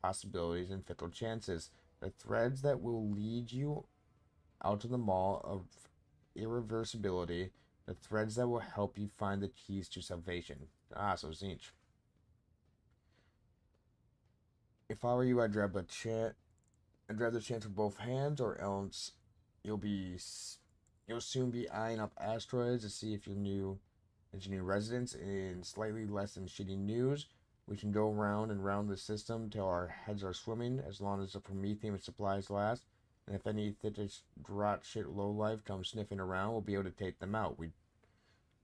possibilities and fatal chances. The threads that will lead you out of the maw of irreversibility. The threads that will help you find the keys to salvation. Ah, so Tzeentch. If I were you, I'd grab the chance with both hands, or else you'll soon be eyeing up asteroids to see if your new residents. In slightly less than shitty news, we can go round and round the system till our heads are swimming, as long as the Promethean supplies last. And if any thittish rot shit lowlife comes sniffing around, we'll be able to take them out.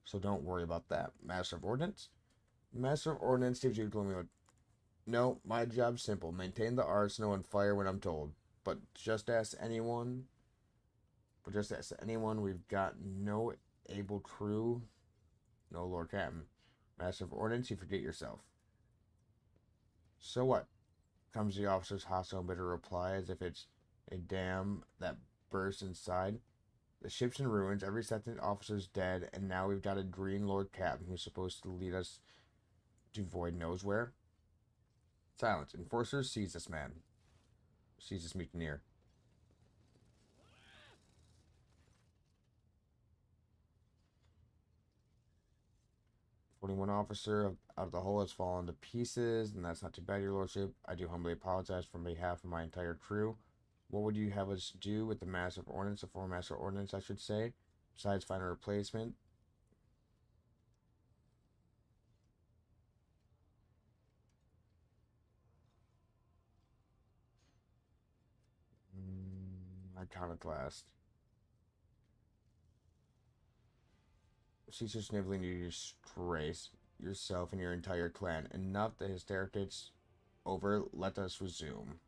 So don't worry about that. Master of Ordnance? Master of Ordnance gives you a gloomy look. No, my job's simple. Maintain the arsenal and fire when I'm told. But just ask anyone, we've got no able crew. No, Lord Captain. Master of Ordnance, you forget yourself. So what? Comes the officer's hostile and bitter reply, as if it's a dam that bursts inside. The ship's in ruins, every second officer's dead, and now we've got a green Lord Captain who's supposed to lead us to void knows where. Silence. Enforcers, seize this man. Seize this mutineer. One officer out of the hull has fallen to pieces, and that's not too bad, your lordship. I do humbly apologize from behalf of my entire crew. What would you have us do with the Master of Ordnance, the former Master of Ordnance, I should say, besides find a replacement? Iconoclast. She's just sniveling you to disgrace yourself and your entire clan. Enough, the hysterics over. Let us resume.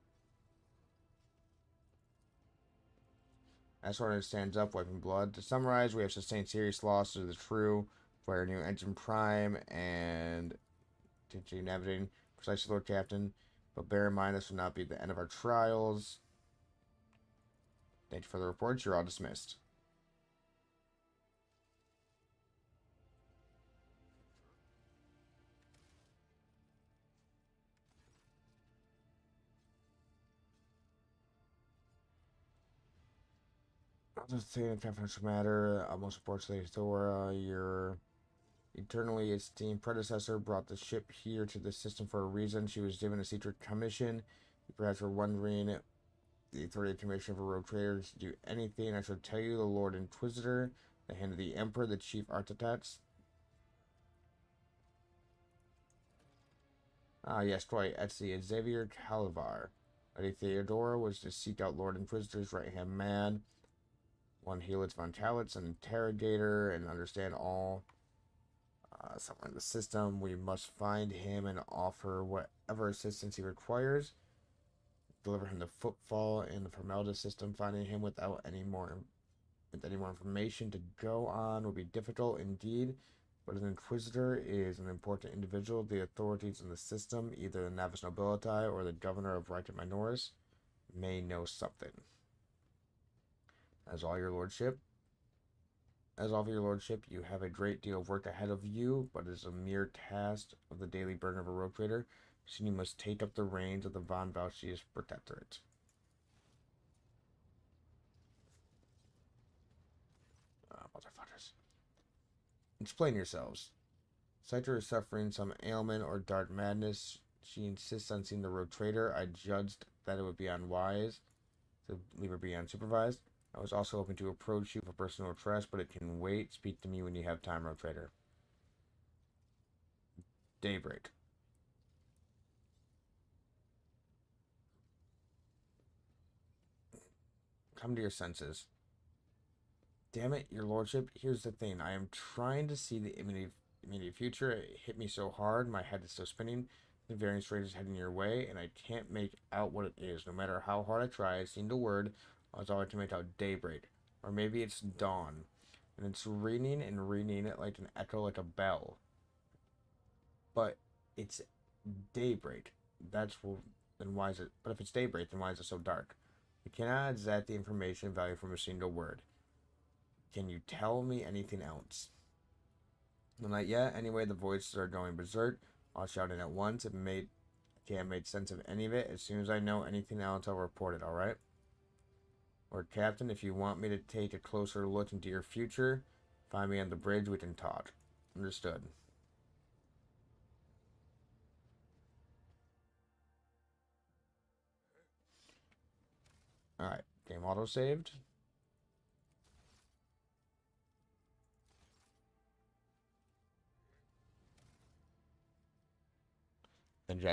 As Ordnance stands up, wiping blood. To summarize, we have sustained serious loss to the crew for our new engine prime and continue navigating. Precisely, Lord Captain. But bear in mind, this will not be the end of our trials. Thank you for the reports. You're all dismissed. Just saying a confidential matter. Most unfortunately, Thora, your eternally esteemed predecessor, brought the ship here to the system for a reason. She was given a secret commission. You perhaps were wondering, the authority commission for rogue traders to do anything. I shall tell you, the Lord Inquisitor, the hand of the Emperor, the chief architects. Ah, yes, quite. Etsy, Xavier Calavar. Lady Theodora was to seek out Lord Inquisitor's right-hand man. One Helix von Talitz, an interrogator, and understand all somewhere in the system. We must find him and offer whatever assistance he requires. Deliver him the footfall in the Formelda system. Finding him without any more information to go on would be difficult indeed. But an Inquisitor is an important individual. The authorities in the system, either the Navis Nobilitae or the Governor of Ricta Minoris, may know something. As all of your lordship, you have a great deal of work ahead of you, but it is a mere task of the daily burden of a rogue trader. Soon you must take up the reins of the Von Valchius Protectorate. Motherfuckers. Explain yourselves. Citra is suffering some ailment or dark madness. She insists on seeing the rogue trader. I judged that it would be unwise to leave her be unsupervised. I was also hoping to approach you for personal trust, but it can wait. Speak to me when you have time, rogue trader. Daybreak. Come to your senses. Damn it, your lordship. Here's the thing. I am trying to see the immediate future. It hit me so hard, my head is still spinning. The variance rate is heading your way, and I can't make out what it is. No matter how hard I try, it seemed a word. I was always to make out daybreak. Or maybe it's dawn. And it's ringing and ringing like an echo, like a bell. But it's daybreak. Then why is it? But if it's daybreak, then why is it so dark? You cannot exact the information value from a single word. Can you tell me anything else? Well, not yet. Anyway, the voices are going berserk. All shouting at once. Can't make sense of any of it. As soon as I know anything else, I'll report it. All right. Or Captain, if you want me to take a closer look into your future, find me on the bridge. We can talk. Understood. Alright, game auto saved.